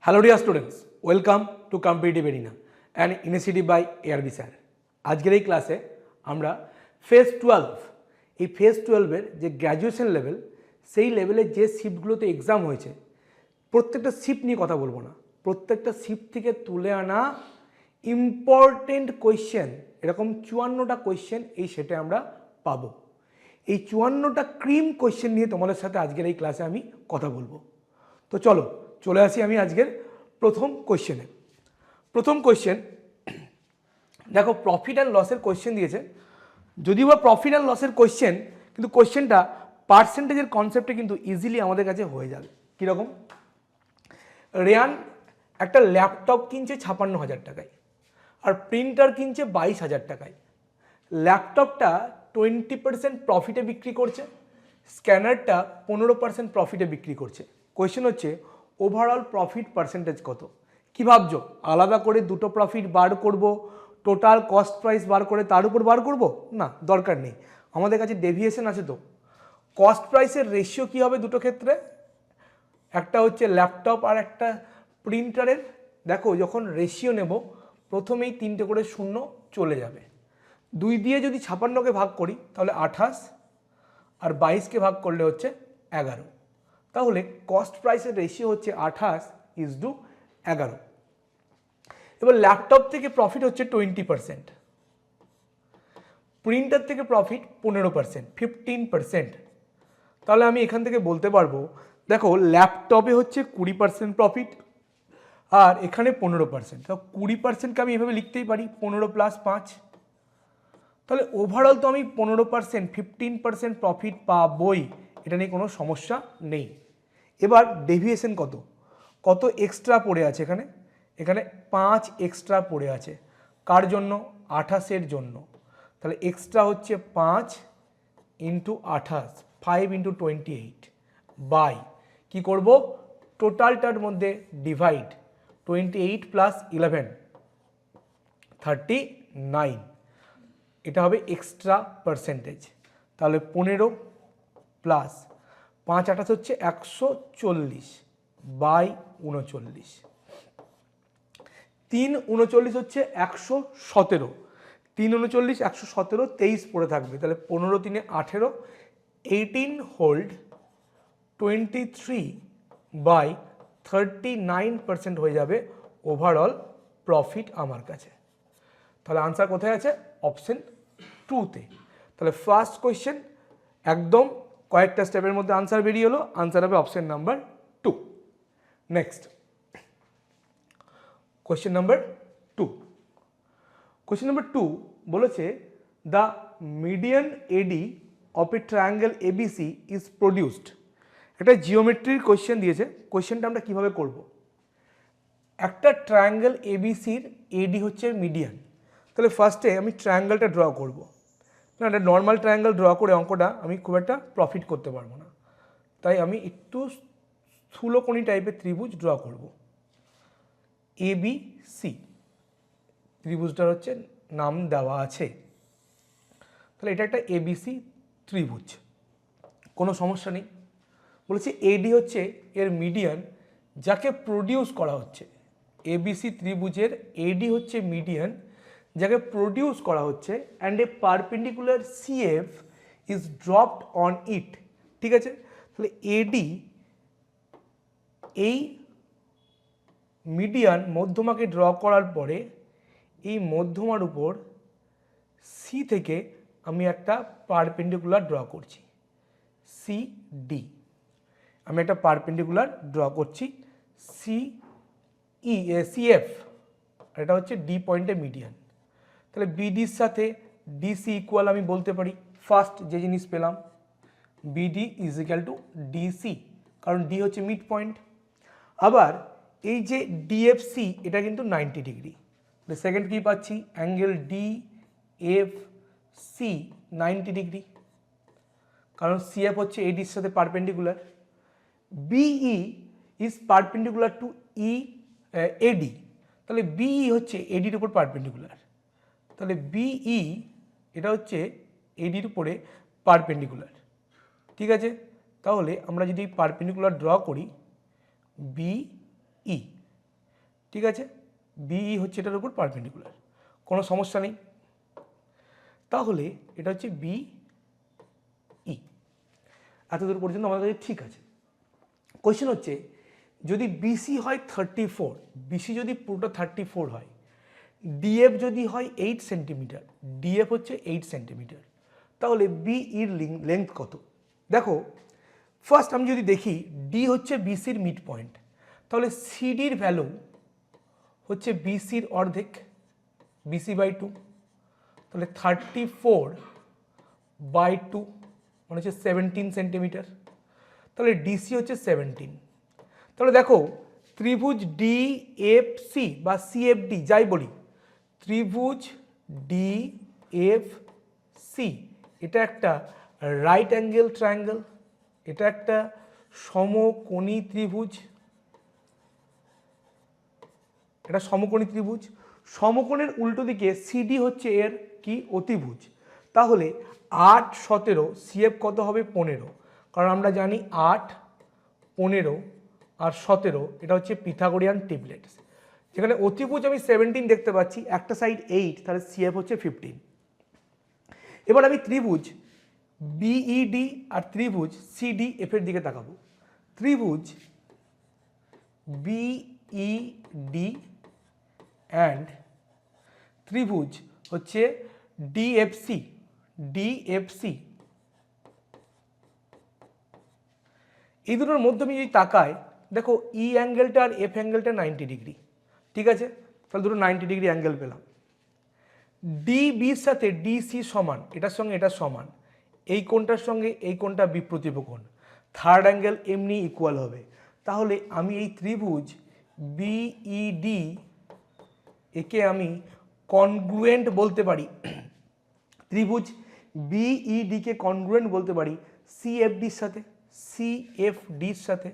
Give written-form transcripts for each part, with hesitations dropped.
Hello dear students, welcome to Competitive Arena, an initiative by ARB sir. আজকের এই ক্লাসে আমরা ফেজ 12 এই ফেজ 12 এর যে গ্র্যাজুয়েশন লেভেল সেই লেভেলের যে শিফটগুলোতে এক্সাম হয়েছে প্রত্যেকটা শিফট নিয়ে কথা বলবো না, প্রত্যেকটা শিফট থেকে তুলে আনা ইম্পর্টেন্ট কোয়েশ্চেন, এরকম 54টা কোয়েশ্চেন এই সেটে আমরা পাবো। এই 54টা ক্রিম কোয়েশ্চেন নিয়ে তোমাদের সাথে আজকের এই ক্লাসে আমি কথা বলবো। তো চলে আসি আমি আজকের প্রথম কোয়েশ্চেনে। প্রথম কোয়েশ্চেন দেখো, প্রফিট অ্যান্ড লসের কোয়েশ্চেন দিয়েছে। যদিও বা প্রফিট অ্যান্ড লসের কোয়েশ্চেন, কিন্তু কোয়েশ্চেনটা পার্সেন্টেজের কনসেপ্টে কিন্তু ইজিলি আমাদের কাছে হয়ে যাবে। কীরকম? রেয়ান একটা ল্যাপটপ কিনছে 56,000 টাকায় আর প্রিন্টার কিনছে 22,000 টাকায়। ল্যাপটপটা 20% প্রফিটে বিক্রি করছে, স্ক্যানারটা 15% প্রফিটে বিক্রি করছে। কোয়েশ্চেন হচ্ছে ওভারঅল প্রফিট পার্সেন্টেজ কত? কী ভাবছো? আলাদা করে দুটো প্রফিট বার করব, টোটাল কস্ট প্রাইস বার করে তার উপর বার করব? না, দরকার নেই। আমাদের কাছে ডেভিয়েশন আছে। তো কস্ট প্রাইসের রেশিও কী হবে দুটো ক্ষেত্রে? একটা হচ্ছে ল্যাপটপ আর একটা প্রিন্টারের। দেখো, যখন রেশিও নেব প্রথমেই 3টে করে শূন্য চলে যাবে। 2 দিয়ে যদি 56কে ভাগ করি তাহলে 28, আর 22কে ভাগ করলে হচ্ছে 11। তাহলে কস্ট প্রাইসের রেশিও হচ্ছে 28:11। এবার ল্যাপটপ থেকে প্রফিট হচ্ছে 20%, প্রিন্টার থেকে প্রফিট 15%, 15%। তাহলে আমি এখান থেকে বলতে পারবো, দেখো ল্যাপটপে হচ্ছে 20% প্রফিট আর এখানে 15%। তো 20%কে আমি এভাবে লিখতেই পারি 15 + 5। তাহলে ওভারঅল তো আমি 15%, 15% প্রফিট পাবই, এটা নিয়ে কোনো সমস্যা নেই। এবার ডেভিয়েশন কত এক্সট্রা পড়ে আছে এখানে 5 এক্সট্রা পড়ে আছে। কার জন্য? 28-এর জন্য। তাহলে এক্সট্রা হচ্ছে 5 × 28, 5 × 28 বাই কি করব? টোটালটার মধ্যে ডিভাইড 28 + 11, 39। এটা হবে এক্সট্রা পার্সেন্টেজ। তাহলে 15 প্লাস 5 28 হচ্ছে 140 বাই 39। 3 39 হচ্ছে 117, 3 39 117, 23 পড়ে থাকবে। তাহলে 15 3 18, 18 হোল্ড 23 বাই 39% হয়ে যাবে ওভারঅল প্রফিট আমার কাছে। তাহলে আনসার কোথায় আছে? অপশন 2-তে। তাহলে ফার্স্ট কোয়েশ্চেন একদম কয়েকটা স্টেপের মধ্যে আনসার বেরিয়ে এলো, আনসার হবে option number 2। Next question number 2। Question number 2 বলেছে the median AD of a triangle ABC is produced. একটা জিওমেট্রির কোয়েশ্চেন দিয়েছে। কোয়েশ্চেনটা আমরা কীভাবে করব? একটা ট্রায়াঙ্গেল এবিসির এডি হচ্ছে মিডিয়ান। তাহলে ফার্স্টে আমি ট্রায়াঙ্গেলটা ড্র করব। না, একটা নর্মাল ট্রায়াঙ্গেল ড্র করে অঙ্কটা আমি খুব একটা প্রফিট করতে পারবো না, তাই আমি একটু স্থূলকোণী টাইপের ত্রিভুজ ড্র করব। ABC ত্রিভুজটার হচ্ছে নাম দেওয়া আছে। তাহলে এটা একটা ABC ত্রিভুজ, কোনো সমস্যা নেই। বলেছি এডি হচ্ছে এর মিডিয়ান যাকে প্রডিউস করা হচ্ছে। ABC ত্রিভুজের এডি হচ্ছে মিডিয়ান যাকে প্রডিউস করা হচ্ছে, and a perpendicular CF is dropped on it. ঠিক আছে? তাহলে এডি এই মিডিয়ান মধ্যমাকে ড্র করার পরে এই মধ্যমার উপর সি থেকে আমি একটা পারপেন্ডিকুলার ড্র করছি, CD। আমি একটা পারপেন্ডিকুলার ড্র করছি CF, এটা হচ্ছে ডি পয়েন্টের মিডিয়ান। তাহলে বিডির সাথে ডিসি ইকুয়াল আমি বলতে পারি, ফার্স্ট যে জিনিস পেলাম BD = DC, কারণ ডি হচ্ছে মিড পয়েন্ট। আবার এই যে DFC এটা কিন্তু 90 ডিগ্রি। সেকেন্ড কি পাচ্ছি? অ্যাঙ্গেল DFC 90 ডিগ্রি, কারণ CF হচ্ছে ADর সাথে perpendicular. BE is perpendicular to AD। তাহলে BE হচ্ছে ADর উপর পারপেন্ডিকুলার। তাহলে BE এটা হচ্ছে ADর উপরে পারপেন্ডিকুলার। ঠিক আছে? তাহলে আমরা যদি পারপেন্ডিকুলার ড্র করি BE, ঠিক আছে, বিই হচ্ছে এটার উপর পারপেন্ডিকুলার, কোনো সমস্যা নেই। তাহলে এটা হচ্ছে বিই, এতদূর পর্যন্ত আমাদের কাছে ঠিক আছে। কোয়েশ্চেন হচ্ছে যদি বিসি হয় 34, বিসি যদি পুরোটা 34 হয়, ডিএফ যদি হয় 8 সেন্টিমিটার, ডিএফ হচ্ছে 8 সেন্টিমিটার, তাহলে বিইর লেন্থ কত? দেখো ফার্স্ট আমি যদি দেখি ডি হচ্ছে বিসির মিড পয়েন্ট, তাহলে সিডির ভ্যালু হচ্ছে বিসির অর্ধেক, বিসি বাই 2, তাহলে 34/2 মানে হচ্ছে 17 সেন্টিমিটার, তাহলে ডিসি হচ্ছে 17। তাহলে দেখো ত্রিভুজ ডিএফসি বা সিএফডি যাই বলি, ত্রিভুজ ডিএফসি এটা একটা রাইট অ্যাঙ্গেল ট্রায়াঙ্গেল, এটা একটা সমকোণী ত্রিভুজ, এটা সমকোণী ত্রিভুজ। সমকোণের উল্টো দিকে সিডি হচ্ছে এর কি অতিভুজ, তাহলে 8, 17, সিএফ কত হবে 15, কারণ আমরা জানি 8, 15 আর 17 এটা হচ্ছে পিথাগোরিয়ান ট্রিপলেটস। যেখানে অতিভুজ আমি 17 দেখতে পাচ্ছি, একটা সাইড 8, তাহলে সিএফ হচ্ছে 15। এবার আমি ত্রিভুজ বিইডি আর ত্রিভুজ সিডিএফ এর দিকে তাকাবো। ত্রিভুজ বিইডি অ্যান্ড ত্রিভুজ হচ্ছে ডিএফসি, এই দুটোর মধ্যে আমি যদি তাকাই, দেখো ই অ্যাঙ্গেলটা আর এফ অ্যাঙ্গেলটা 90 ডিগ্রি, ঠিক আছে, তাহলে দুটো 90 ডিগ্রি অ্যাঙ্গেল পেলাম। ডিবির সাথে ডিসি সমান, এটার সঙ্গে এটা সমান, এই কোণটার সঙ্গে এই কোণটা বিপ্রতীপ কোণ, থার্ড অ্যাঙ্গেল এমনি ইকুয়াল হবে। তাহলে আমি এই ত্রিভুজ বিইডি একে আমি কনগ্রুয়েন্ট বলতে পারি, ত্রিভুজ বিইডিকে কনগ্রুয়েন্ট বলতে পারি সিএফডির সাথে, সিএফডির সাথে,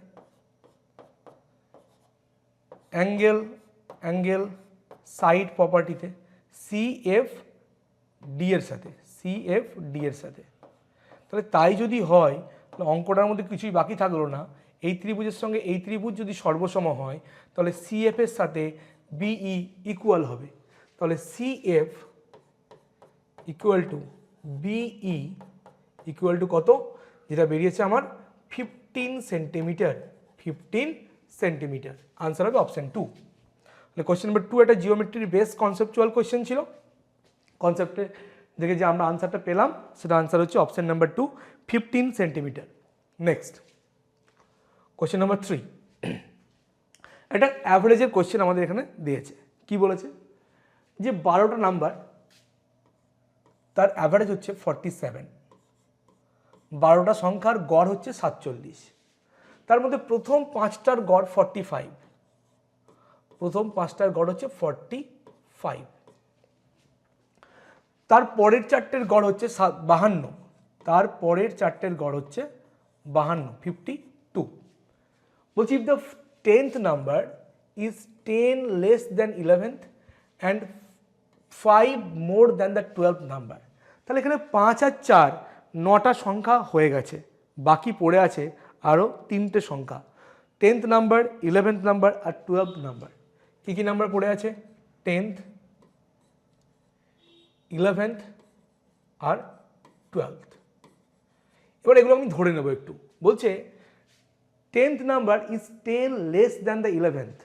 অ্যাঙ্গেল সাইড প্রপার্টিতে সিএফডি এর সাথে, তাহলে তাই যদি হয় তাহলে অঙ্কটার মধ্যে কিছুই বাকি থাকলো না। এই ত্রিভুজের সঙ্গে এই ত্রিভুজ যদি সর্বসম হয় তাহলে সিএফ এর সাথে বিই ইকুয়াল হবে, তাহলে CF equal to BE equal to কত, যেটা বেরিয়েছে আমার 15 সেন্টিমিটার। আনসার হবে অপশন 2। তাহলে কোয়েশ্চেন নাম্বার 2 একটা জিওমেট্রির বেস কনসেপচুয়াল কোয়েশ্চেন ছিল, কনসেপ্টে দেখে যে আমরা আনসারটা পেলাম সেটা আনসার হচ্ছে option number 2, 15 centimetre. Next question number 3, এটা অ্যাভারেজের কোয়েশ্চেন আমাদের এখানে দিয়েছে। কি বলেছে যে 12টা নাম্বার তার অ্যাভারেজ হচ্ছে 47, 12টা সংখ্যার গড় হচ্ছে 47, তার মধ্যে প্রথম 5টার গড় 45, প্রথম 5টার গড় হচ্ছে 45, তার পরের 4টের গড় হচ্ছে 52, তার পরের 4টের গড় হচ্ছে 52, 52। বলছি if the 10th number is 10 less than 11th and 5 more than the 12th number, তাহলে এখানে 5 আর 4 9টা সংখ্যা হয়ে গেছে, বাকি পড়ে আছে আরও 3টে সংখ্যা, 10th নাম্বার, 11th নাম্বার আর 12th নাম্বার। কী কী নাম্বার পড়ে আছে? 10th, 11th আর 12th। এবার এগুলো আমি ধরে নেব একটু। বলছে 10th number is 10 less than the 11th,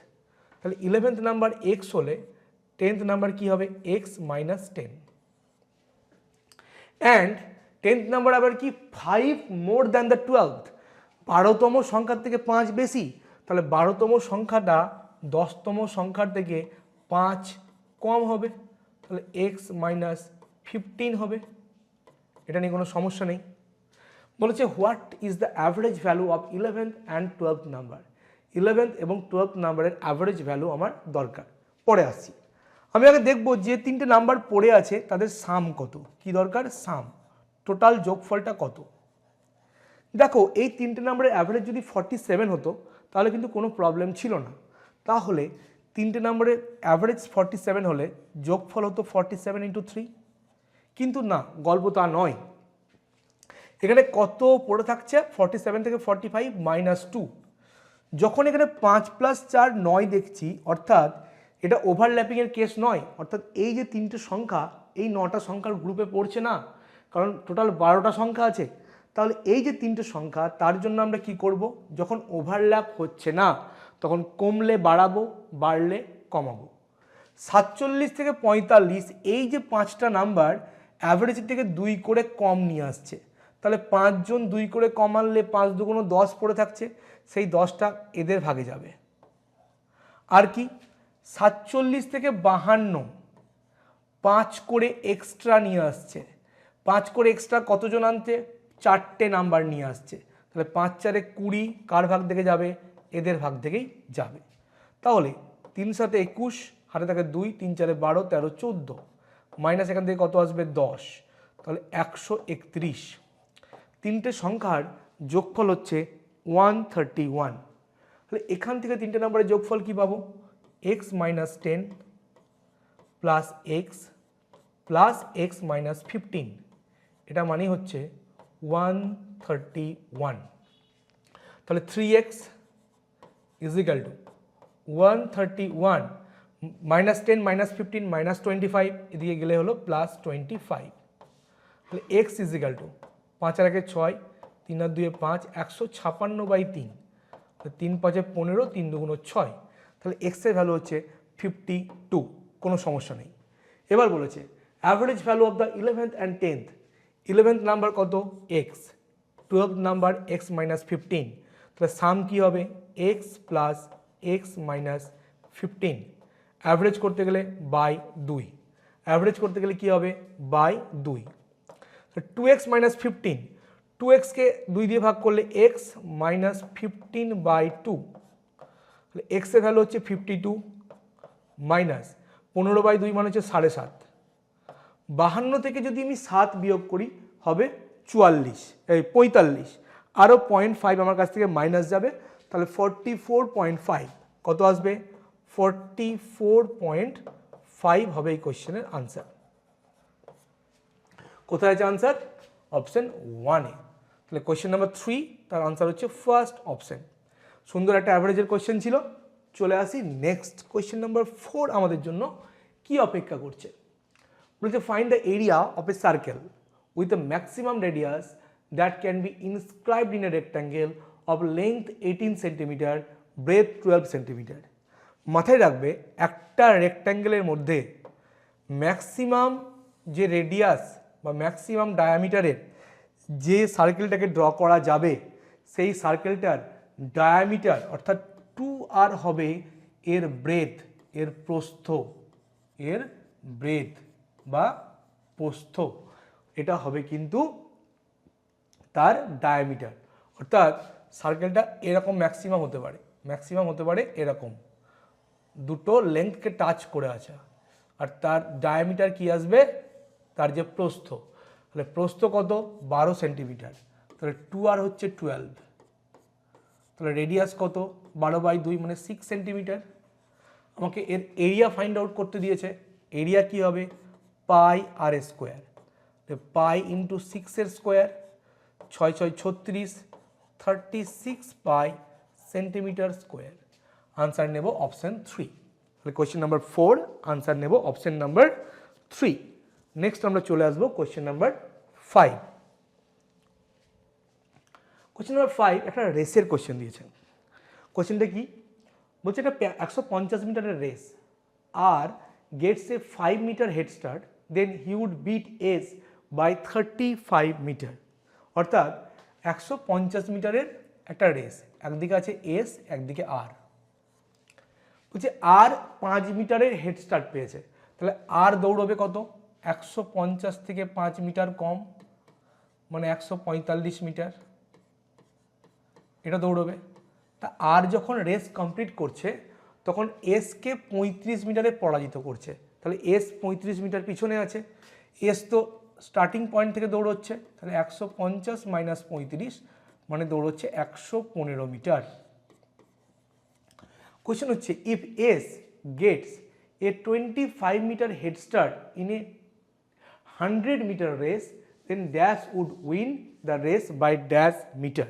তাহলে 11th নাম্বার x হলে 10th নাম্বার কি হবে? x minus 10। And 10th number আবার কি 5 মোর দ্যান দ্য 12th, 12তম সংখ্যার থেকে 5 বেশি, তাহলে 12তম সংখ্যাটা 10তম সংখ্যার থেকে 5 কম হবে, তাহলে x মাইনাস 15 হবে। এটা নিয়ে কোনো সমস্যা নেই। বলেছে what is the average value of 11th and 12th number, 11th এবং 12th নাম্বারের অ্যাভারেজ ভ্যালু আমার দরকার। পরে আসছি, আমি আগে দেখব যে 3টে নাম্বার পড়ে আছে তাদের সাম কত। কি দরকার? সাম, টোটাল যোগফলটা কত। দেখো এই 3টে নাম্বারের অ্যাভারেজ যদি 47 হতো তাহলে কিন্তু কোনো প্রবলেম ছিল না, তাহলে 3টে নাম্বারের অ্যাভারেজ 47 হলে যোগফল হতো 47 × 3, কিন্তু না, গল্প তা নয়। এখানে কত পড়ে থাকছে? 47 থেকে 45 -2। যখন এখানে 5 + 4 9 দেখছি, অর্থাৎ এটা ওভারল্যাপিংয়ের কেস নয়, অর্থাৎ এই যে তিনটে সংখ্যা এই 9টা সংখ্যার গ্রুপে পড়ছে না, কারণ টোটাল 12টা সংখ্যা আছে। তাহলে এই যে তিনটে সংখ্যা তার জন্য আমরা কি করব, যখন ওভারল্যাপ হচ্ছে না তখন কমলে বাড়াবো, বাড়লে কমাবো। 47 থেকে 45 এই যে 5টা নাম্বার অ্যাভারেজ থেকে 2 করে কম নিয়ে আসছে, তাহলে 5 জন 2 করে কম আনলে 5 দুগুণ 10 পড়ে থাকছে, সেই 10টা এদের ভাগে যাবে। আর কি 47 থেকে 52 5 করে এক্সট্রা নিয়ে আসছে, 5 করে এক্সট্রা কতজন আনতে, 4টে নাম্বার নিয়ে আসছে, তাহলে 5 4 20 কার ভাগ থেকে যাবে, এদের ভাগ থেকেই যাবে। তাহলে 3 7 21 হাতে থাকে 2, 3 4 12 13 14 মাইনাস এখান থেকে কত আসবে 10, তাহলে 131। তিনটে সংখ্যার যোগফল হচ্ছে 131। তাহলে এখান থেকে তিনটে নাম্বারের যোগফল কি পাবো, x minus 10 plus x plus x minus 15, এটা মানে হচ্ছে 131। তাহলে 3x is equal to 131 minus 10 minus 15 minus 25, এদিকে গেলে হলো প্লাস 25। তাহলে x ইজ ইকাল টু 5 আর 1 6, 3 আর 2 5, 156/3, 3 5 15, 3 2 6, তাহলে x এর ভ্যালু হচ্ছে 52, কোনো সমস্যা নেই। এবার বলেছে average value of the 11th and 10th, 11th number কত x, 12th number x minus 15, তাহলে সাম কি হবে x plus x minus 15, average করতে গেলে বাই 2, অ্যাভারেজ করতে গেলে কি হবে বাই 2, 2x মাইনাস 15, 2xকে 2 দিয়ে ভাগ করলে x মাইনাস 15/2, তাহলে x এর ভ্যালু হচ্ছে 52 মাইনাস 15/2 মানে হচ্ছে 7.5, 52 থেকে যদি আমি 7 বিয়োগ করি হবে 45, আরও 0.5 আমার কাছ থেকে মাইনাস যাবে, তাহলে 44.5 কত আসবে, 44.5 হবে এই কোশ্চেনের আনসার। কোথায় আছে আনসার, অপশন 1-এ। তাহলে কোশ্চেন নাম্বার 3 তার আনসার হচ্ছে ফার্স্ট অপশন। সুন্দর একটা অ্যাভারেজের কোশ্চেন ছিল। চলে আসি নেক্সট কোশ্চেন নাম্বার 4 আমাদের জন্য কি অপেক্ষা করছে। বলছে find the area of a circle with the maximum radius that can be inscribed in a rectangle of length 18 centimetre, breadth 12 centimetre. মাথায় রাখবে একটা রেক্ট্যাঙ্গেলের মধ্যে ম্যাক্সিমাম যে রেডিয়াস বা ম্যাক্সিমাম ডায়ামিটারের যে সার্কেলটাকে ড্র করা যাবে সেই সার্কেলটার ডায়ামিটার অর্থাৎ 2r হবে এর ব্রেথ, এর প্রস্থ, এর ব্রেথ বা প্রস্থ, এটা হবে কিন্তু তার ডায়ামিটার। অর্থাৎ সার্কেলটা এরকম ম্যাক্সিমাম হতে পারে এরকম দুটো লেন্থকে টাচ করে আছে, আর তার ডায়ামিটার কি আসবে, তার যে প্রস্থ, তাহলে প্রস্থ কত 12 সেন্টিমিটার, তাহলে 2r হচ্ছে 12, তাহলে রেডিয়াস কত 12/2 মানে 6 সেন্টিমিটার। আমাকে এর এরিয়া ফাইন্ড আউট করতে দিয়েছে, এরিয়া কি হবে পাই আর স্কোয়ার, পাই ইন্টু 6 এর স্কোয়ার, 6 6 36, 36 পাই সেন্টিমিটার স্কোয়ার। আনসার নেব অপশন 3। তাহলে কোয়েশ্চেন নাম্বার 4 আনসার নেব অপশন নাম্বার 3। নেক্সট আমরা চলে আসবো কোয়েশ্চেন নাম্বার 5। কোয়েশ্চেন নাম্বার 5 একটা রেসের কোয়েশ্চেন দিয়েছেন। কোয়েশ্চেনটা কি বলছে, এটা 150 মিটারের রেস, আর gets a 5 metre head start, then he would beat S by 35 metre. অর্থাৎ 150 মিটারের একটা রেস, একদিকে আছে এস একদিকে আর। বলছে আর 5 মিটারের হেড স্টার্ট পেয়েছে, তাহলে আর দৌড়বে কত, 150 থেকে 5 মিটার কম মানে 145 মিটার, এটা দৌড়বে। তা আর যখন রেস কমপ্লিট করছে তখন এসকে 35 মিটারে পরাজিত করছে, তাহলে এস 35 মিটার পিছনে আছে, এস তো স্টার্টিং পয়েন্ট থেকে দৌড়চ্ছে, তাহলে 150 মাইনাস 35 মানে দৌড়চ্ছে 115 মিটার। কোয়েশ্চেন হচ্ছে if S gets a 25 metre head start in a 100 metre race, then dash would win the race by dash metre.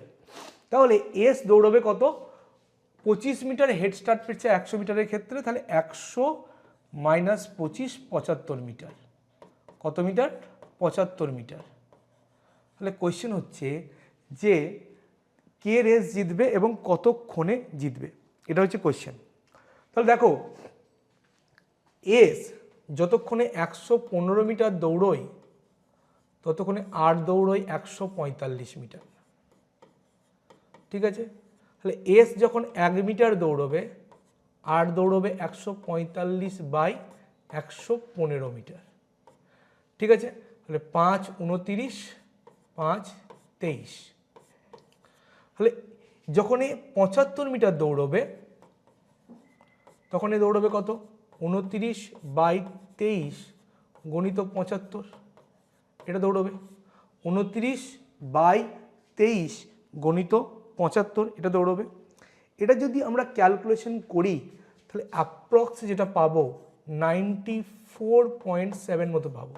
তাহলে এস দৌড়বে কত 25 মিটার হেড স্টার্ট পেয়েছে 100 মিটারের ক্ষেত্রে, তাহলে 100 মাইনাস 25 75 মিটার। কত মিটার? 75 মিটার। তাহলে কোয়েশ্চেন হচ্ছে যে কে রেস জিতবে এবং কতক্ষণে জিতবে, এটা হচ্ছে কোয়েশ্চেন। তাহলে দেখো এস যতক্ষণে 115 মিটার দৌড়ই ততক্ষণে আর দৌড়ই 145 মিটার, ঠিক আছে। তাহলে এস যখন 1 মিটার দৌড়বে আর দৌড়বে 145 বাই 115 মিটার, ঠিক আছে। তাহলে 5 29 5 23। তাহলে যখন 75 মিটার দৌড়বে তখন দৌড়বে কত? 29 বাই 23 গণিত 75, এটা দৌড়বে 29 বাই 23 গণিত 75, এটা দৌড়বে। এটা যদি আমরা ক্যালকুলেশন করি তাহলে অ্যাপ্রক্স যেটা পাবো 94.7 মতো পাবো,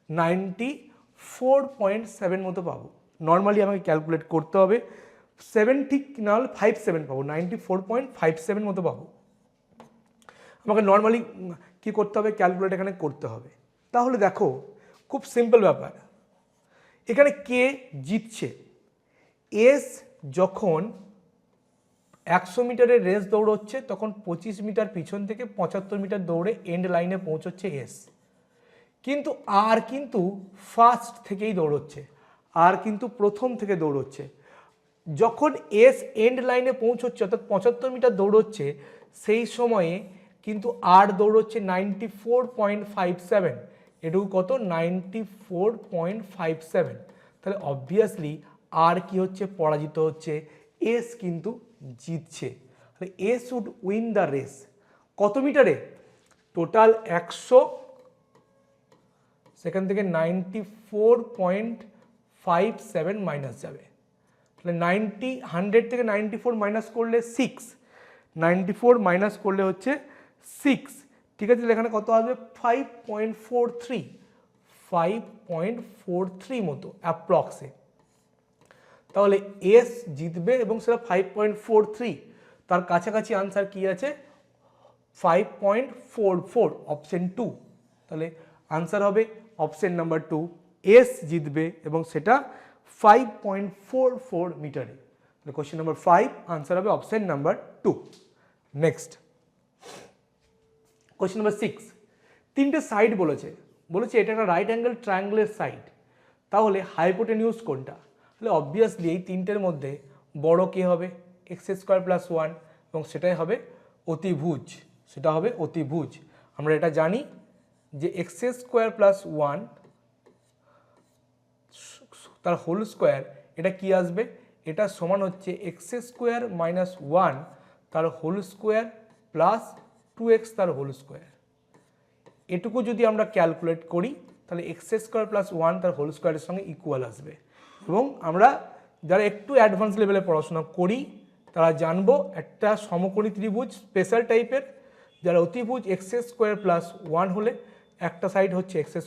94.7 মতো পাবো। নর্মালি আমাকে ক্যালকুলেট করতে হবে, 7 ঠিক না হলে 57 পাবো, 94.57 মতো পাবো। আমাকে নর্মালি কি করতে হবে? ক্যালকুলেট এখানে করতে হবে। তাহলে দেখো খুব সিম্পল ব্যাপার, এখানে কে জিতছে? এস যখন 100 মিটারের রেস দৌড়চ্ছে তখন 25 মিটার পিছন থেকে 75 মিটার দৌড়ে এন্ড লাইনে পৌঁছচ্ছে এস, কিন্তু আর কিন্তু ফার্স্ট থেকেই দৌড়চ্ছে, আর কিন্তু প্রথম থেকে দৌড়চ্ছে। যখন এস এন্ড লাইনে পৌঁছচ্ছে অর্থাৎ 75 মিটার দৌড়চ্ছে সেই সময়ে কিন্তু আর দৌড়চ্ছে 94.57, এটুকু কত? 94.57। তাহলে অবভিয়াসলি আর কি হচ্ছে? পরাজিত হচ্ছে, এস কিন্তু জিতছে। তাহলে S would win the race. কত মিটারে? টোটাল 100, সেখান থেকে 94.57 মাইনাস যাবে, তাহলে 100 থেকে 94 মাইনাস করলে 6, 94 মাইনাস করলে হচ্ছে 6, ঠিক আছে। এখানে কত আসবে? 5.43 মতো অ্যাপ্রক্সে। তাহলে এস জিতবে এবং সেটা 5.43, তার কাছাকাছি আনসার কি আছে? 5.44, অপশন 2। তাহলে আনসার হবে অপশন নাম্বার 2, এস জিতবে এবং সেটা 5.44 মিটারে। তাহলে কোশ্চেন নাম্বার 5 আনসার হবে option number 2। Next question number 6, তিনটে সাইড বলেছে এটা একটা রাইট অ্যাঙ্গেল ট্রায়াঙ্গেলের সাইড, তাহলে হাইপোটেনিউজ কোনটা? তাহলে অবভিয়াসলি এই তিনটের মধ্যে বড় কে হবে? x² + 1, এবং সেটাই হবে অতিভুজ, সেটা হবে অতিভুজ। আমরা এটা জানি যে x² + 1 তার হোল স্কোয়ার, এটা কি আসবে? এটা সমান হচ্ছে x² - 1 তার হোল স্কোয়ার প্লাস 2x তার হোল স্কোয়ার। এটুকু যদি আমরা ক্যালকুলেট করি তাহলে x² + 1 তার হোল স্কোয়ারের সঙ্গে ইকুয়াল আসবে। এবং আমরা যারা একটু অ্যাডভান্স লেভেলে পড়াশোনা করি তারা জানবো একটা সমকোণী ত্রিভুজ স্পেশাল টাইপের, যারা অতিভুজ x² + 1 হলে একটা সাইড হচ্ছে x² -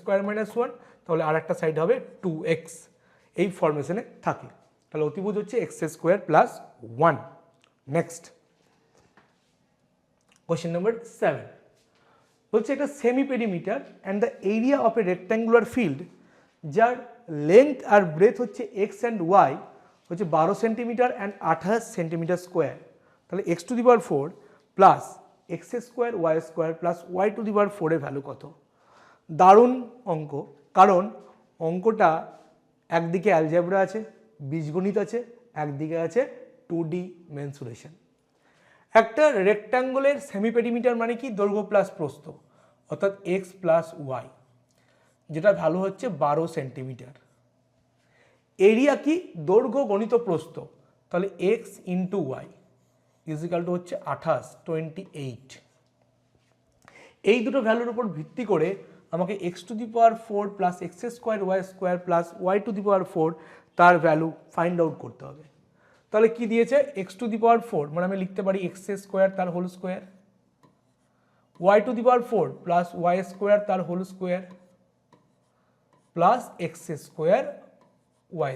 1, তাহলে আর একটা সাইড হবে 2x, এই ফরমেশনে থাকে। তাহলে অতিভুজ হচ্ছে x² + 1। নেক্সট কোশ্চেন নাম্বার 7 বলছে একটা semi perimeter and the area of A rectangular field যার লেন্থ আর ব্রেথ হচ্ছে এক্স অ্যান্ড ওয়াই হচ্ছে 12 সেন্টিমিটার অ্যান্ড 28 সেন্টিমিটার স্কোয়ার। তাহলে x⁴ plus x² y² plus y⁴ এর ভ্যালু কত? দারুণ অঙ্ক, কারণ অঙ্কটা একদিকে অ্যালজেব্রা আছে, বীজগণিত আছে, একদিকে আছে 2D মেনসুরেশন। একটা রেক্ট্যাঙ্গলের সেমি পেরিমিটার মানে কি? দৈর্ঘ্য প্লাস প্রস্থ, অর্থাৎ x প্লাস ওয়াই, যেটা ভ্যালু হচ্ছে 12 সেন্টিমিটার। এরিয়া কি? দৈর্ঘ্য গণিত প্রস্থ, তাহলে x into y is equal to হচ্ছে 28 28। এই দুটো ভ্যালুর উপর ভিত্তি করে আমাকে x⁴ plus x² y² plus y⁴ তার ভ্যালু ফাইন্ড আউট করতে হবে। তাহলে কি দিয়েছে? x⁴ মানে আমি লিখতে পারি x² তার whole square, y⁴ plus y² তার whole square plus x² y²।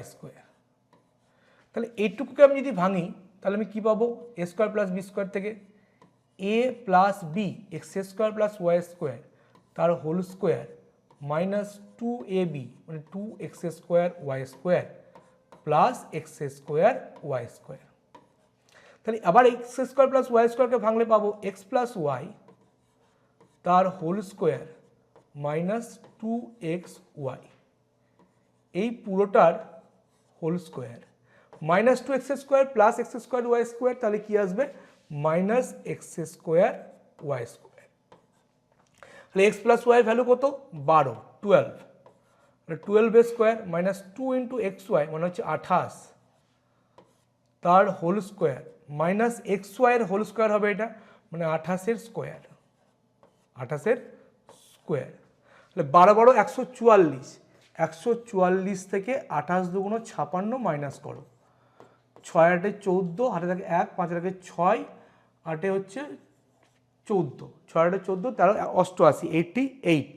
তাহলে এইটুকুকে আমি যদি ভাঙি তাহলে আমি কী পাবো, A square plus B square থেকে A plus B X square plus Y square তার হোল স্কোয়ার মাইনাস 2ab মানে 2x square Y square plus X square Y square. তাহলে আবার এক্স স্কোয়ার প্লাস ওয়াই স্কোয়ারকে ভাঙলে পাবো এক্স প্লাস ওয়াই তার whole square minus 2xy, এই পুরোটার whole square minus 2x square plus X square Y square, তাহলে কি আসবে minus X square Y square. তাহলে এক্স প্লাস ওয়াই ভ্যালু কত 12 12, 12 square minus 2 into x y মানে হচ্ছে 28 তার হোল স্কোয়ার মাইনাস এক্স ওয়াইয়ের হোল স্কোয়ার হবে এটা মানে 28 স্কোয়ার, 28 স্কোয়ার। তাহলে 12 12 144, 144 থেকে 28 দুগুণ 56 মাইনাস করো, 6 8 14, হাতে থাকে 1, 5 থাকে 6, 8 হচ্ছে 14, 6 8 14, 13 88 88।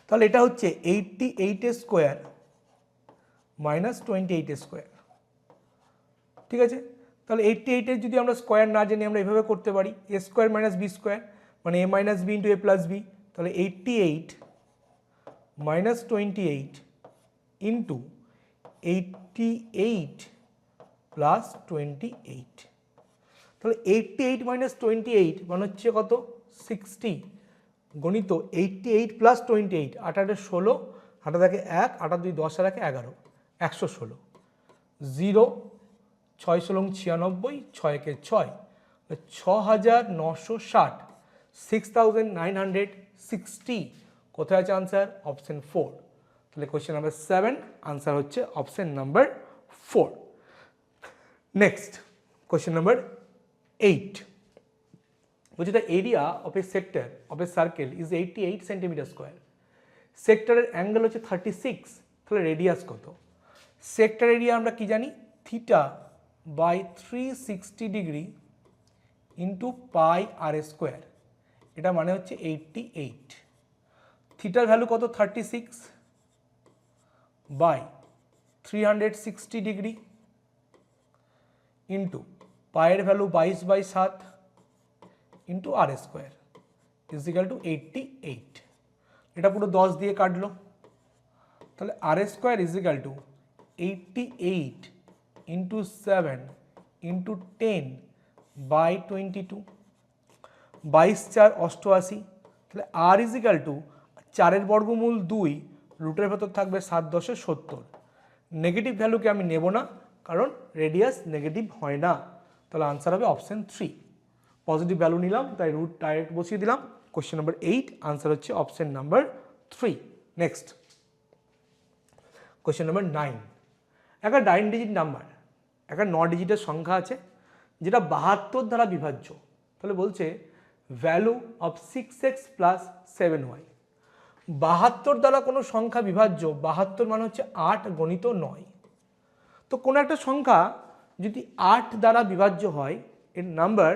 তাহলে এটা হচ্ছে 88 স্কোয়ার মাইনাস 28 স্কোয়ার, ঠিক আছে। তাহলে 88 যদি আমরা স্কোয়ার না জানি আমরা এভাবে করতে পারি, এ স্কোয়ার মাইনাস বি স্কোয়ার মানে এ মাইনাস বি ইন্টু এ প্লাস বি। তাহলে 88 মাইনাস 28 ইন্টু 88 প্লাস 28, তাহলে 88 মাইনাস 28 মানে হচ্ছে কত 60 গণিত 88 প্লাস 28, 8 8 16, হাতে থাকে 1, 8 2 10 আর 1 11, 116 0, 6 16 96, 6 1 6, 6960, 6960 কোথায় আছে আনসার অপশন 4। তাহলে কোয়েশ্চেন নাম্বার 7 আনসার হচ্ছে option number 4। Next question number 8 বলছে the area of A sector of a circle is 88 centimetre square, সেক্টরের অ্যাঙ্গেল হচ্ছে 36, তাহলে রেডিয়াস কত। সেক্টর এরিয়া আমরা কি জানি theta by 360 degree into pi R square, এটা মানে হচ্ছে 88। থিটার ভ্যালু কত 36 বাই 360 ডিগ্রি ইন্টু পায়ের value 22/7 into R square is equal to 88। এটা পুরো 10 দিয়ে কাটলো, তাহলে R square is equal to 88 into 7 into 10 by 22, 22 4 88, তাহলে আর ইজ ইকাল টু 4 বর্গমূল 2, রুটের ভেতর থাকবে 7 10 70। নেগেটিভ ভ্যালুকে আমি নেব না কারণ রেডিয়াস নেগেটিভ হয় না, তাহলে আনসার হবে অপশন 3। পজিটিভ ভ্যালু নিলাম তাই রুট ডাইরেক্ট বসিয়ে দিলাম। কোশ্চেন নাম্বার 8 আনসার হচ্ছে option number 3। Next question number 9, একটা 9 ডিজিট নাম্বার, একটা 9 ডিজিটের সংখ্যা আছে যেটা 72 দ্বারা বিভাজ্য। তাহলে বলছে value of 6x plus 7y, 72 দ্বারা কোনো সংখ্যা বিভাজ্য, 72 মানে হচ্ছে 8 গণিত 9। তো কোনো একটা সংখ্যা যদি 8 দ্বারা বিভাজ্য হয়, এর নাম্বার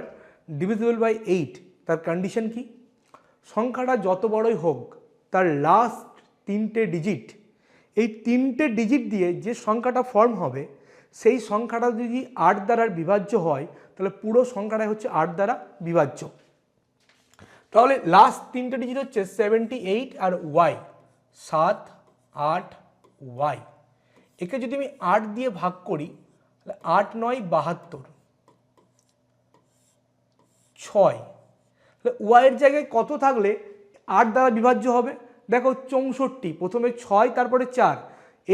ডিভিজিবল বাই 8, তার কন্ডিশন কি, সংখ্যাটা যত বড়ই হোক তার লাস্ট 3টে ডিজিট, এই 3টে ডিজিট দিয়ে যে সংখ্যাটা ফর্ম হবে সেই সংখ্যাটা যদি 8 দ্বারা বিভাজ্য হয় তাহলে পুরো সংখ্যাটাই হচ্ছে 8 দ্বারা বিভাজ্য। তাহলে লাস্ট 3টে ডিজিট হচ্ছে 78 আর y, 7 8 y। একে যদি আমি 8 দিয়ে ভাগ করি তাহলে 8 9 72, 6, তাহলে y এর জায়গায় কত থাকলে 8 দ্বারা বিভাজ্য হবে, দেখো 64, প্রথমে 6 তারপরে 4,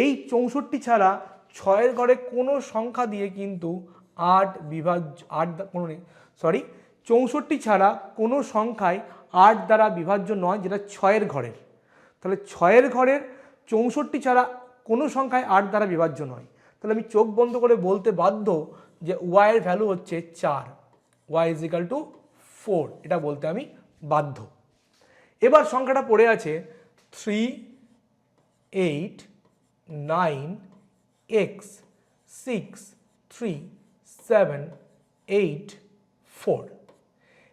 এই 64 ছাড়া 6-এর ঘরে কোনো সংখ্যা দিয়ে কিন্তু 8 বিভাজ্য, 64 ছাড়া কোনো সংখ্যায় 8 দ্বারা বিভাজ্য নয় যেটা 6-এর ঘরের। তাহলে 6-এর ঘরের 64 ছাড়া কোনো সংখ্যায় 8 দ্বারা বিভাজ্য নয়, তাহলে আমি চোখ বন্ধ করে বলতে বাধ্য যে y এর ভ্যালু হচ্ছে 4, y ইজ ইকাল টু 4, এটা বলতে আমি বাধ্য। এবার সংখ্যাটা পড়ে আছে 3 8 9 x 6 3 7 8 4।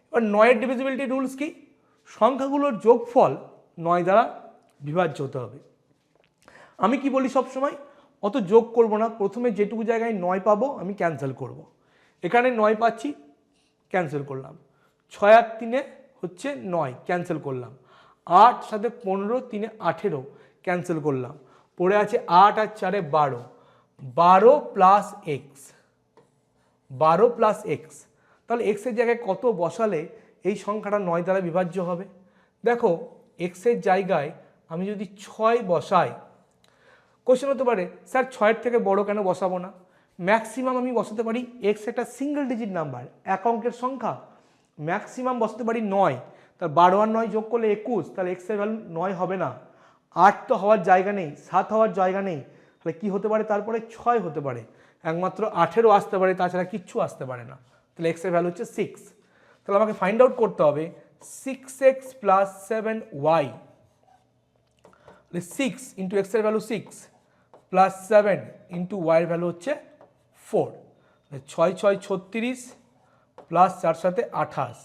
এবার 9-এর ডিভিজিবিলিটি রুলস কি, সংখ্যাগুলোর যোগফল 9 দ্বারা বিভাজ্য হতে হবে। আমি কি বলি সবসময়, অত যোগ করব না, প্রথমে যেটুকু জায়গায় 9 পাবো আমি ক্যান্সেল করব। এখানে 9 পাচ্ছি, ক্যান্সেল করলাম। 6 আর 3 হচ্ছে 9, ক্যান্সেল করলাম। 8 সাথে 15, 3 18, ক্যান্সেল করলাম। পড়ে আছে 8 আর 4 12, 12 প্লাস এক্স, 12 প্লাস এক্স। তাহলে এক্সের জায়গায় কত বসালে এই সংখ্যাটা 9 দ্বারা বিভাজ্য হবে? দেখো এক্সের জায়গায় আমি যদি 6 বসাই, কোশ্চেন হতে পারে স্যার 6-এর থেকে বড় কেন বসাবো না? ম্যাক্সিমাম আমি বসাতে পারি, এক্স একটা সিঙ্গেল ডিজিট নাম্বার, এক অঙ্কের সংখ্যা, ম্যাক্সিমাম বসাতে পারি 9। তার 12 আর 9 যোগ করলে 21, তাহলে এক্সের ভ্যালু 9 হবে না। 8 তো হওয়ার জায়গা নেই, 7 হওয়ার জায়গা নেই, তাহলে কি হতে পারে? তারপরে 6 হতে পারে, একমাত্র 18 আসতে পারে, তাছাড়া কিচ্ছু আসতে পারে না। তাহলে এক্সের ভ্যালু হচ্ছে 6। তাহলে আমাকে ফাইন্ড আউট করতে হবে 6x প্লাস 7y, 6 ইন্টু এক্সের ভ্যালু 6 প্লাস 7 ইন্টু ওয়াইয়ের ভ্যালু হচ্ছে 4। 6 6 36 প্লাস 4 সাথে 28,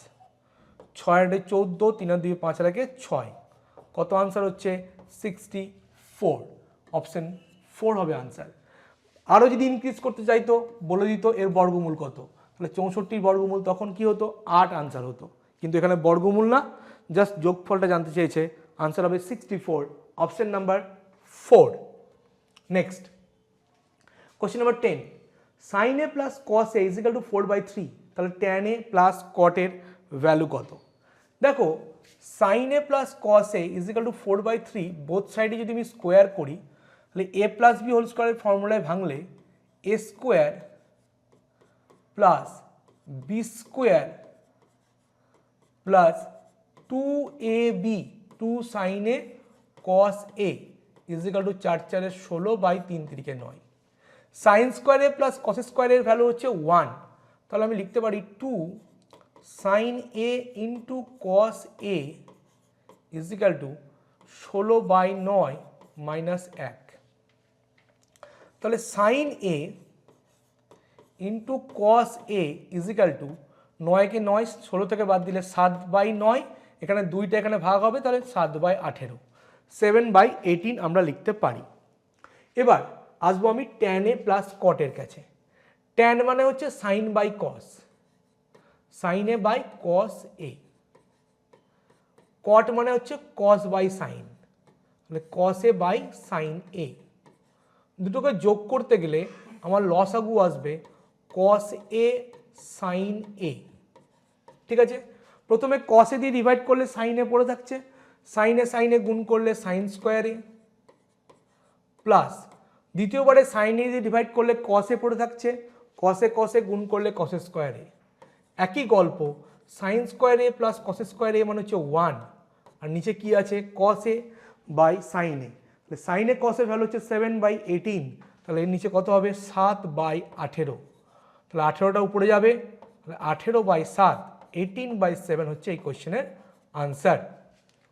6 8 14, 3 2 5 রাখে 6, কত আনসার হচ্ছে 64। অপশন 4 হবে আনসার। আরও যদি ইনক্রিজ করতে চাইতো বলে দিত এর বর্গমূল কত, তাহলে 64 বর্গমূল তখন কি হতো? 8 আনসার হতো, কিন্তু এখানে বর্গমূল না, জাস্ট যোগফলটা জানতে চেয়েছে, আনসার হবে 64, option number 4। Next question number 10, sine A plus cos A is equal to 4/3, তাহলে ট্যান এ প্লাস কট এর ভ্যালু কত? দেখো sign A plus cos A is equal to 4/3, both সাইডে যদি আমি স্কোয়ার করি, তাহলে এ প্লাস বি হোল স্কোয়ারের ফর্মুলায় ভাঙলে A square plus B square plus 2ab 2 sine A cos A is equal to 4 4 16/3 3 9। Sine square A plus cos স্কোয়ারের ভ্যালু হচ্ছে 1, তাহলে আমি লিখতে পারি 2 sine A into cos A is equal to 16/9 minus 1। তাহলে sine A into cos A is equal to 9কে 9 16 থেকে বাদ দিলে 7/9, এখানে 2টা এখানে ভাগ হবে, তাহলে 7/18, 7/18 আমরা লিখতে পারি। এবার আসবো আমি ট্যান এ প্লাস কটের কাছে। ট্যান মানে হচ্ছে sine by cos, sine A by cos A. Cot মানে হচ্ছে কস বাই সাইন, তাহলে কস এ বাই সাইন এ। দুটোকে যোগ করতে গেলে আমার লসাগু আসবে কস এ সাইন এ। ঠিক আছে, প্রথমে কসে দিয়ে ডিভাইড করলে সাইনে পড়ে থাকছে, সাইনে গুণ করলে সাইন স্কোয়ারে, প্লাস দ্বিতীয়বারে সাইনে দিয়ে ডিভাইড করলে কসে পড়ে থাকছে, কসে গুণ করলে কসে স্কোয়ারে। একই গল্প, সাইন স্কোয়ারে প্লাস কসে স্কোয়ারে মানে হচ্ছে 1, আর নিচে কি আছে? কসে বাই সাইনে। তাহলে সাইনে কসের ভ্যালু হচ্ছে 7/18, তাহলে এর নিচে কত হবে? 7/18। তাহলে 18টা উপরে যাবে, তাহলে 18/7, 18/7 হচ্ছে এই কোশ্চেনের আনসার।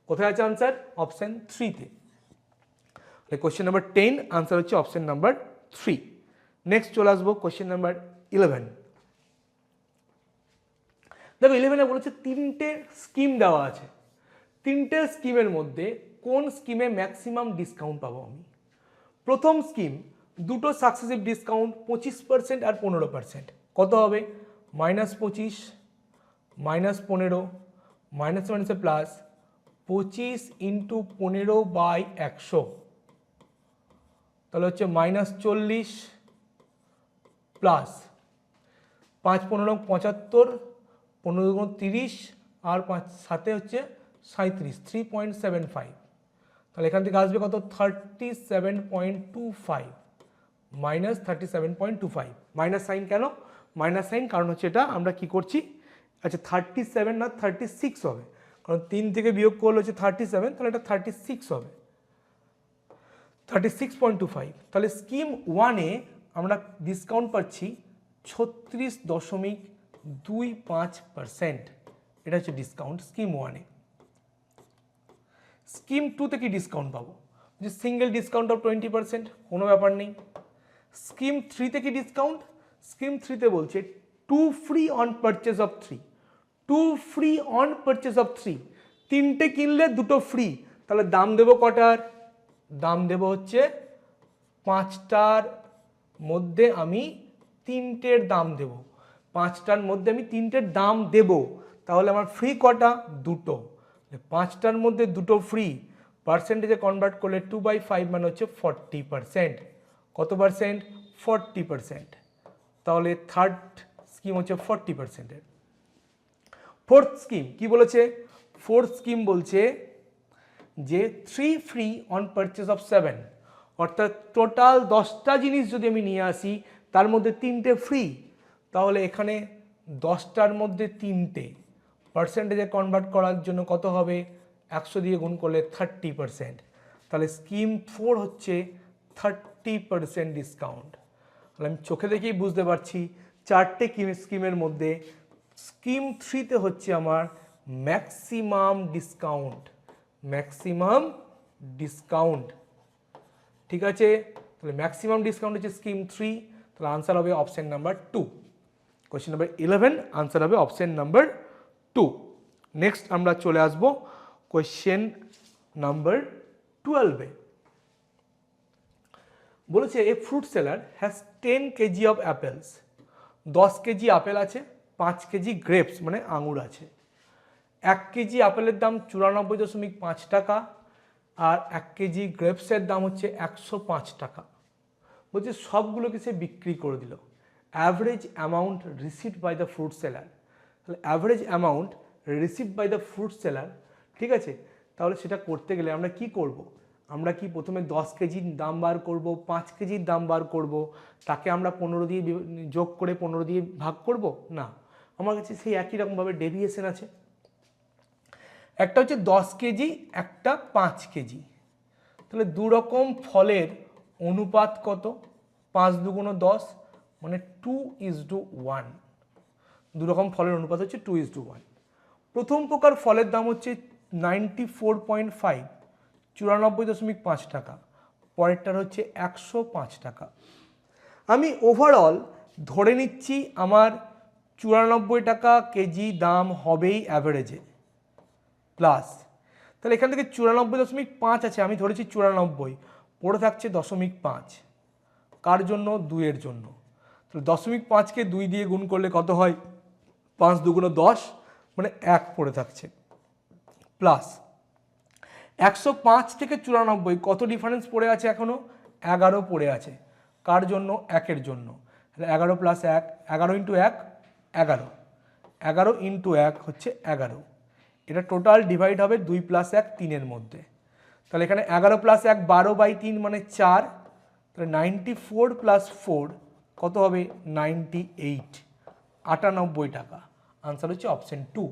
কোথায় আছে আনসার? অপশন 3-তে। তাহলে কোশ্চেন নাম্বার 10 আনসার হচ্ছে অপশন নাম্বার 3। নেক্সট চলে আসবো কোশ্চেন নাম্বার 11। দেখো 11-এ বলেছে 3টে স্কিম দেওয়া আছে, 3টে স্কিমের মধ্যে কোন স্কিমে ম্যাক্সিমাম ডিসকাউন্ট পাবো আমি? প্রথম স্কিম, দুটো সাকসেসিভ ডিসকাউন্ট 25% আর 15%, কত হবে? -25 -15 মাইনাস মাইনাসে প্লাস 25 × 15/100, তাহলে হচ্ছে -40 প্লাস 5 15 75, 15 × 30 আর 5 সাথে হচ্ছে 37, 3.75। তাহলে এখান থেকে আসবে কত? 37.25 মাইনাস 37.25। মাইনাস সাইন কেন? মাইনাস সাইন কারণ হচ্ছে এটা আমরা কি করছি, আচ্ছা 37 না 36 হবে, কারণ 3 থেকে বিয়োগ করলে হচ্ছে 37, তাহলে এটা 36 হবে, 36.25। তাহলে স্কিম 1-এ আমরা ডিসকাউন্ট পাচ্ছি 36.25%, এটা হচ্ছে ডিসকাউন্ট স্কিম 1-এ। স্কিম 2-তে কি ডিসকাউন্ট পাবো? যে সিঙ্গেল ডিসকাউন্ট অফ 20%, কোনো ব্যাপার নেই। স্কিম 3-তে কি ডিসকাউন্ট? স্কিম 3-তে বলছে 2 free on purchase of 3, 2 free on purchase of 3, 3টে কিনলে 2টো ফ্রি, তাহলে দাম দেবো কটার? দাম দেবো হচ্ছে 5টার মধ্যে আমি 3টের দাম দেব, 5টার মধ্যে আমি 3টের দাম দেব, তাহলে আমার ফ্রি কটা? 2টো। 5টার মধ্যে 2টো ফ্রি, পার্সেন্টেজে কনভার্ট করলে 2/5 মানে হচ্ছে 40%। কত পার্সেন্ট? 40%। তাহলে থার্ড স্কিম হচ্ছে 40%-এর। ফোর্থ স্কিম কি বলেছে? ফোর্থ স্কিম বলছে যে 3 ফ্রি অন পারচেস অফ 7, অর্থাৎ টোটাল 10টা জিনিস যদি আমি নিয়ে আসি তার মধ্যে 3টে ফ্রি, তাহলে এখানে 10টার মধ্যে 3টে, পার্সেন্টেজে কনভার্ট করার জন্য কত হবে? 100 দিয়ে গুণ করলে 30%। তাহলে স্কিম 4 হচ্ছে 30% ডিসকাউন্ট। তাহলে আমি চোখে দেখেই বুঝতে পারছি 4টে স্কিমের মধ্যে স্কিম 3তে হচ্ছে আমার ম্যাক্সিমাম ডিসকাউন্ট, ম্যাক্সিমাম ডিসকাউন্ট। ঠিক আছে, তাহলে ম্যাক্সিমাম ডিসকাউন্ট হচ্ছে স্কিম 3, তাহলে আনসার হবে option number 2। Question number 11 answer হবে অপশন নাম্বার 2। নেক্সট আমরা চলে আসব কোয়েশ্চেন নাম্বার 12-এ। বলেছে এ fruit seller has 10 KG of apples, 10 KG apple আছে, 5 কেজি গ্রেপস মানে আঙুর আছে। 1 কেজি আপেলের দাম 94.5 টাকা, আর 1 কেজি গ্রেপসের দাম হচ্ছে 105 টাকা। বলছে সবগুলোকে সে বিক্রি করে দিল। Average amount received by the fruit seller, তাহলে average amount received by the fruit seller, ঠিক আছে। তাহলে সেটা করতে গেলে আমরা কি করব? আমরা কি প্রথমে 10 কেজির দাম বার করব, 5 কেজির দাম বার করব, তাকে আমরা 15 দিয়ে যোগ করে 15 দিয়ে ভাগ করব? না, আমার কাছে সেই একই রকমভাবে ডেভিয়েশন আছে। একটা হচ্ছে 10 কেজি, একটা 5 কেজি, তাহলে দু রকম ফলের অনুপাত কত? 5 দুগুণ 10 মানে 2:1। দু রকম ফলের অনুপাত হচ্ছে 2:1। প্রথম প্রকার ফলের দাম হচ্ছে 94.5, 94.5 টাকা, পরেরটার হচ্ছে 105 টাকা। আমি ওভারঅল ধরে নিচ্ছি আমার 94 টাকা কেজি দাম হবেই অ্যাভারেজে, প্লাস তাহলে এখান থেকে 94.5 আছে, আমি ধরেছি 94, পড়ে থাকছে 0.5, কার জন্য? 2 এর জন্য। তাহলে 0.5কে 2 দিয়ে গুণ করলে কত হয়? 5 দুগুণ 10 মানে 1 পড়ে থাকছে, প্লাস 105 থেকে 94 কত ডিফারেন্স পড়ে আছে? এখনো 11 পড়ে আছে, কার জন্য? 1 এর জন্য। তাহলে 11 প্লাস 1, 11 ইন্টু 1 11, 11 ইন্টু 1 হচ্ছে 11। এটা টোটাল ডিভাইড হবে 2 প্লাস 1 3-এর মধ্যে। তাহলে এখানে 11 প্লাস 1 12/3 মানে 4, তাহলে 94 প্লাস 4 কত হবে? 98, 98 টাকা। আনসার হচ্ছে অপশন 2।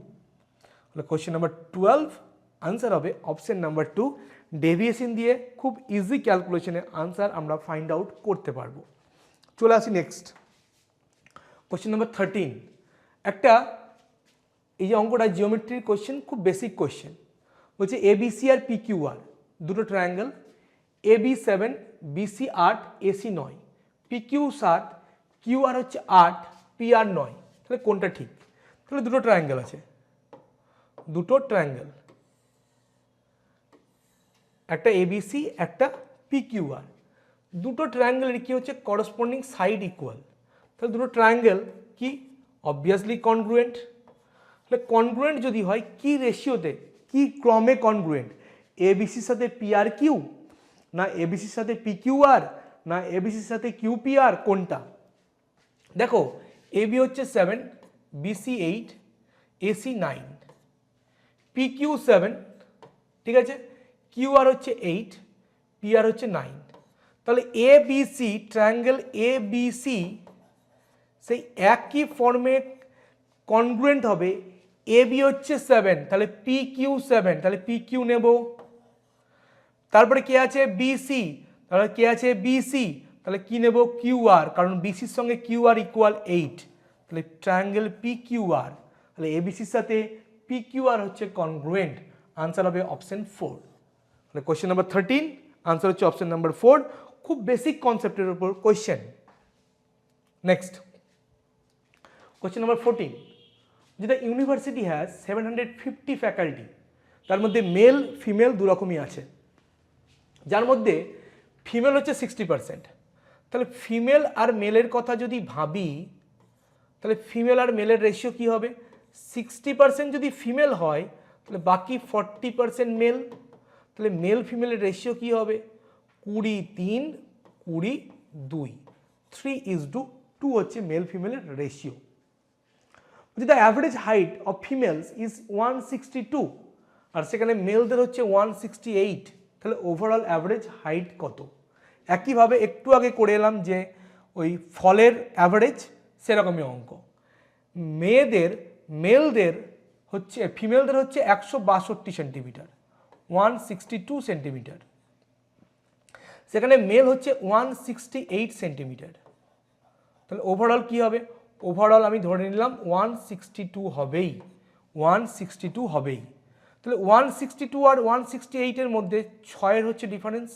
তাহলে কোয়েশ্চেন নাম্বার 12 আনসার হবে অপশন নাম্বার 2। ডেভিয়েশন দিয়ে খুব ইজি ক্যালকুলেশনে আনসার আমরা ফাইন্ড আউট করতে পারবো। চলে আসি নেক্সট কোয়েশ্চেন নাম্বার 13। একটা এই যে অঙ্কটা জিওমেট্রির কোয়েশ্চেন, খুব বেসিক কোয়েশ্চেন। বলছে এবিসি আর পিকিউআর দুটো triangle, AB 7, BC 8, AC 9, PQ 7, QR হচ্ছে 8, পিআর 9, তাহলে কোনটা ঠিক? তাহলে দুটো ট্রায়াঙ্গেল আছে, দুটো ট্রায়াঙ্গেল, একটা এবিসি একটা পিকিউআর, দুটো ট্রায়াঙ্গেলের কি হচ্ছে? Corresponding side equal. তাহলে দুটো ট্রায়াঙ্গেল কি? Obviously congruent. তাহলে কনগ্রুয়েন্ট যদি হয় কি রেশিওতে, কি ক্রমে কনগ্রুয়েন্ট? এবিসির সাথে পিআর কিউ, না এবিসির সাথে পিকিউআর, না এবিসির সাথে কিউপিআর, কোনটা? দেখো এবি হচ্ছে 7, বিসি 8, এসি 9, পিকিউ 7, ঠিক আছে, কিউআর হচ্ছে 8, পিআর হচ্ছে 9। তাহলে এবিসি ট্রায়াঙ্গেল এবিসি সেই একই ফর্মে কনগ্রুয়েন্ট হবে। এবি হচ্ছে 7, তাহলে পি কিউ 7, তাহলে পি কিউ নেব। তারপরে কে আছে? বিসি, তাহলে কে আছে? বিসি, তাহলে কি নেব? কিউআর, কারণ বিসির সঙ্গে কিউআর ইকুয়াল 8, তাহলে ট্রায়াঙ্গেল পি কিউআর, তাহলে এবিসির সাথে পি কিউআর হচ্ছে কনগ্রুয়েন্ট। আনসার হবে অপশন 4। তাহলে কোয়েশ্চেন নাম্বার 13 আনসার হচ্ছে অপশন নাম্বার 4। খুব বেসিক কনসেপ্টের উপর কোয়েশ্চেন। Next question number 14। যেটা ইউনিভার্সিটি হ্যাজ 750 ফ্যাকাল্টি, তার মধ্যে মেল ফিমেল দু রকমই আছে, যার মধ্যে ফিমেল হচ্ছে 60%, তাহলে ফিমেল আর মেলের কথা যদি ভাবি, তাহলে ফিমেল আর মেলের রেশিও কী হবে? 60% যদি ফিমেল হয় তাহলে বাকি 40% মেল। তাহলে মেল ফিমেলের রেশিও কী হবে? 23, 22, 3:2 হচ্ছে মেল ফিমেলের রেশিও। যদি the average height of females is 162 আর সেখানে মেলদের হচ্ছে 168, তাহলে ওভারঅল অ্যাভারেজ হাইট কত? একইভাবে একটু আগে করে এলাম যে ওই ফলের অ্যাভারেজ, সেরকমই অঙ্ক। মেলদের হচ্ছে, ফিমেলদের হচ্ছে 162 সেন্টিমিটার, 162 সেন্টিমিটার, সেখানে মেল হচ্ছে 168 সেন্টিমিটার। তাহলে ওভারঅল কী হবে? ওভারঅল আমি ধরে নিলাম 162 হবেই, 162 হবেই। তাহলে 162 আর 168-এর মধ্যে 6-এর হচ্ছে ডিফারেন্স,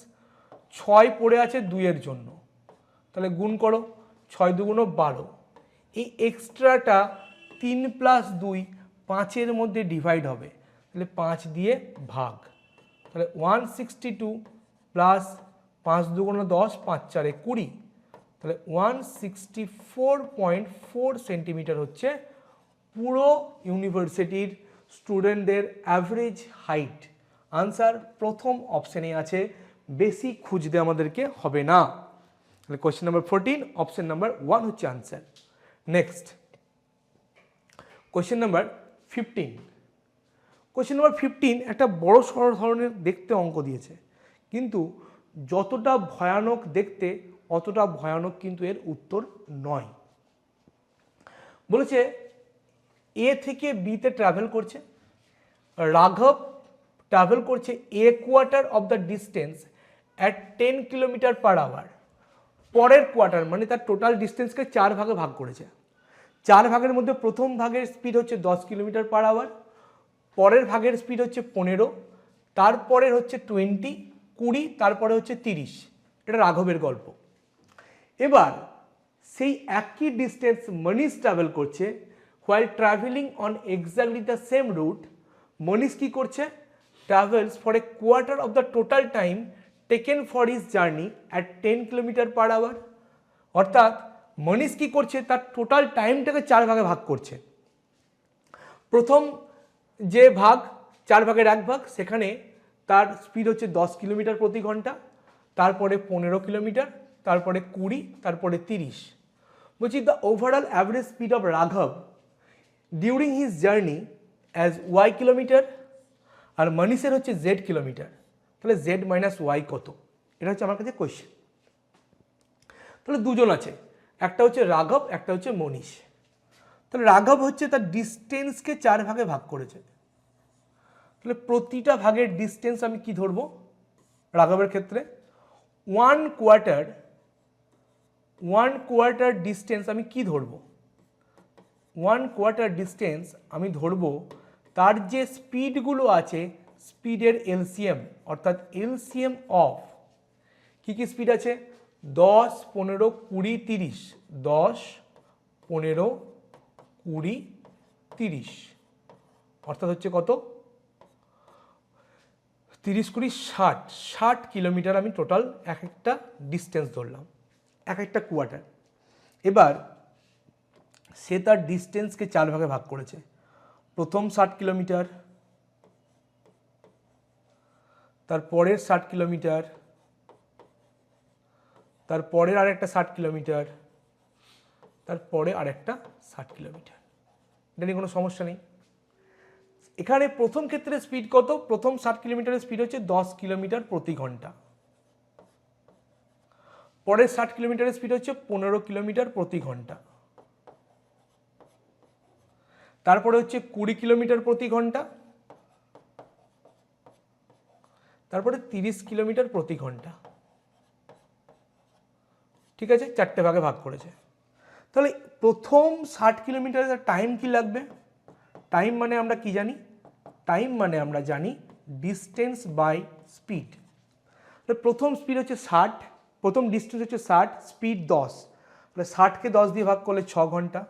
6 পড়ে আছে 2-এর জন্য, তাহলে গুণ করো, 6 2 12। এই এক্সট্রাটা 3 + 2 5-এর মধ্যে ডিভাইড হবে, তাহলে 5 দিয়ে ভাগ, তাহলে 162 প্লাস 5 2 10, 5 4 20, তাহলে 164.4 সেন্টিমিটার হচ্ছে পুরো ইউনিভার্সিটির স্টুডেন্টদের অ্যাভারেজ হাইট। আনসার প্রথম অপশানে আছে, বেশি খুঁজতে আমাদেরকে হবে না। তাহলে কোয়েশ্চেন নাম্বার 14, অপশন নাম্বার 1 হচ্ছে answer. Next question number 15। Question number 15 একটা বড় সড় ধরনের দেখতে অঙ্ক দিয়েছে, কিন্তু যতটা ভয়ানক দেখতে অতটা ভয়ানক কিন্তু এর উত্তর নয়। বলেছে এ থেকে বিতে ট্রাভেল করছে, রাঘব ট্রাভেল করছে এ quarter of the distance at 10 কিলোমিটার/আওয়ার। পরের কোয়ার্টার মানে তার টোটাল ডিস্টেন্সকে 4 ভাগে ভাগ করেছে। 4 ভাগের মধ্যে প্রথম ভাগের স্পিড হচ্ছে 10 কিলোমিটার/আওয়ার, পরের ভাগের স্পিড হচ্ছে 15, তারপরের হচ্ছে 20, তারপরে হচ্ছে 30। এটা রাঘবের গল্প। এবার সেই একই ডিস্টেন্স মনীষ ট্রাভেল করছে, while travelling on exactly the same route. Manish কী করছে? Travels for a quarter of the total time taken for his journey at 10 kilometre per hour. অর্থাৎ মনীষ কী করছে? তার টোটাল টাইমটাকে 4 ভাগে ভাগ করছে। প্রথম যে ভাগ 4 ভাগের 1 ভাগ, সেখানে তার স্পিড হচ্ছে 10 কিলোমিটার প্রতি ঘন্টা, তারপরে 15 কিলোমিটার, তারপরে 20, তারপরে 30। বলছি the overall average speed of রাঘব during his journey as Y kilometre, আর মনীষের হচ্ছে জেড কিলোমিটার। তাহলে জেড মাইনাস ওয়াই কত? এটা হচ্ছে আমার কাছে কোয়েশ্চেন। তাহলে দুজন আছে, একটা হচ্ছে রাঘব, একটা হচ্ছে মনীষ। তাহলে রাঘব হচ্ছে তার ডিস্টেন্সকে 4 ভাগে ভাগ করেছে, তাহলে প্রতিটা ভাগের ডিস্টেন্স আমি কি ধরবো? রাঘবের ক্ষেত্রে 1 কোয়ার্টার ডিস্টেন্স আমি কি ধরবো? 1 কোয়ার্টার ডিস্টেন্স আমি ধরবো তার যে স্পিডগুলো আছে, স্পিডের এলসিএম, অর্থাৎ এলসিএম অফ কি কি স্পিড আছে? 10, 15, 20, 30, 10, 15, 20, 30, অর্থাৎ হচ্ছে কত? 30, 20, 60 কিলোমিটার আমি টোটাল এক একটা ডিস্টেন্স ধরলাম, এক একটা কোয়ার্টার। এবার সে তার ডিস্টেন্সকে 4 ভাগে ভাগ করেছে। প্রথম 60 কিলোমিটার, তারপরের 60 কিলোমিটার, তারপরের আরেকটা 60 কিলোমিটার, তারপরে আরেকটা 60 কিলোমিটার। এটা নিয়ে কোনো সমস্যা নেই। এখানে প্রথম ক্ষেত্রে স্পিড কত? প্রথম 60 কিলোমিটারের স্পিড হচ্ছে 10 কিলোমিটার প্রতি ঘন্টা, পরের 60 কিলোমিটারের স্পিড হচ্ছে 15 কিলোমিটার প্রতি ঘন্টা, তারপরে হচ্ছে 20 কিলোমিটার প্রতি ঘন্টা, তারপরে 30 কিলোমিটার প্রতি ঘন্টা। ঠিক আছে, 4টে ভাগে ভাগ করেছে। তাহলে প্রথম 60 কিলোমিটারের টাইম কি লাগবে? টাইম মানে আমরা কি জানি? টাইম মানে আমরা জানি ডিস্টেন্স বাই স্পিড। প্রথম স্পিড হচ্ছে 60, প্রথম ডিস্টেন্স হচ্ছে 60, স্পিড 10, তাহলে 60কে 10 দিয়ে ভাগ করলে 6 ঘন্টা,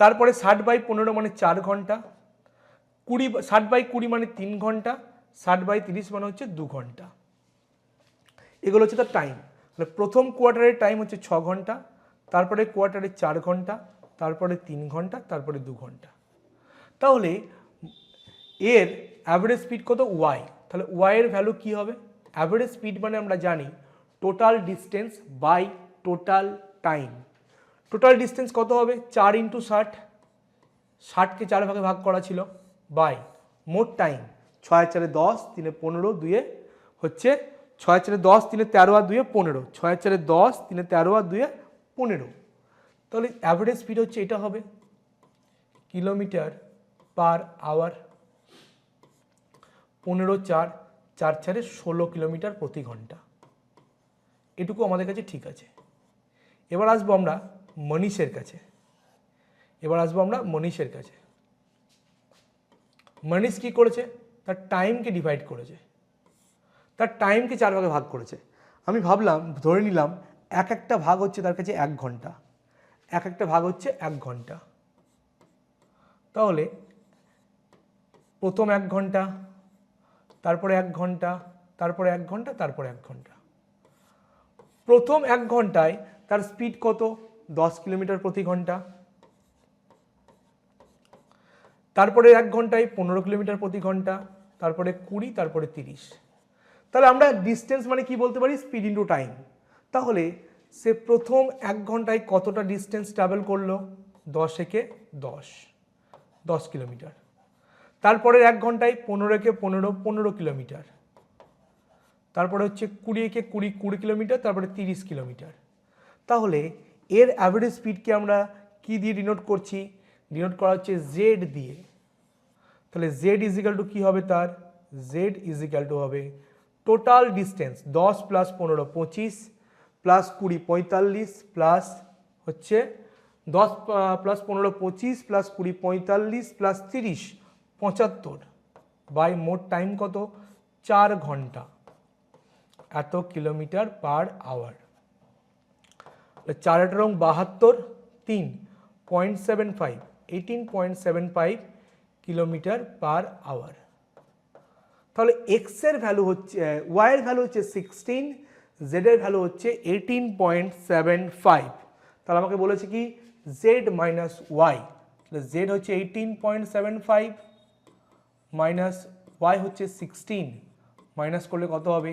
তারপরে 60/15 মানে 4 ঘন্টা, 60/20 মানে 3 ঘন্টা, 60/30 মানে হচ্ছে 2 ঘন্টা। এগুলো হচ্ছে তার টাইম। তাহলে প্রথম কোয়ার্টারের টাইম হচ্ছে 6 ঘন্টা, তারপরে কোয়ার্টারে 4 ঘন্টা, তারপরে 3 ঘন্টা, তারপরে 2 ঘন্টা। তাহলে এর অ্যাভারেজ স্পিড কত? ওয়াই। তাহলে ওয়াই এর ভ্যালু কি হবে? অ্যাভারেজ স্পিড মানে আমরা জানি total distance by total time. Total distance কত হবে? 4 × 60, 60কে 4 ভাগে ভাগ করা ছিল, বাই মোট টাইম 6 × 4 = 10, 3 × 15, 2 হচ্ছে 6 × 4 = 10, 3 × 13 আর 2 15, 6 × 4 = 10, 3 × 13 আর 2 15। তাহলে অ্যাভারেজ স্পিড হচ্ছে এটা হবে কিলোমিটার পার আওয়ার। 15 4 4 4 16 কিলোমিটার প্রতি ঘন্টা। এটুকু আমাদের কাছে ঠিক আছে। এবার আসবো আমরা মনীষের কাছে। মনীষ কি করেছে? তার টাইমকে ডিভাইড করেছে, তার টাইমকে 4 ভাগে ভাগ করেছে। আমি ভাবলাম, ধরে নিলাম এক একটা ভাগ হচ্ছে তার কাছে 1 ঘন্টা, এক একটা ভাগ হচ্ছে 1 ঘন্টা। তাহলে প্রথম 1 ঘন্টা, তারপরে 1 ঘন্টা, তারপরে 1 ঘন্টা, তারপরে 1 ঘন্টা। প্রথম 1 ঘন্টায় তার স্পিড কত? 10 কিলোমিটার প্রতি ঘন্টা। তারপরে 1 ঘন্টায় 15 কিলোমিটার প্রতি ঘন্টা, তারপরে 20, তারপরে 30। তাহলে আমরা ডিস্টেন্স মানে কি বলতে পারি? Speed into time. তাহলে সে প্রথম 1 ঘন্টায় কতটা ডিস্টেন্স ট্রাভেল করলো? 10 × 10, 10 কিলোমিটার। তারপরে 1 ঘন্টায় 15 × 15, 15 কিলোমিটার। তারপরে হচ্ছে 20 × 20, 20 কিলোমিটার, তারপরে 30 কিলোমিটার। তাহলে এর অ্যাভারেজ স্পিডকে আমরা কি দিয়ে ডিনোট করছি? ডিনোট করা হচ্ছে জেড দিয়ে। তাহলে জেড = কি হবে? তার জেড = হবে টোটাল ডিস্টেন্স 10 + 15 25 + 20 45 প্লাস হচ্ছে 10 + 15 25 + 20 45 + 30 75 বাই মোট টাইম কত? 4 ঘন্টা, এত kilometre per hour. 4 × 8 = 72, 3.75, 18.75 kilometre per hour. তাহলে এক্স এর ভ্যালু হচ্ছে, ওয়াই এর ভ্যালু হচ্ছে 16, জেড এর ভ্যালু হচ্ছে 18.75। তাহলে আমাকে বলেছে কি জেড মাইনাস ওয়াই। তাহলে জেড হচ্ছে 18.75 মাইনাস ওয়াই হচ্ছে 16, মাইনাস করলে কত হবে?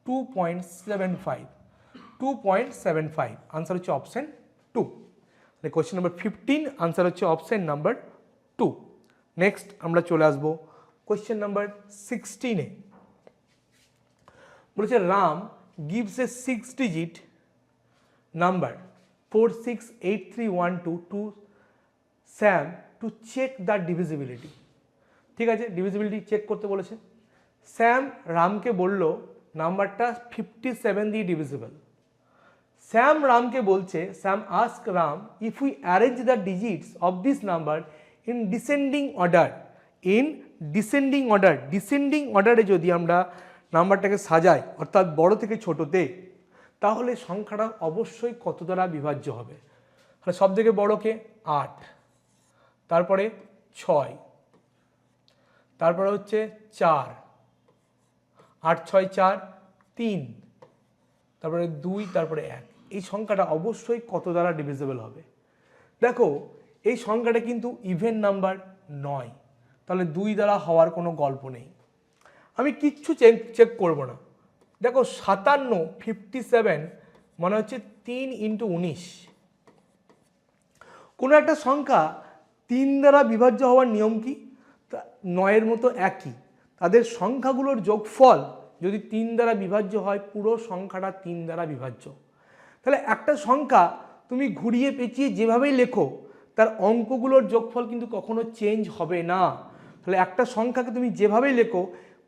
2.75, 2.75। আনসার হচ্ছে অপশন 2। তাহলে কোয়েশ্চেন নাম্বার 15 আনসার হচ্ছে অপশন নাম্বার 2। নেক্সট আমরা চলে আসবো কোয়েশ্চেন নাম্বার 16-এ। বলেছে Ram gives a 6-digit number 468312 to Sam to check the divisibility। ঠিক আছে, ডিভিজিবিলিটি চেক করতে বলেছে। স্যাম রামকে বলল নাম্বারটা 57 দিয়ে ডিভিজিবল। স্যাম রামকে বলছে, Sam ask Ram if we arrange the digits of this number in descending order, descending অর্ডারে যদি আমরা নাম্বারটাকে সাজাই অর্থাৎ বড় থেকে ছোটতে, তাহলে সংখ্যাটা অবশ্যই কত দ্বারা বিভাজ্য হবে? তাহলে সব থেকে বড়কে 8, তারপরে 6, তারপরে হচ্ছে 4, 8 6 4 3, তারপরে 2, তারপরে 1। এই সংখ্যাটা অবশ্যই কত দ্বারা ডিভিজিবল হবে? দেখো এই সংখ্যাটা কিন্তু ইভেন নাম্বার নয়, তাহলে 2 দ্বারা হওয়ার কোনো গল্প নেই। আমি কিচ্ছু চেক করব না। দেখো 57, 57 মানে হচ্ছে 3 × 19। কোনো একটা সংখ্যা 3 দ্বারা বিভাজ্য হওয়ার নিয়ম কি? 9-এর মতো একই, তাদের সংখ্যাগুলোর যোগফল যদি 3 দ্বারা বিভাজ্য হয়, পুরো সংখ্যাটা 3 দ্বারা বিভাজ্য। তাহলে একটা সংখ্যা তুমি ঘুরিয়ে পেঁচিয়ে যেভাবেই লেখো, তার অঙ্কগুলোর যোগফল কিন্তু কখনো চেঞ্জ হবে না। তাহলে একটা সংখ্যাকে তুমি যেভাবেই লেখো,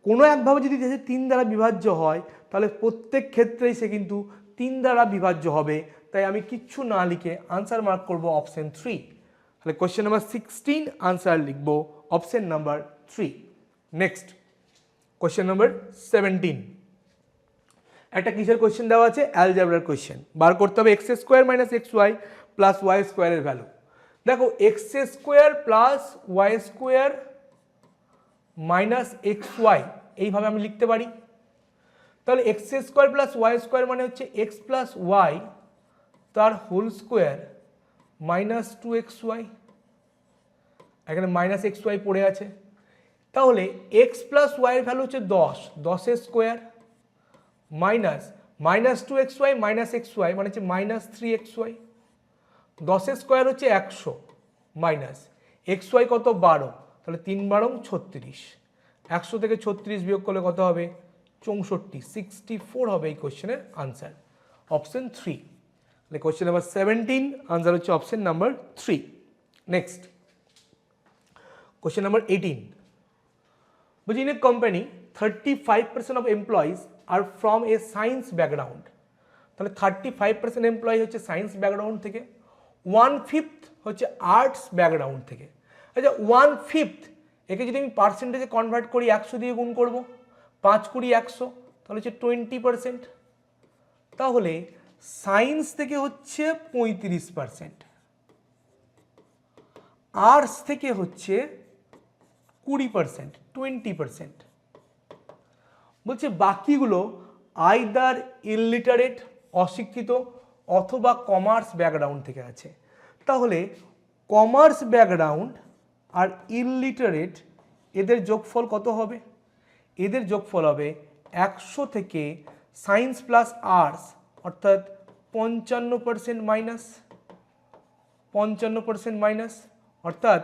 কোনো একভাবে যদি 3 দ্বারা বিভাজ্য হয়, তাহলে প্রত্যেক ক্ষেত্রেই সে কিন্তু 3 দ্বারা বিভাজ্য হবে। তাই আমি কিচ্ছু না লিখে আনসার মার্ক করব অপশন 3। তাহলে কোয়েশ্চেন নাম্বার 16 আনসার লিখব option number 3। Next question number 17। একটা কিসের কোয়েশ্চেন দেওয়া আছে? অ্যালজেব্রার কোয়েশ্চেন। বার করতে হবে x² - xy প্লাস y² এর ভ্যালু। দেখো x² plus y² minus xy এইভাবে আমি লিখতে পারি। তাহলে x square plus Y square মানে হচ্ছে এক্স প্লাস ওয়াই তার হোল স্কোয়ার মাইনাস 2xy, এখানে মাইনাস এক্স ওয়াই পড়ে আছে। তাহলে এক্স প্লাস ওয়াইয়ের ভ্যালু হচ্ছে 10, 10 square minus minus 2xy minus x y মানে হচ্ছে মাইনাস 3xy, 10 স্কোয়ার হচ্ছে 100 মাইনাস এক্স ওয়াই কত 12, তাহলে 3 12 36, 100 থেকে 36 বিয়োগ করলে কত হবে 64, 64 হবে এই কোশ্চেনের আনসার, অপশন 3। তাহলে কোশ্চেন নাম্বার 17 আনসার হচ্ছে option number 3। Next question number 18, বলছি in a company 35% of employees are from a science background, তাহলে 35% এমপ্লয়ি হচ্ছে সায়েন্স ব্যাকগ্রাউন্ড থেকে, 1/5 হচ্ছে আর্টস ব্যাকগ্রাউন্ড থেকে। আচ্ছা 1/5 একে যদি আমি পার্সেন্টেজে কনভার্ট করি 100 দিয়ে গুণ করব, 5 20 100, তাহলে হচ্ছে 20%। তাহলে সায়েন্স থেকে হচ্ছে 35%, আর্টস থেকে হচ্ছে 20%, 20%। বলছে বাকিগুলো আইদার ইলিটারেট অশিক্ষিত অথবা কমার্স ব্যাকগ্রাউন্ড থেকে আছে। তাহলে কমার্স ব্যাকগ্রাউন্ড আর ইলিটারেট এদের যোগফল কত হবে? এদের যোগফল হবে 100 থেকে সায়েন্স প্লাস আর্টস অর্থাৎ 55% মাইনাস 55% মাইনাস, অর্থাৎ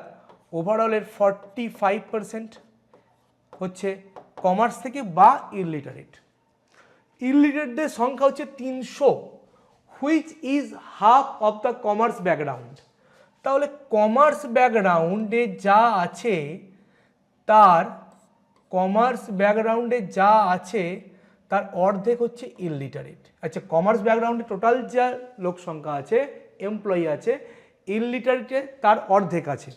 ওভারঅলের 45% হচ্ছে কমার্স থেকে বা ইলিটারেট। ইলিটারেটদের সংখ্যা হচ্ছে 300, which is half of the commerce background. তাহলে কমার্স ব্যাকগ্রাউন্ডে যা আছে তার তার অর্ধেক হচ্ছে ইলিটারেট। আচ্ছা কমার্স ব্যাকগ্রাউন্ডে টোটাল যা লোক সংখ্যা আছে এমপ্লয়ি আছে, ইলিটারেটে তার অর্ধেক আছে,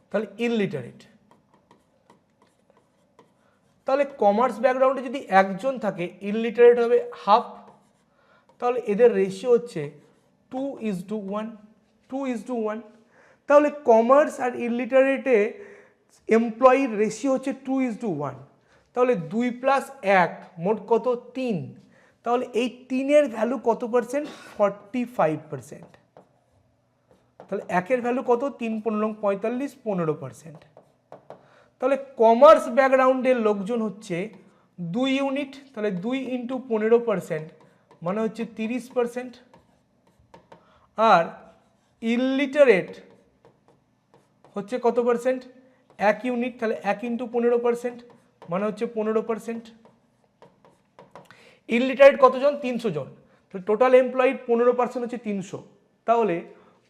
তাহলে ইলিটারেট। তাহলে কমার্স ব্যাকগ্রাউন্ডে যদি একজন থাকে ইলিটারেট হবে হাফ, তাহলে এদের রেশিও হচ্ছে 2:1, 2:1। তাহলে কমার্স আর ইলিটারেটে এমপ্লয়ির রেশিও হচ্ছে 2:1, তাহলে 2 + 1 মোট কত 3, তাহলে এই 3-এর ভ্যালু কত পার্সেন্ট 45%, তাহলে 1-এর ভ্যালু কত 3 15 45 15%। তাহলে কমার্স ব্যাকগ্রাউন্ডের লোকজন হচ্ছে 2 ইউনিট, তাহলে 2 × 15% মানে হচ্ছে 30%, আর ইলিটারেট হচ্ছে কত পার্সেন্ট 1 ইউনিট, তাহলে 1 × 15% মানে হচ্ছে 15%। ইলিটারেট কতজন 300 জন, তাহলে টোটাল এমপ্লয়িড 15% হচ্ছে 300, তাহলে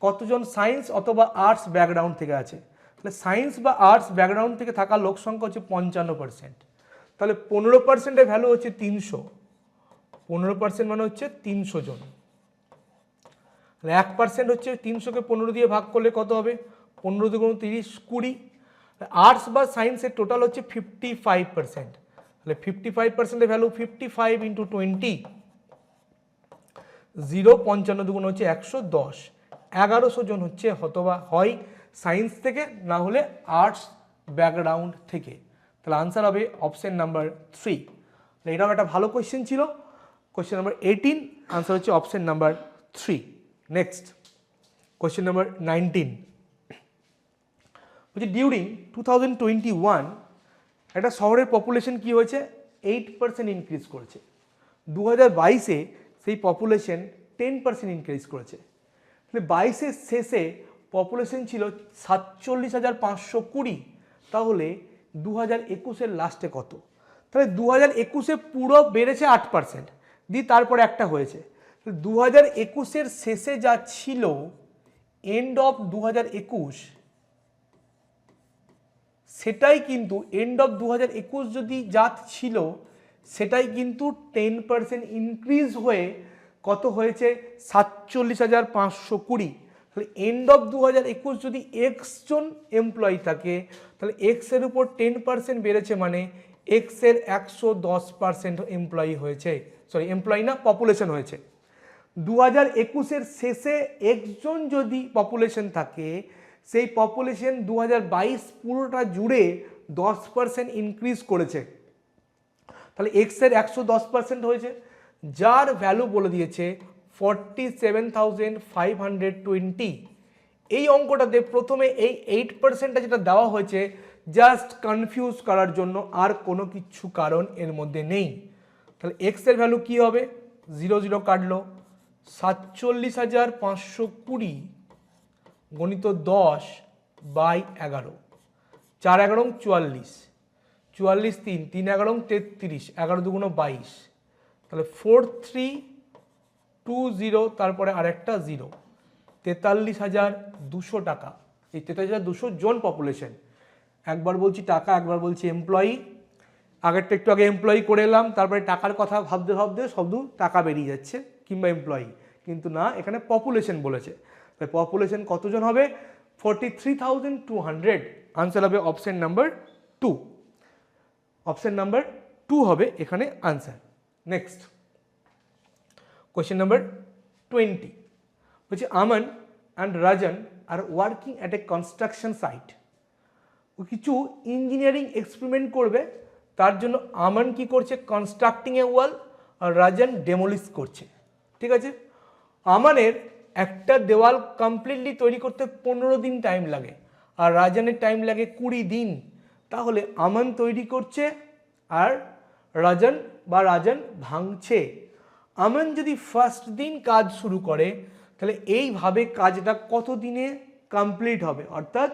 কতজন সায়েন্স অথবা আর্টস ব্যাকগ্রাউন্ড থেকে আছে, তাহলে সায়েন্স বা আর্টস ব্যাকগ্রাউন্ড থেকে থাকা লোক সংখ্যা হচ্ছে 55%, তাহলে 15%-এর ভ্যালু হচ্ছে 300, 15% মানে হচ্ছে 300 জন, তাহলে 1% হচ্ছে 300-কে 15 দিয়ে ভাগ করলে কত হবে 15 × 30 20। আর্টস বা সায়েন্সের টোটাল হচ্ছে 55%, তাহলে 55%-এর ভ্যালু 55 × 20, 0 55 দুগুণ হচ্ছে 110, 1100 জন হচ্ছে হতবা হয় সায়েন্স থেকে না হলে আর্টস ব্যাকগ্রাউন্ড থেকে। তাহলে আনসার হবে অপশন নাম্বার 3। এটাও একটা ভালো কোয়েশ্চেন ছিল। কোয়েশ্চেন নাম্বার 18 আনসার হচ্ছে option number 3। Next question number 19, বলছি ডিউরিং 2021 একটা শহরের পপুলেশন কি হয়েছে 8% ইনক্রিজ করেছে, 2022-এ সেই পপুলেশন 10% ইনক্রিজ করেছে। তাহলে 22-এর শেষে পপুলেশন ছিল 47,520, তাহলে 2021-এর লাস্টে কত? তাহলে 2021-এ পুরো বেড়েছে 8%, দিয়ে তারপরে একটা হয়েছে। 2021-এর শেষে যা ছিল এন্ড অফ 2021 সেটাই কিন্তু এন্ড অফ 2021 যদি যা ছিল সেটাই কিন্তু 10% ইনক্রিজ হয়ে কত হয়েছে 47,520। তাহলে এন্ড অফ 2021 যদি এক্স জন এমপ্লয়ি থাকে তাহলে এক্সের উপর 10% বেড়েছে মানে এক্সের 110% এমপ্লয়ি হয়েছে, সরি এমপ্লয়ি না পপুলেশন হয়েছে। 2021-এর শেষে একজন যদি পপুলেশন থাকে সেই পপুলেশন 2022 পুরোটা জুড়ে 10% ইনক্রিজ করেছে। তাহলে তাহলে এক্সের 110% হয়েছে, যার ভ্যালু বলে দিয়েছে 47,520। এই অঙ্কটাতে প্রথমে এই 8%টা যেটা দেওয়া হয়েছে জাস্ট কনফিউজ করার জন্য, আর কোনো কিছু কারণ এর মধ্যে নেই। তাহলে এক্সের ভ্যালু কি হবে, 0 0 কাটলো, 47,520 গণিত 10/11, 4 11 44, 44 3 3 11 33, 11 2 22, তাহলে 4320, তারপরে আরেকটা 0, 43,200 টাকা। এই 43,200 জন পপুলেশন। একবার বলছি টাকা, একবার বলছি এমপ্লয়ি। আগেরটা একটু আগে এমপ্লয়ি করে এলাম, তারপরে টাকার কথা ভাবতে ভাবতে শুধু টাকা বেরিয়ে যাচ্ছে কিংবা এমপ্লয়ি, কিন্তু না, এখানে পপুলেশন বলেছে। তাই পপুলেশন কতজন হবে, 43,200। আনসার হবে অপশন নাম্বার 2। অপশন নাম্বার 2 হবে এখানে আনসার। নেক্সট কোয়েশ্চেন নাম্বার 20 বলছে Aman and Rajan are working at a construction site. ও কিছু ইঞ্জিনিয়ারিং এক্সপেরিমেন্ট করবে, তার জন্য আমান কি করছে, কনস্ট্রাক্টিং এ ওয়াল, আর রাজন ডেমোলিশ করছে। ঠিক আছে, আমানের একটা দেওয়াল কমপ্লিটলি তৈরি করতে 15 দিন টাইম লাগে, আর রাজনের টাইম লাগে 20 দিন। তাহলে আমান তৈরি করছে আর রাজন ভাঙছে। আমান যদি ফার্স্ট দিন কাজ শুরু করে, তাহলে এইভাবে কাজটা কত দিনে কমপ্লিট হবে, অর্থাৎ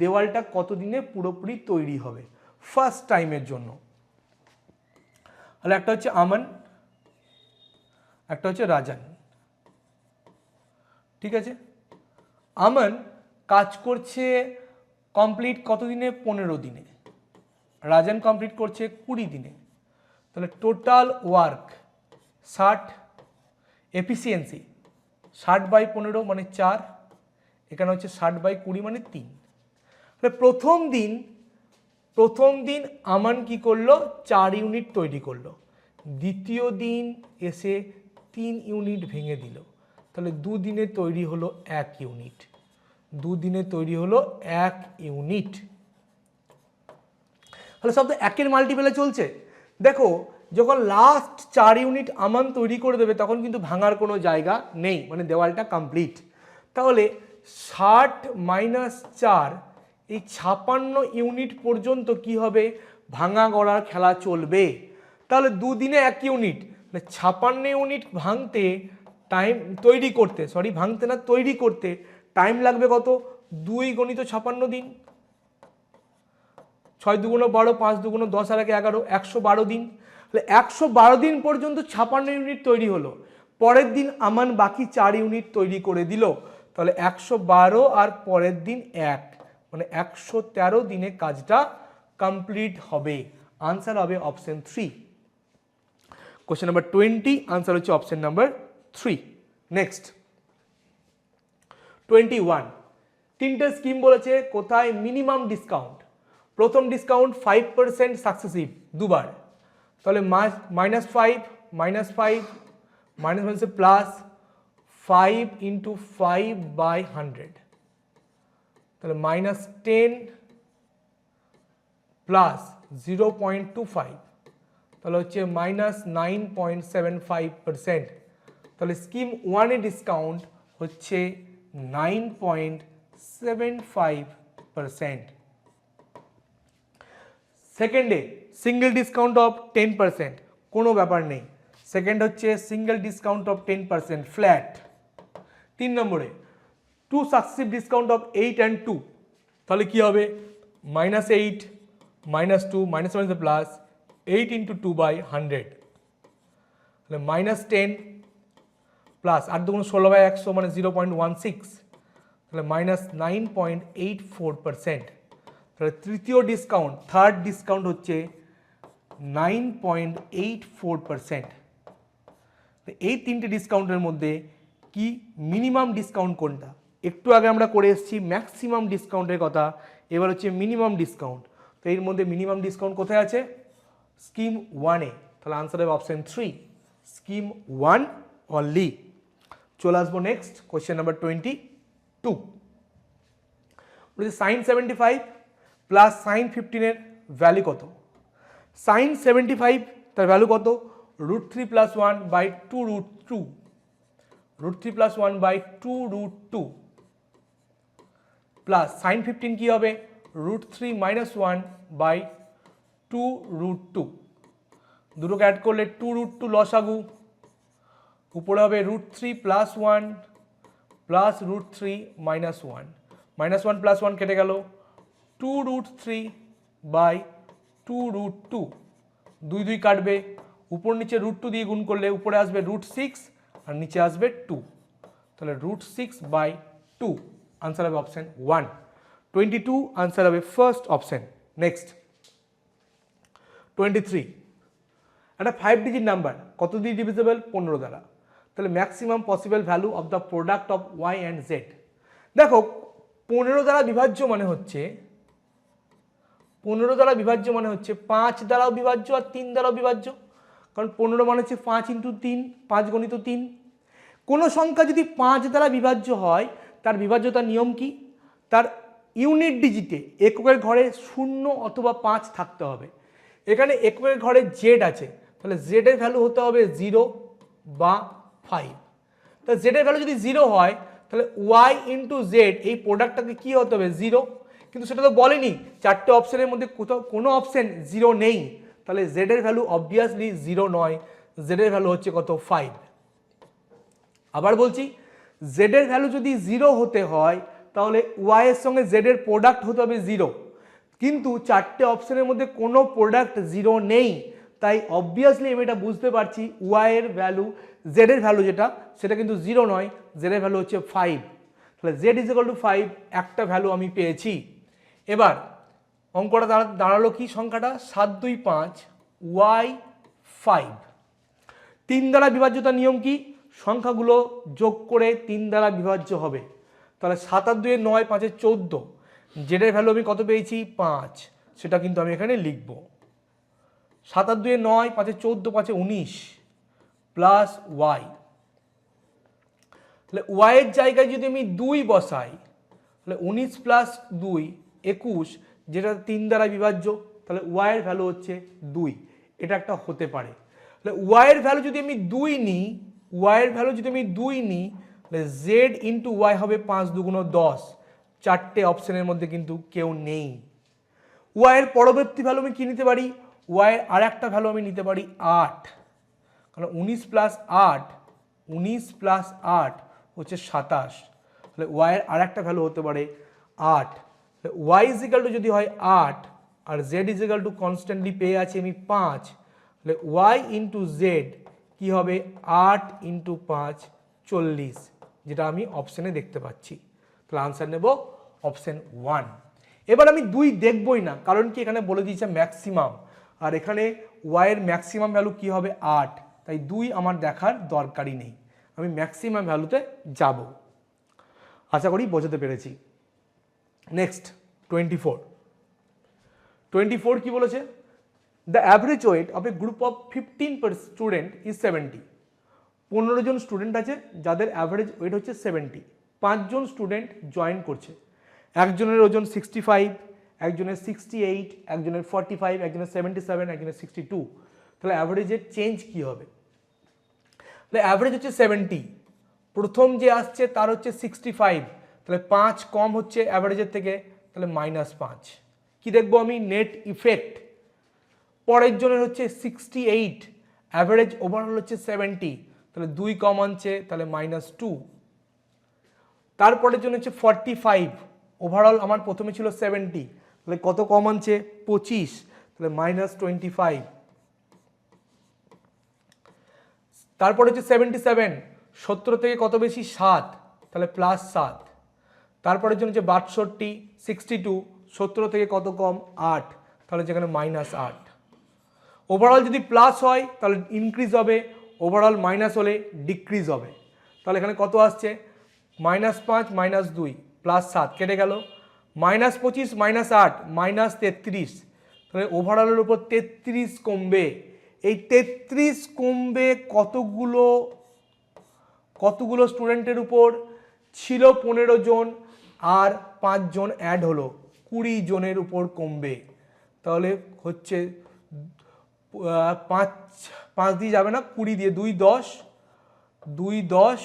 দেওয়ালটা কত দিনে পুরোপুরি তৈরি হবে ফার্স্ট টাইমের জন্য। তাহলে একটা হচ্ছে আমান, একটা হচ্ছে রাজন। ঠিক আছে, আমান কাজ করছে কমপ্লিট কত দিনে, 15 দিনে। রাজন কমপ্লিট করছে 20 দিনে। তাহলে টোটাল ওয়ার্ক 60, এফিসিয়েন্সি 60/15 মানে 4, এখানে হচ্ছে 60/20 মানে 3। তাহলে প্রথম দিন আমান কি করলো, 4 ইউনিট তৈরি করলো। দ্বিতীয় দিন এসে 3 ইউনিট ভেঙে দিল। তাহলে 2 দিনে তৈরি হলো 1 ইউনিট। 2 দিনে তৈরি হলো 1 ইউনিট। তাহলে সব তো একের মাল্টিপেলে চলছে। দেখো, যখন লাস্ট 4 ইউনিট আমান তৈরি করে দেবে, তখন কিন্তু ভাঙার কোনো জায়গা নেই, মানে দেওয়ালটা কমপ্লিট। তাহলে 60 - 4, এই 56 ইউনিট পর্যন্ত কি হবে, ভাঙা গড়ার খেলা চলবে। তাহলে 2 দিনে 1 ইউনিট, 56 ইউনিট ভাঙতে টাইম, তৈরি করতে টাইম লাগবে কত, 2 × 56 দিন, 6 × 2 = 12, 5 × 2 = 10, আর 11, 112 দিন। তাহলে 112 দিন পর্যন্ত 56 ইউনিট তৈরি হলো। পরের দিন আমান বাকি 4 ইউনিট তৈরি করে দিল। তাহলে 112 আর পরের দিন 1, মানে 113 দিনে কাজটা কমপ্লিট হবে। আনসার হবে অপশন 3। কোশ্চেন নাম্বার 20, আনসার হচ্ছে অপশন নাম্বার 3। নেক্সট 21, তিনটে স্কিম বলেছে কোথায় মিনিমাম ডিসকাউন্ট। প্রথম ডিসকাউন্ট 5% সাকসেসিভ, দুবার। তাহলে -5 -5 -1 প্লাস 5 × 5/100, তাহলে -10 প্লাস 0.25, তাহলে হচ্ছে -9.75%। তাহলে স্কিম 1 এ ডিসকাউন্ট হচ্ছে 9.75%। সেকেন্ডে সিঙ্গেল ডিসকাউন্ট অফ 10%, কোনো ব্যাপার নেই। সেকেন্ড হচ্ছে সিঙ্গেল ডিসকাউন্ট অফ 10% ফ্ল্যাট। 3 নম্বরে 2 সাকসেসিভ ডিসকাউন্ট অফ 8 and 2, তাহলে কি হবে, -8 -2 -1 প্লাস 8 × 2/100, তাহলে -10 প্লাস 8 × 2 = 16/100 মানে 0.16, তাহলে -9.84%। তাহলে তৃতীয় ডিসকাউন্ট, থার্ড ডিসকাউন্ট হচ্ছে 9.84%। এই তিনটে ডিসকাউন্টের মধ্যে কি মিনিমাম ডিসকাউন্ট কোনটা? একটু আগে আমরা করে এসেছি ম্যাক্সিমাম ডিসকাউন্টের কথা, এবার হচ্ছে মিনিমাম ডিসকাউন্ট। তো এর মধ্যে মিনিমাম ডিসকাউন্ট কোথায় আছে, স্কিম 1 এ। তাহলে আনসার হবে অপশন 3, স্কিম 1 অনলি। চলে আসবো next question number 22। sin 75 plus sin 15 এর ভ্যালু কত? sin 75 তার ভ্যালু কত √3 + 1 বাই 2√2, √3 + 1 বাই 2√2 প্লাস সাইন 15 কি হবে √3 - 1 বাই 2√2, দুটোকে অ্যাড করলে 2√2 লসাগু, উপরে হবে √3 + 1 প্লাস √3 - 1, -1 + 1 কেটে গেল 2√3 বাই 2√2, 2 2 কাটবে, উপর নিচে √2 দিয়ে গুণ করলে উপরে আসবে √6 আর নিচে আসবে 2, তাহলে √6 বাই 2 আনসার হবে অপশন 1, 22 আনসার হবে ফার্স্ট অপশন। নেক্সট 23, একটা 5 ডিজিট নাম্বার কত দিয়ে ডিভিজিবল 15 দ্বারা, তাহলে maximum possible value of the product of y and z. দেখো 15 দ্বারা বিভাজ্য মানে হচ্ছে 15 দ্বারা বিভাজ্য মানে হচ্ছে 5 দ্বারাও বিভাজ্য আর 3 দ্বারাও বিভাজ্য, কারণ 15 মানে হচ্ছে 5 × 3, 5 × 3। কোনো সংখ্যা যদি 5 দ্বারা বিভাজ্য হয় তার বিভাজ্যতার নিয়ম কি, তার ইউনিট ডিজিটে এককের ঘরে 0 অথবা 5 থাকতে হবে। এখানে এককের ঘরে জেড আছে, তাহলে জেড এর ভ্যালু হতে হবে 0 বা 5। তাহলে জেড এর ভ্যালু যদি 0 হয় তাহলে ওয়াই ইন্টু জেড এই প্রোডাক্টটাকে কি হতে হবে 0, কিন্তু সেটা তো বলেনি, চারটে অপশনের মধ্যে কোথাও কোনো অপশন 0 নেই, তাহলে জেড এর ভ্যালু অবভিয়াসলি 0 নয়, জেড এর ভ্যালু হচ্ছে কত 5। আবার বলছি জেড এর ভ্যালু যদি 0 হতে হয় তাহলে ওয়াই এর সঙ্গে জেড এর প্রোডাক্ট হতে হবে 0, কিন্তু চারটে অপশনের মধ্যে কোনো প্রোডাক্ট 0 নেই, তাই অবভিয়াসলি আমি এটা বুঝতে পারছি ওয়াই এর ভ্যালু জেড এর ভ্যালু যেটা সেটা কিন্তু 0 নয়, জেড এর ভ্যালু হচ্ছে 5, তাহলে জেড = 5 একটা ভ্যালু আমি পেয়েছি। এবার অঙ্কটা দাঁড়ালো কি সংখ্যাটা 7 2 5 ওয়াই 5, 3 দ্বারা বিভাজ্যতার নিয়ম কি, সংখ্যাগুলো যোগ করে 3 দ্বারা বিভাজ্য হবে, তাহলে 7 আর 2 9 5 14, জেড এর ভ্যালু আমি কত পেয়েছি 5, সেটা কিন্তু আমি এখানে লিখব 7 আর 2 9 5 14 5 19 প্লাস ওয়াই, তাহলে ওয়াই এর জায়গায় যদি আমি 2 বসাই তাহলে 19 প্লাস 2 21, যেটা 3 দ্বারা বিভাজ্য, তাহলে ওয়াই এর ভ্যালু হচ্ছে 2, এটা একটা হতে পারে। তাহলে ওয়াই এর ভ্যালু যদি আমি 2 নিই, ওয়াই এর ভ্যালু যদি আমি 2 নিই তাহলে জেড ইন্টু ওয়াই হবে 5 2 10, চারটে অপশনের মধ্যে কিন্তু কেউ নেই। ওয়াই এর পরবর্তী ভ্যালু আমি কি নিতে পারি, ওয়াই এর আর একটা ভ্যালু আমি নিতে পারি 8, কারণ 19 প্লাস 8 হচ্ছে 27, তাহলে ওয়াই এর আর একটা ভ্যালু হতে পারে 8, ওয়াই = যদি হয় 8 আর জেড = কনস্ট্যান্টলি পেয়ে আছি আমি 5, তাহলে ওয়াই ইন্টু জেড কি হবে 8 × 5 40, যেটা আমি অপশনে দেখতে পাচ্ছি, তাহলে আনসার নেব অপশন 1। এবার আমি 2 দেখবই না, কারণ কি এখানে বলে দিয়েছে ম্যাক্সিমাম, আর এখানে ওয়াই এর ম্যাক্সিমাম ভ্যালু কি হবে 8, তাই 2 আমার দেখার দরকারই নেই, আমি ম্যাক্সিমাম ভ্যালুতে যাব। আশা করি বোঝাতে পেরেছি। নেক্সট 24 কি বলেছে, the average weight of a group of 15 student is 70, 15 জন স্টুডেন্ট আছে যাদের অ্যাভারেজ ওয়েট হচ্ছে 70, 5 জন স্টুডেন্ট জয়েন করছে, একজনের ওজন 65, একজনের 68, একজনের 45, একজনের 77, একজনের 62, তাহলে অ্যাভারেজের চেঞ্জ কি হবে, তাহলে অ্যাভারেজ হচ্ছে 70, প্রথম যে আসছে তার হচ্ছে 65, তাহলে 5 কম হচ্ছে অ্যাভারেজের থেকে, তাহলে -5, কি দেখবো আমি নেট ইফেক্ট, পরের জনের হচ্ছে 68, অ্যাভারেজ ওভারঅল হচ্ছে 70, তাহলে 2 কম আনছে, তাহলে -2, তারপরের জন্য হচ্ছে 45, ওভারঅল আমার প্রথমে ছিল 70, তাহলে কত কম আনছে 25, তাহলে -25, তারপরে হচ্ছে 77, 70 থেকে কত বেশি 7, তাহলে +7, তারপরের জন্য হচ্ছে 62, 62, 70 থেকে কত কম 8, তাহলে যেখানে -8, ওভারঅল যদি প্লাস হয় তাহলে ইনক্রিজ হবে, ওভারঅল মাইনাস হলে ডিক্রিজ হবে, তাহলে এখানে কত আসছে -5 -2 +7 কেটে গেল, -25 -8 -33, তাহলে ওভারঅলের উপর 33 কমবে, এই 33 কমবে কতগুলো স্টুডেন্টের উপর ছিল 15 জন আর 5 জন অ্যাড হলো 20 জনের উপর কমবে, তাহলে হচ্ছে পাঁচ পাঁচ দিয়ে যাবে না, 20 দিয়ে, 2 10, 2 10,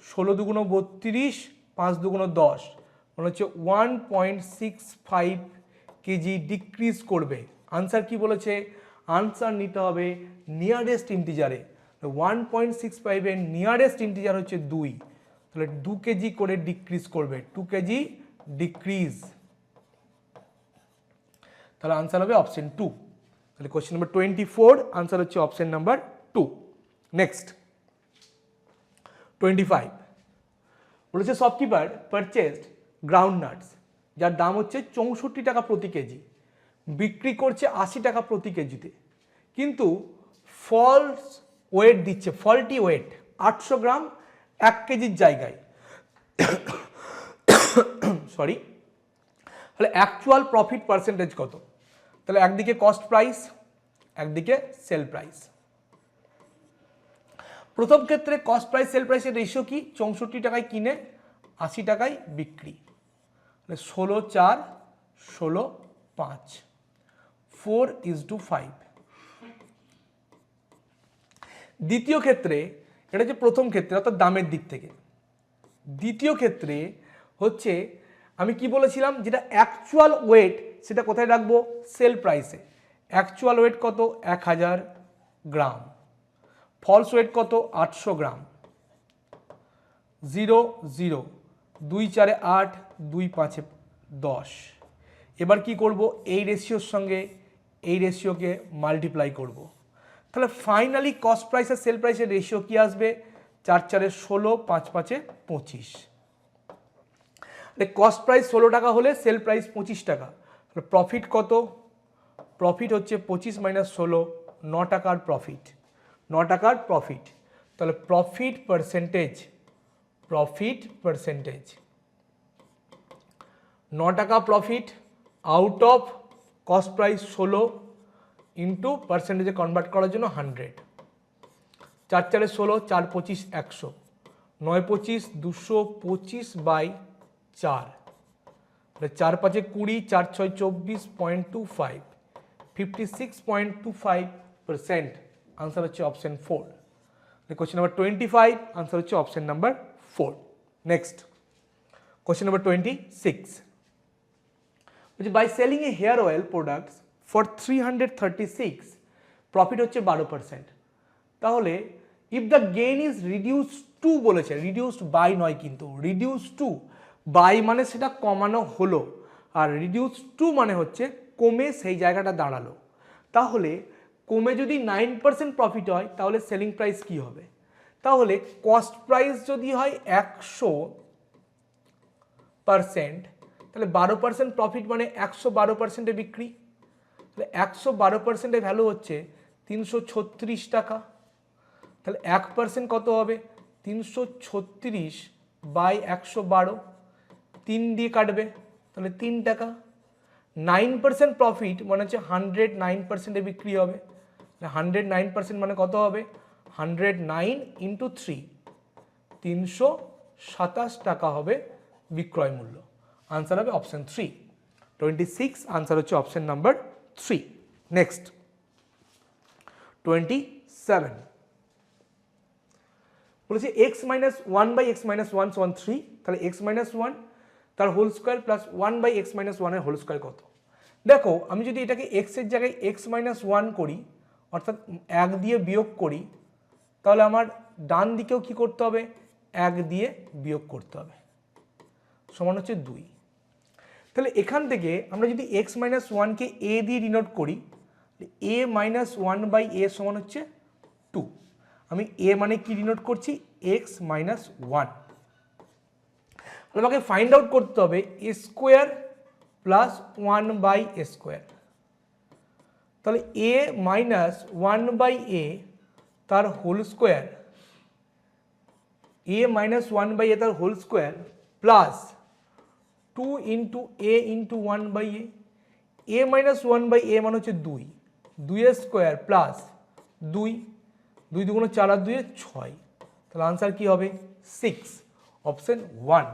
16 দুগুণ 32, 5 দুগুণ 10, মানে হচ্ছে 1.65 কেজি ডিক্রিজ করবে। আনসার কি বলেছে? আনসার নিতে হবে নিয়ারেস্ট ইন্টিজারে। 1.65 এর নিয়ারেস্ট ইন্টিজার হচ্ছে 2, তাহলে 2 কেজি করে ডিক্রিজ করবে, 2 কেজি ডিক্রিজ। তাহলে আনসার হবে অপশন 2। তাহলে কোশ্চেন নাম্বার 24 আনসার হচ্ছে অপশন নাম্বার 2। নেক্সট 25 বলেছে শপকিপার পারচেসড গ্রাউন্ড নাটস যার দাম হচ্ছে 64 টাকা প্রতি কেজি, বিক্রি করছে 80 টাকা প্রতি কেজিতে, কিন্তু ফলস ওয়েট দিচ্ছে, ফল্টি ওয়েট 800 গ্রাম 1 কেজির জায়গায়, সরি। তাহলে অ্যাকচুয়াল প্রফিট পার্সেন্টেজ কত? তাহলে একদিকে কস্ট প্রাইস, একদিকে সেল প্রাইস। প্রথম ক্ষেত্রে কস্ট প্রাইস সেল প্রাইসের রেশিও কি? 64 টাকায় কিনে 80 টাকায় বিক্রি, 16 4 16 5, 4:5। দ্বিতীয় ক্ষেত্রে, এটা হচ্ছে প্রথম ক্ষেত্রে অর্থাৎ দামের দিক থেকে। দ্বিতীয় ক্ষেত্রে হচ্ছে আমি কি বলেছিলাম, যেটা অ্যাকচুয়াল ওয়েট সেটা কোথায় রাখবো? সেল প্রাইসে। অ্যাকচুয়াল ওয়েট কত? 1000 গ্রাম। ফলস ওয়েট কত? 800 গ্রাম। 0 0, 2 4 8, 2 5 10। এবার কি করব? এই রেশিওর সঙ্গে এই রেশিওকে মাল্টিপ্লাই করব। তাহলে ফাইনালি কস্ট প্রাইস আর সেল প্রাইসের রেশিও কি আসবে? 4 4 16, 5 5 25। কস্ট প্রাইস 16 টাকা হলে সেল প্রাইস 25 টাকা, তাহলে প্রফিট কত? প্রফিট হচ্ছে 25 - 16, 9 টাকার প্রফিট, 9 টাকার প্রফিট। তাহলে প্রফিট পার্সেন্টেজ, 9 টাকা profit out of cost price 16 into পার্সেন্টেজে কনভার্ট করার জন্য 100। 4 4 16, 4 25 100, 9 25 225/4, 4 5 20, 4 6 24.25, 56.25%। আনসার হচ্ছে অপশন 4। কোশ্চেন নাম্বার 25 আনসার হচ্ছে option number 4। Next question number 26 বলছে by selling a hair oil products for 336 profit হচ্ছে 12%। তাহলে if the gain is reduce to বলেছে, reduced by নয়, কিন্তু রিডিউস টু, বাই মানে সেটা কমানো হলো, আর রিডিউস টু মানে হচ্ছে কমে সেই জায়গাটা দাঁড়ালো। তাহলে কমে যদি 9% প্রফিট হয় তাহলে সেলিং প্রাইস কি হবে? তাহলে কস্ট প্রাইস যদি হয় 100%, তাহলে 12% প্রফিট মানে 112%-এ বিক্রি, তাহলে 112%-এর ভ্যালু হচ্ছে 336 টাকা। তাহলে 1% কত হবে? 336/112, 3 দিয়ে কাটবে, তাহলে 3 টাকা। 9% প্রফিট মানে হচ্ছে 109%-এ বিক্রি হবে, 109% মানে কত হবে? 109 × 3, 327 টাকা হবে বিক্রয় মূল্য। আনসার হবে অপশন 3। 26 আনসার হচ্ছে অপশন নাম্বার 3। নেক্সট 27 বলেছে x - 1/x - 1 = 3, তাহলে x - 1 তার হোল স্কোয়ার প্লাস 1/x - 1 এর হোল স্কোয়ার কত? দেখো আমি যদি এটাকে x এর জায়গায় x - 1 করি, অর্থাৎ 1 দিয়ে বিয়োগ করি, তাহলে আমার ডান দিকেও কি করতে হবে? 1 দিয়ে বিয়োগ করতে হবে, সমান হচ্ছে 2। তাহলে এখান থেকে আমরা যদি x - 1কে a দিয়ে ডিনোট করি, a - 1/a সমান হচ্ছে 2। আমি a মানে কি ডিনোট করছি? x - 1। আমাকে ফাইন্ড আউট করতে হবে a square plus 1/a square. তাহলে a - 1/a তার হোল স্কোয়ার, a - 1/a তার whole square plus 2 × a × 1/a, a - 1/a মানে হচ্ছে 2, 2 স্কোয়ার প্লাস 2, 2 দুগুণ 4 আর 2 6, তাহলে আনসার কি হবে? 6, অপশন 1।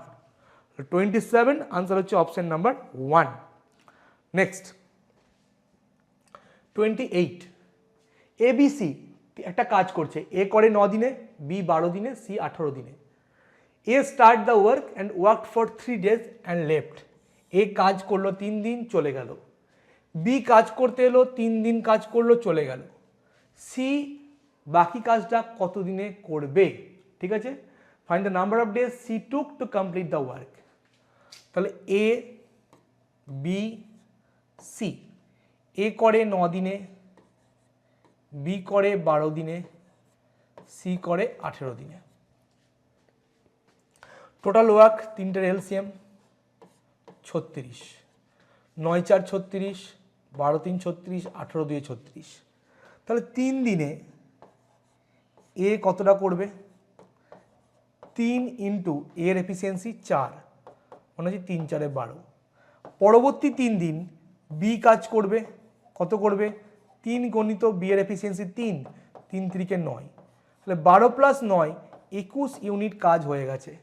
27 আনসার হচ্ছে অপশন নাম্বার 1। নেক্সট 28 ABC একটা কাজ করছে, এ করে 9 দিনে, বি 12 দিনে, সি 18 দিনে। A start the work and work for 3 days and left. A কাজ করলো 3 দিন, চলে গেল। বি কাজ করতে এলো, 3 দিন কাজ করলো, চলে গেল। সি বাকি কাজটা কত দিনে করবে, ঠিক আছে। Find the number of days C took to complete the work. তাহলে এ বি সি, এ করে 9 দিনে, বি করে 12 দিনে, সি করে 18 দিনে। টোটাল ওয়ার্ক তিনটের এলসিএম 36, 9 4 36, 12 3 36, 18 2 36। তাহলে 3 দিনে এ কতটা করবে, 3 ইন্টু এর এফিসিয়েন্সি 4, মানে হচ্ছে 3 4 12। পরবর্তী 3 দিন বি কাজ করবে, কত করবে, 3 গণিত বি এর এফিসিয়েন্সি 3, 3 3 9, তাহলে 12 + 9 21 ইউনিট কাজ হয়ে গেছে।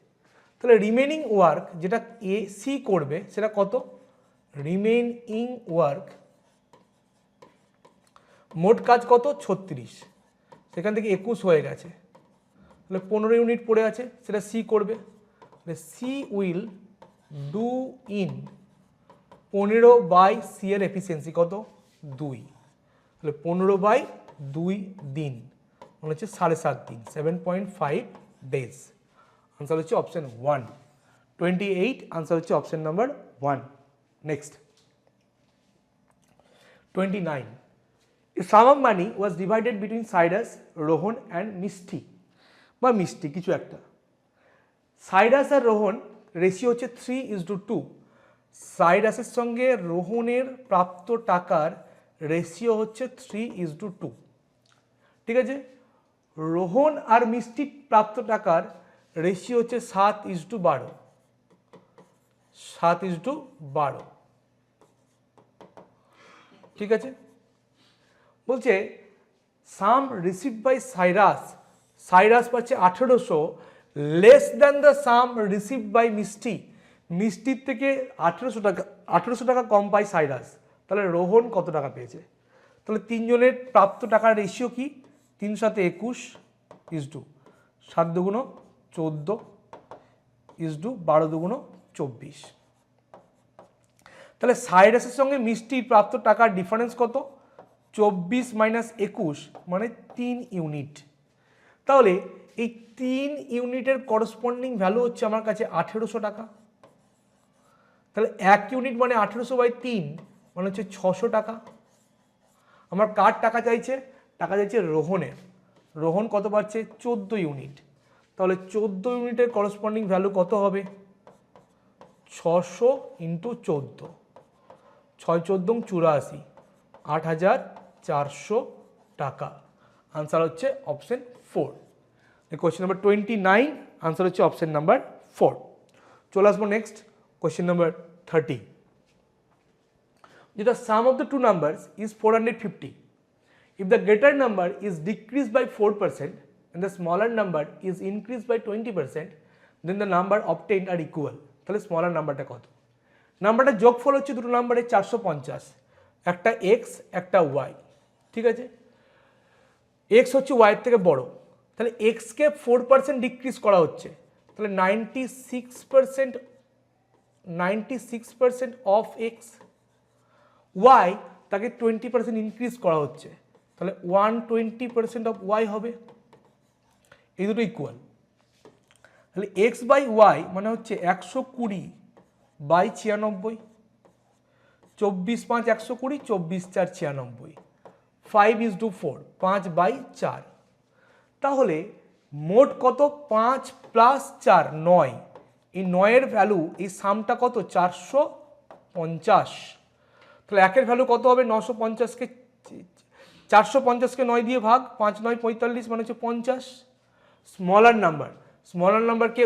তাহলে রিমেনিং ওয়ার্ক যেটা এ সি করবে সেটা কত, রিমেনিং ওয়ার্ক মোট কাজ কত 36, সেখান থেকে 21 হয়ে গেছে, তাহলে 15 ইউনিট পড়ে আছে, সেটা সি করবে। তাহলে C will do in 15 / C এর এফিসিয়েন্সি কত 2, তাহলে 15/2 দিন, মানে হচ্ছে 7.5 দিন, 7.5 days। আনসার হচ্ছে অপশন 1, 28 আনসার হচ্ছে option number 1। Next 29, a sum of money was divided between Cyrus, Rohan and মিষ্টি বা মিষ্টি কিছু একটা। সাইরাস আর রোহন রেশিও হচ্ছে 3:2। সাইরাসের সঙ্গে রোহনের প্রাপ্ত টাকার রেশিও হচ্ছে 3:2, ঠিক আছে। রোহন আর মিষ্টির প্রাপ্ত টাকার রেশিও হচ্ছে 7:12, 7:12, ঠিক আছে। বলছে sum received by Cyrus, Cyrus পাচ্ছে 1800, less than the sum received by Mishti, মিষ্টির থেকে 1800 টাকা কম পায় সাইরাস। তাহলে রোহন কত টাকা পেয়েছে, তাহলে তিনজনের প্রাপ্ত টাকার রেশিও কি, 3 7 21 = 7 2 14 = 12 2 24। তাহলে সাইরাসের সঙ্গে মিষ্টির প্রাপ্ত টাকার ডিফারেন্স কত, 24 - 21 মানে 3 ইউনিট। তাহলে এই 3 ইউনিটের করসপন্ডিং ভ্যালু হচ্ছে আমার কাছে 1800 টাকা। তাহলে 1 ইউনিট মানে 1800/3 মানে হচ্ছে 600 টাকা। আমার কার টাকা চাইছে, টাকা চাইছে রোহনের। রোহন কত পাচ্ছে, 14 ইউনিট। তাহলে 14 ইউনিটের করসপন্ডিং ভ্যালু কত হবে, 600 × 14, 6 14 84, 8400 টাকা। আনসার হচ্ছে অপশন 4। কোয়েশ্চেন নাম্বার 29 আনসার হচ্ছে অপশন নাম্বার 4। চলে আসবো নেক্সট কোয়েশ্চেন নাম্বার 30, যেটা sum of the two numbers is 450। If the greater number is decreased by 4% and the smaller number is increased by 20%, then the number obtained are equal. তাহলে smaller নাম্বারটা কত, নাম্বারটা যোগফল হচ্ছে দুটো নাম্বারের 450, একটা x একটা y, ঠিক আছে। x হচ্ছে y এর থেকে বড়, তাহলে x কে 4% ডিক্রিজ করা হচ্ছে, তাহলে 96% অফ x, y তাকে 20% ইনক্রিজ করা হচ্ছে, তাহলে 120% অফ y হবে। এই দুটো ইকুয়াল, তাহলে x/y মানে হচ্ছে 120/96, 24 5 120, 24 4 96, 5:4, 5/4। তাহলে মোট কত, 5 + 4 9, এই 9-এর ভ্যালু এই সামটা কত 450। তাহলে একের ভ্যালু কত হবে, 950কে 450কে 9 দিয়ে ভাগ, 5 9 45 মানে হচ্ছে 50। স্মলার নাম্বারকে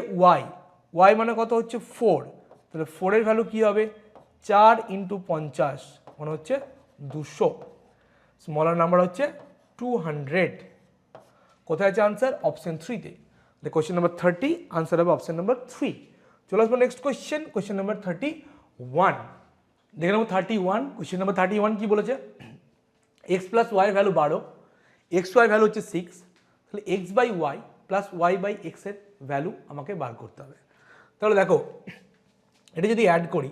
y মানে কত হচ্ছে 4, তাহলে 4-এর ভ্যালু কি হবে, 4 × 50 মানে হচ্ছে 200। স্মলার নাম্বার হচ্ছে 200। কোথায় আছে আনসার, অপশন 3-তে। কোয়েশ্চেন নাম্বার 30 আনসার হবে অপশন নাম্বার 3। চলে আসবো নেক্সট কোয়েশ্চেন নাম্বার 31। দেখে নেবো 31। কোয়েশ্চেন নাম্বার 31 কি বলেছে, x + y এর ভ্যালু 12, এক্স ওয়াই ভ্যালু হচ্ছে 6, তাহলে x by y plus y by এক্সের ভ্যালু আমাকে বার করতে হবে। তাহলে দেখো এটা যদি অ্যাড করি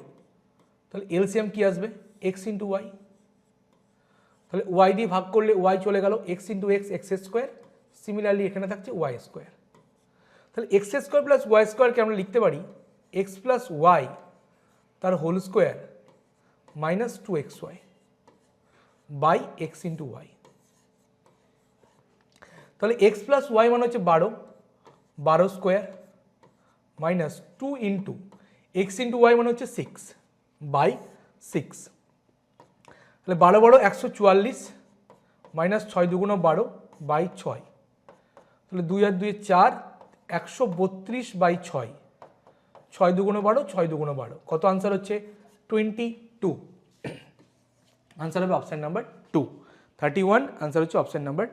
তাহলে এলসিএম কি আসবে, এক্স ইন্টু ওয়াই, তাহলে ওয়াই দিয়ে ভাগ করলে ওয়াই চলে গেল, x into x x square, similarly এখানে থাকছে ওয়াই স্কোয়ার। তাহলে এক্স স্কোয়ার প্লাস ওয়াই স্কোয়ারকে আমরা লিখতে পারি এক্স প্লাস ওয়াই তার whole square minus 2xy by x into y. তাহলে এক্স প্লাস ওয়াই মানে হচ্ছে 12 square minus 2 into x into y মানে হচ্ছে 6 বাই 6। তাহলে 12 12 144 মাইনাস 6 2 12 বাই 6, তাহলে 2 আর 2 4 132 বাই 6, 6 2 12 6 2 12, কত আনসার হচ্ছে 22। আনসার হবে অপশন নাম্বার 2, 31 আনসার হচ্ছে option number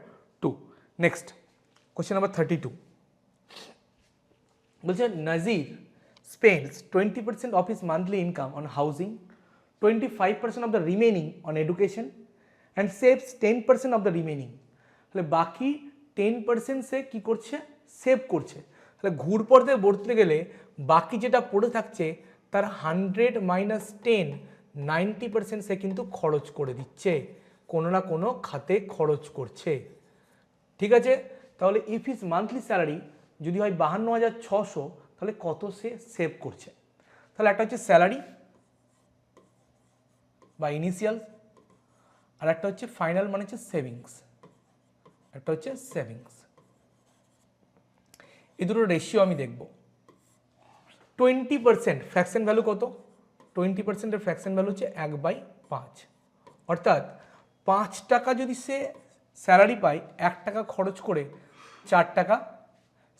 2। Next question number 32 বলছে নাজির spends 20% of his monthly income on housing, 25% of the remaining on education and saves 10% of the remaining। তাহলে বাকি 10% সে কি করছে, সেভ করছে। তাহলে ঘুরপথে বলতে গেলে বাকি যেটা পড়ে থাকছে তার 100 মাইনাস 10 90% সে কিন্তু খরচ করে দিচ্ছে, কোনো না কোনো খাতে খরচ করছে। ঠিক আছে, তাহলে ইফ হিজ মান্থলি স্যালারি যদি হয় 52,600 তাহলে কত সে সেভ করছে। তাহলে একটা হচ্ছে স্যালারি বা ইনিশিয়াল, আর একটা হচ্ছে ফাইনাল মানে হচ্ছে সেভিংস, একটা হচ্ছে সেভিংস। এই দুটো রেশিও আমি দেখব। 20% ফ্র্যাকশন ভ্যালু কত, 20%-এর ফ্র্যাকশন ভ্যালু হচ্ছে 1/5, অর্থাৎ 5 টাকা যদি সে স্যালারি পায় 1 টাকা খরচ করে 4 টাকা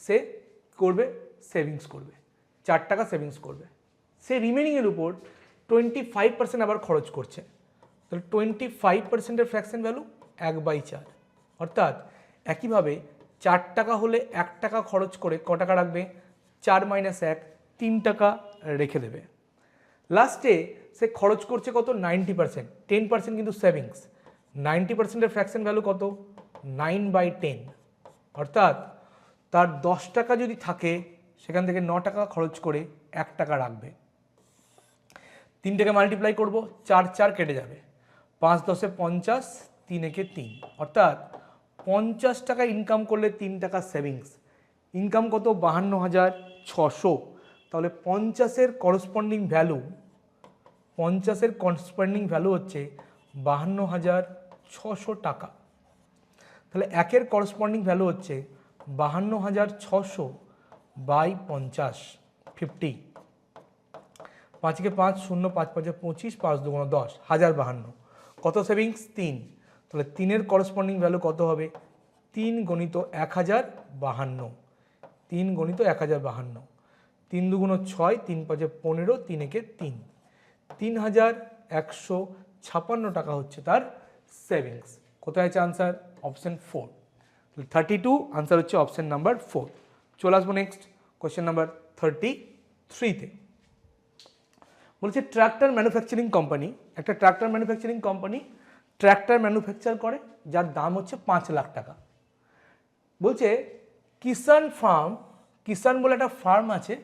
সে করবে সেভিংস করবে, 4 টাকা সেভিংস করবে। সে রিমেনিংয়ের উপর 25% আবার খরচ করছে, তাহলে 25%-এর ফ্র্যাকশন ভ্যালু 1/4, অর্থাৎ একইভাবে 4 টাকা হলে 1 টাকা খরচ করে ক টাকা রাখবে, 4 - 1 3 টাকা রেখে দেবে। লাস্টে সে খরচ করছে কত, 90%, 10% কিন্তু সেভিংস, 90%-এর ফ্র্যাকশন ভ্যালু কত, 9/10, অর্থাৎ তার 10 টাকা যদি থাকে সেখান থেকে 9 টাকা খরচ করে 1 টাকা রাখবে। 3 টাকা মাল্টিপ্লাই করব, 4 4 কেটে যাবে, 5 10 50, 3 একে 3, অর্থাৎ 50 টাকা ইনকাম করলে 3 টাকা সেভিংস। ইনকাম কত, 52,600, তাহলে 50-এর করসপন্ডিং ভ্যালু, 50-এর করসপন্ডিং ভ্যালু হচ্ছে 52,600 টাকা। তাহলে 1-এর করসপন্ডিং ভ্যালু হচ্ছে 52,600 বাই 50, 50, 5 কে 5 0, 5 5 25, 5 2 10, 1052, কত সেভিংস, 3। তাহলে 3-এর করসপন্ডিং ভ্যালু কত হবে, 3 × 1052, 3 × 1052, 3 2 6, 3 5 15, 3 একে 3, 3,156 টাকা হচ্ছে তার সেভিংস। কোথায় আছে আনসার, অপশন 4। 32 আনসার হচ্ছে অপশন নাম্বার 4। চলে আসবো নেক্সট কোয়েশ্চেন নাম্বার 33-তে। বলছে ট্র্যাক্টর ম্যানুফ্যাকচারিং কোম্পানি, একটা tractor manufacturing company tractor manufacture করে যার দাম হচ্ছে 5 লাখ টাকা। বলছে কিষান ফার্ম, কিষান বলে একটা ফার্ম আছে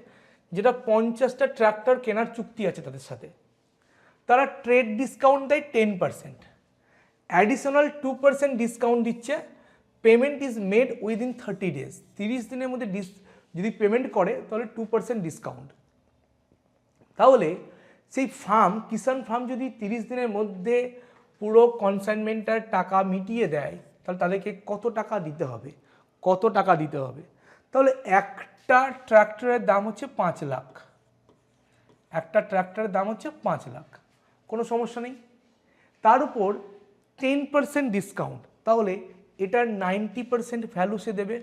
যেটা 50টা ট্র্যাক্টর কেনার চুক্তি আছে তাদের সাথে, তারা ট্রেড ডিসকাউন্ট দেয় 10%, অ্যাডিশনাল 2% ডিসকাউন্ট দিচ্ছে, payment is made within 30 days, 30 দিনের মধ্যে যদি পেমেন্ট করে তাহলে 2% ডিসকাউন্ট। তাহলে সেই ফার্ম, কিষান ফার্ম যদি 30 দিনের মধ্যে পুরো কনসাইনমেন্টের টাকা মিটিয়ে দেয় তাহলে তাদেরকে কত টাকা দিতে হবে, কত টাকা দিতে হবে। তাহলে একটা ট্র্যাক্টরের দাম হচ্ছে 5 লাখ, একটা ট্র্যাক্টরের দাম হচ্ছে 5 লাখ, কোনো সমস্যা নেই। তার উপর 10% ডিসকাউন্ট, তাহলে এটার 90% ভ্যালু সে দেবে,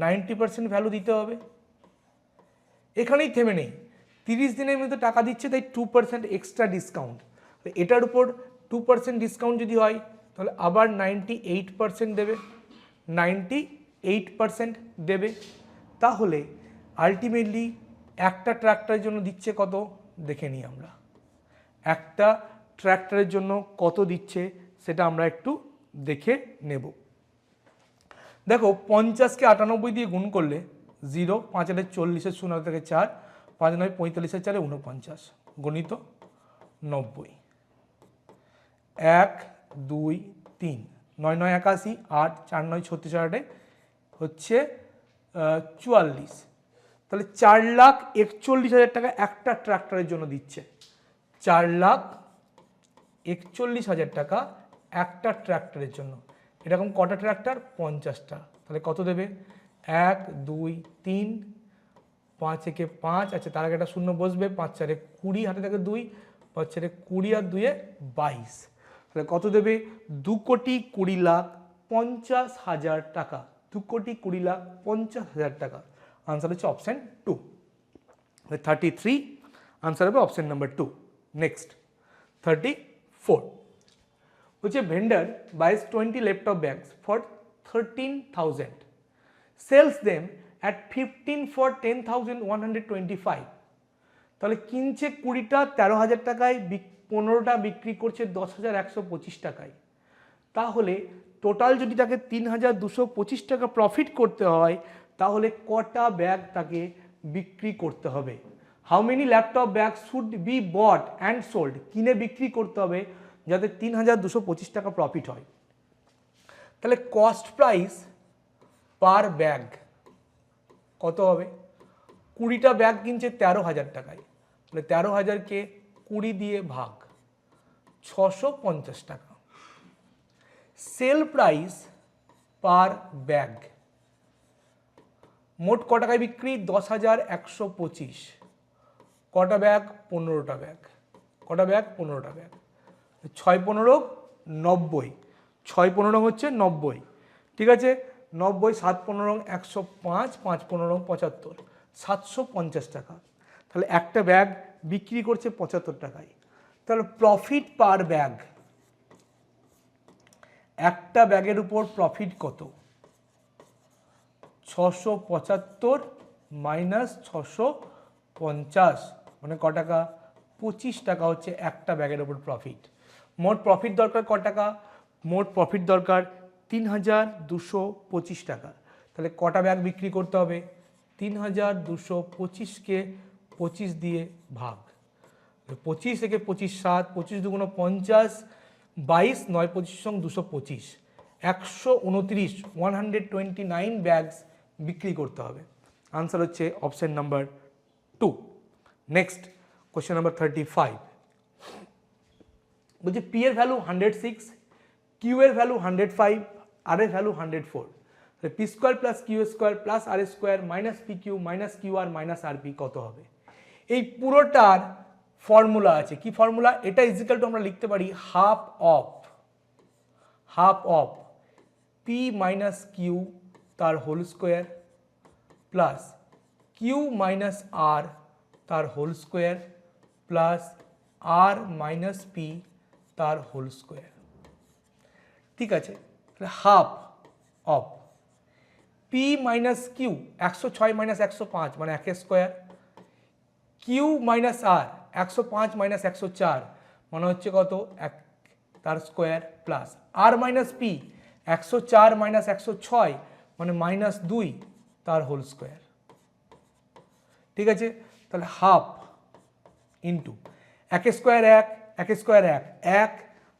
90% ভ্যালু দিতে হবে। এখানেই থেমে নেই, 30 দিনের মধ্যে টাকা দিচ্ছে তাই 2% এক্সট্রা ডিসকাউন্ট, এটার উপর 2% ডিসকাউন্ট যদি হয় তাহলে আবার 98% দেবে, 98% দেবে। তাহলে আলটিমেটলি একটা ট্র্যাক্টরের জন্য দিচ্ছে কত দেখে নিই আমরা, একটা ট্র্যাক্টরের জন্য কত দিচ্ছে সেটা আমরা একটু দেখে নেব। দেখো 50কে 98 দিয়ে গুণ করলে 0, 5 8 40 শূন্য থেকে 4, 5 9 45 4 49 গণিত 90, 1 2 3, 9 9 81, 8 4 9 36 8 হচ্ছে 44। তাহলে 4,41,000 টাকা একটা ট্রাক্টরের জন্য দিচ্ছে। 4,41,000 টাকা একটা ট্রাক্টরের জন্য। এরকম কটা ট্রাক্টর? 50টা। তাহলে কত দেবে? 1 2 3, 5 একে 5, আচ্ছা তার আগে একটা শূন্য বসবে, 5 4 20, হাতে থাকে 2, 5 4 20 আর 2 22। তাহলে কত দেবে? 2,20,50,000 টাকা। 2,20,50,000 টাকা। আনসার হচ্ছে অপশন 2। 33 আনসার হবে অপশন নাম্বার 2। নেক্সট 34 হচ্ছে vendor buys 20 laptop bags for 13,000, sales them at 15 for 10,125। তাহলে কিনছে 20টা 13,000 টাকায়, 15টা বিক্রি করছে 10,125 টাকায়। তাহলে টোটাল যদি তাকে 3,225 টাকা প্রফিট করতে হয়, তাহলে কটা ব্যাগ তাকে বিক্রি করতে হবে? How many laptop bag should be bought and sold, কিনে বিক্রি করতে হবে যাতে 3,225 টাকা প্রফিট হয়। তাহলে কস্ট প্রাইস পার ব্যাগ কত হবে? 20টা ব্যাগ কিনছে 13,000 টাকায়, তাহলে 13,000কে 20 দিয়ে ভাগ, 650 টাকা। সেল প্রাইস পার ব্যাগ, মোট ক টাকায় বিক্রি? 10,125। কটা ব্যাগ? 15টা ব্যাগ। কটা ব্যাগ? 15টা ব্যাগ। 6 15 90, 6 15 হচ্ছে 90, ঠিক আছে। 90, 7 15 105, 5 15 75, 750 টাকা। তাহলে একটা ব্যাগ বিক্রি করছে 75 টাকায়। তাহলে প্রফিট পার ব্যাগ, একটা ব্যাগের উপর প্রফিট কত? 675 মাইনাস 650 মানে ক টাকা? 25 টাকা হচ্ছে একটা ব্যাগের উপর প্রফিট। মোট প্রফিট দরকার ক টাকা? মোট প্রফিট দরকার 3,225 টাকা। তাহলে কটা ব্যাগ বিক্রি করতে হবে? 3,225কে 25 দিয়ে ভাগ, 25 থেকে 25 7, 25 দুগুণ 50, 22 9 25 সঙ্গে 225, 129 129 ব্যাগস বিক্রি করতে হবে। আনসার হচ্ছে option number 2। Next question number 35 বলছে পি এর ভ্যালু 106, কিউ এর ভ্যালু 105, আর এর value 104। P square plus Q square plus R square minus P Q minus Q R minus R P কত হবে? এই পুরোটার ফর্মুলা আছে। কি ফর্মুলা? এটা ইজিক্যাল টু আমরা লিখতে পারি half of P minus Q তার whole square plus Q minus R তার whole square plus R minus P তার হোল স্কোয়ার। ঠিক আছে, half of P minus Q 106 minus 105 মানে 1 square, Q minus R 105 minus 104 মানে হচ্ছে কত? 1 তার square plus R minus P 104 minus 106 মানে মাইনাস 2 তার হোল স্কোয়ার। ঠিক আছে, তাহলে half into 1 square 1, 1 square 1, 1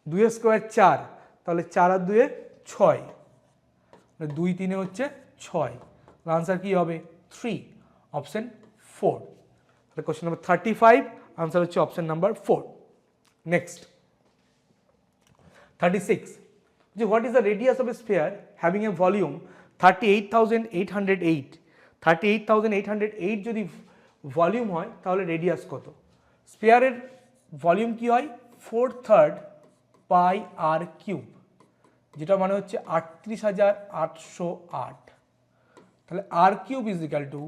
2 square 4, তাহলে 4 আর 2 6, 2 3 হচ্ছে 6। আনসার কি হবে? 3, অপশন 4। তাহলে কোশ্চেন নাম্বার 35 আনসার হচ্ছে অপশন নাম্বার 4। নেক্সট 36 যে what is the radius of A sphere having a volume 38,808, 38,808 যদি ভলিউম হয় তাহলে রেডিয়াস কত? স্ফিয়ারের ভলিউম কি হয়? 4/3 পাই আর কিউব, যেটা মানে হচ্ছে 38,808। তাহলে আর কিউব ইজ ইকাল টু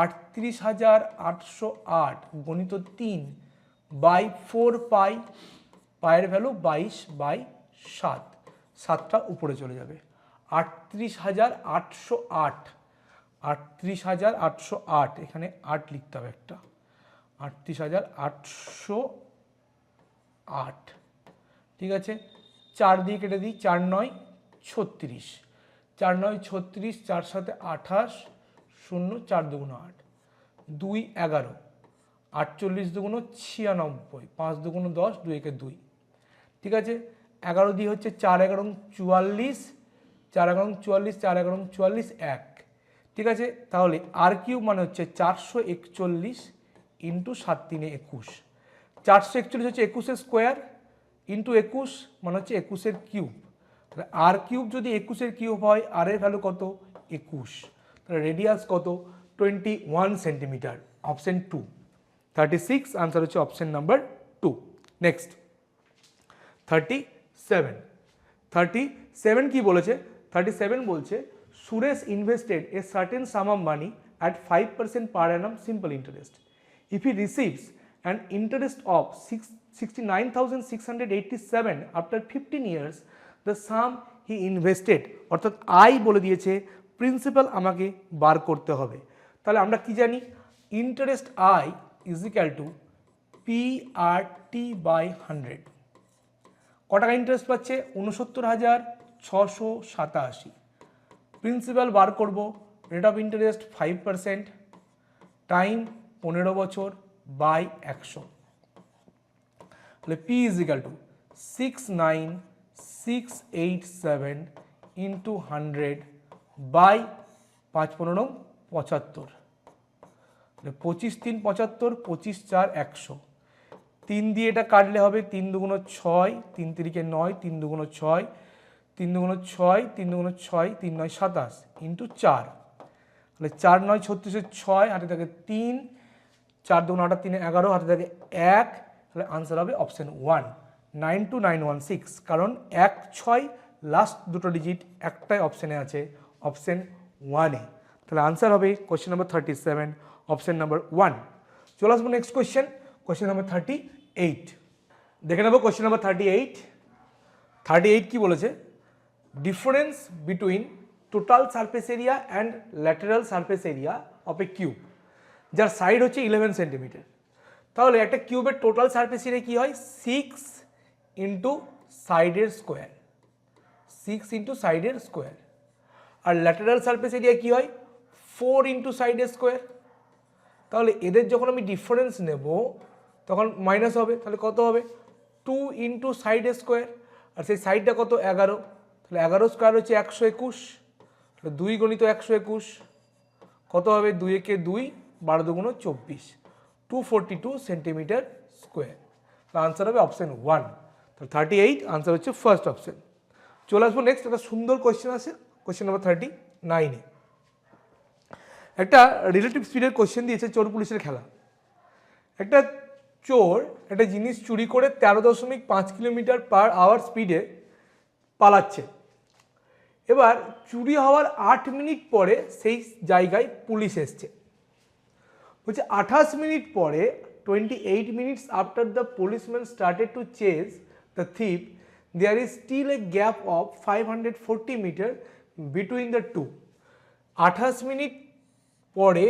38,808 গণিত 3 বাই 4 পাই, পায়ের ভ্যালু 22/7, 7টা উপরে চলে যাবে। 38,808, 38,808 এখানে 8 লিখতে হবে একটা, 38,808। ঠিক আছে, 4 দিয়ে কেটে দিই, 4 9 36, 4 9 36, 4 7 28, 0 4 2 8, 2 11, 48 2 96, 5 2 10, 2 1 2। ঠিক আছে, 11 দিয়ে হচ্ছে 4 11 44, 4 11 44, 4 11 44 1। ঠিক আছে, তাহলে আর কিউব মানে হচ্ছে 441 ইন্টু 7 3 21। 441 হচ্ছে 21 স্কোয়ার ইন্টু 21 মানে হচ্ছে 21 কিউব। তাহলে আর কিউব যদি 21 কিউব হয়, আর এর ভ্যালু কত? 21। তাহলে রেডিয়াস কত? 21 সেন্টিমিটার। অপশন 2 36, আনসার হচ্ছে অপশন নাম্বার 2। নেক্সট 37 কি বলেছে? 37 বলছে Suresh invested a certain some of money at 5% per annum simple interest. If he receives an interest of 69,687 after 15 years, the sum he invested, অর্থাৎ I বলে দিয়েছে, principal আমাকে বার করতে হবে। তাহলে আমরা কি জানি? Interest I is equal to PRT/100। ক টাকা ইন্টারেস্ট পাচ্ছে? 69,687। প্রিন্সিপাল বার করব, রেট অফ ইন্টারেস্ট 5%, টাইম 15 বছর বাই 100। তাহলে P is equal to 69687 into 100 by 5 15 75। তাহলে 25 3 75, 25 4 100। 3 দিয়ে এটা কাটলে হবে 3 2 6, 3 3 9, 3 2 6, 3 2 6, 3 2 6, 3 9 27 ইন্টু 4। তাহলে 4 9 36, 6 হাতে থাকে 3, 4 2 8 3 11 হাতে থাকে 1। তাহলে আনসার হবে অপশন 1 92916, কারণ 1 6 লাস্ট দুটো ডিজিট একটাই অপশনে আছে, অপশন 1-এ। তাহলে আনসার হবে কোয়েশ্চেন নাম্বার 37, অপশন নাম্বার 1। চলে আসবো নেক্সট কোয়েশ্চেন, কোয়েশ্চেন নাম্বার 38। দেখে নেবো কোয়েশ্চেন নাম্বার 38 কি বলেছে? Difference between total surface area and lateral surface area of A cube, যার সাইড হচ্ছে 11 সেন্টিমিটার। তাহলে একটা কিউবের টোটাল সারফেস এরিয়া কী হয়? 6 ইন্টু সাইডের স্কোয়ার, 6 ইন্টু সাইডের স্কোয়ার। আর ল্যাটারাল সারফেস এরিয়া কী হয়? 4 ইন্টু সাইডের স্কোয়ার। তাহলে এদের যখন আমি ডিফারেন্স নেব তখন মাইনাস হবে, তাহলে কত হবে? 2 ইন্টু সাইডের স্কোয়ার, আর সেই সাইডটা কত? 11। তাহলে 11 স্কোয়ার হচ্ছে 121, তাহলে 2 গণিত 121 কত হবে? 2 একে 2, 12 2 24, 242 সেন্টিমিটার স্কোয়ার। তাহলে আনসার হবে অপশন 1। তাহলে 38 আনসার হচ্ছে ফার্স্ট অপশন। চলে আসবো নেক্সট, একটা সুন্দর কোয়েশ্চেন আছে, কোয়েশ্চেন নাম্বার 39-এ। একটা রিলেটিভ স্পিডের কোয়েশ্চেন দিয়েছে, চোর পুলিশের খেলা। একটা চোর একটা জিনিস চুরি করে 13.5 কিলোমিটার পার আওয়ার স্পিডে পালাচ্ছে। এবার চুরি হওয়ার 8 মিনিট পরে সেই জায়গায় পুলিশ এসছে। বলছে 28 মিনিট পরে 28 minutes after the policeman started to chase the thief, there is still a gap of 540 meters between the two. 28 minute পরে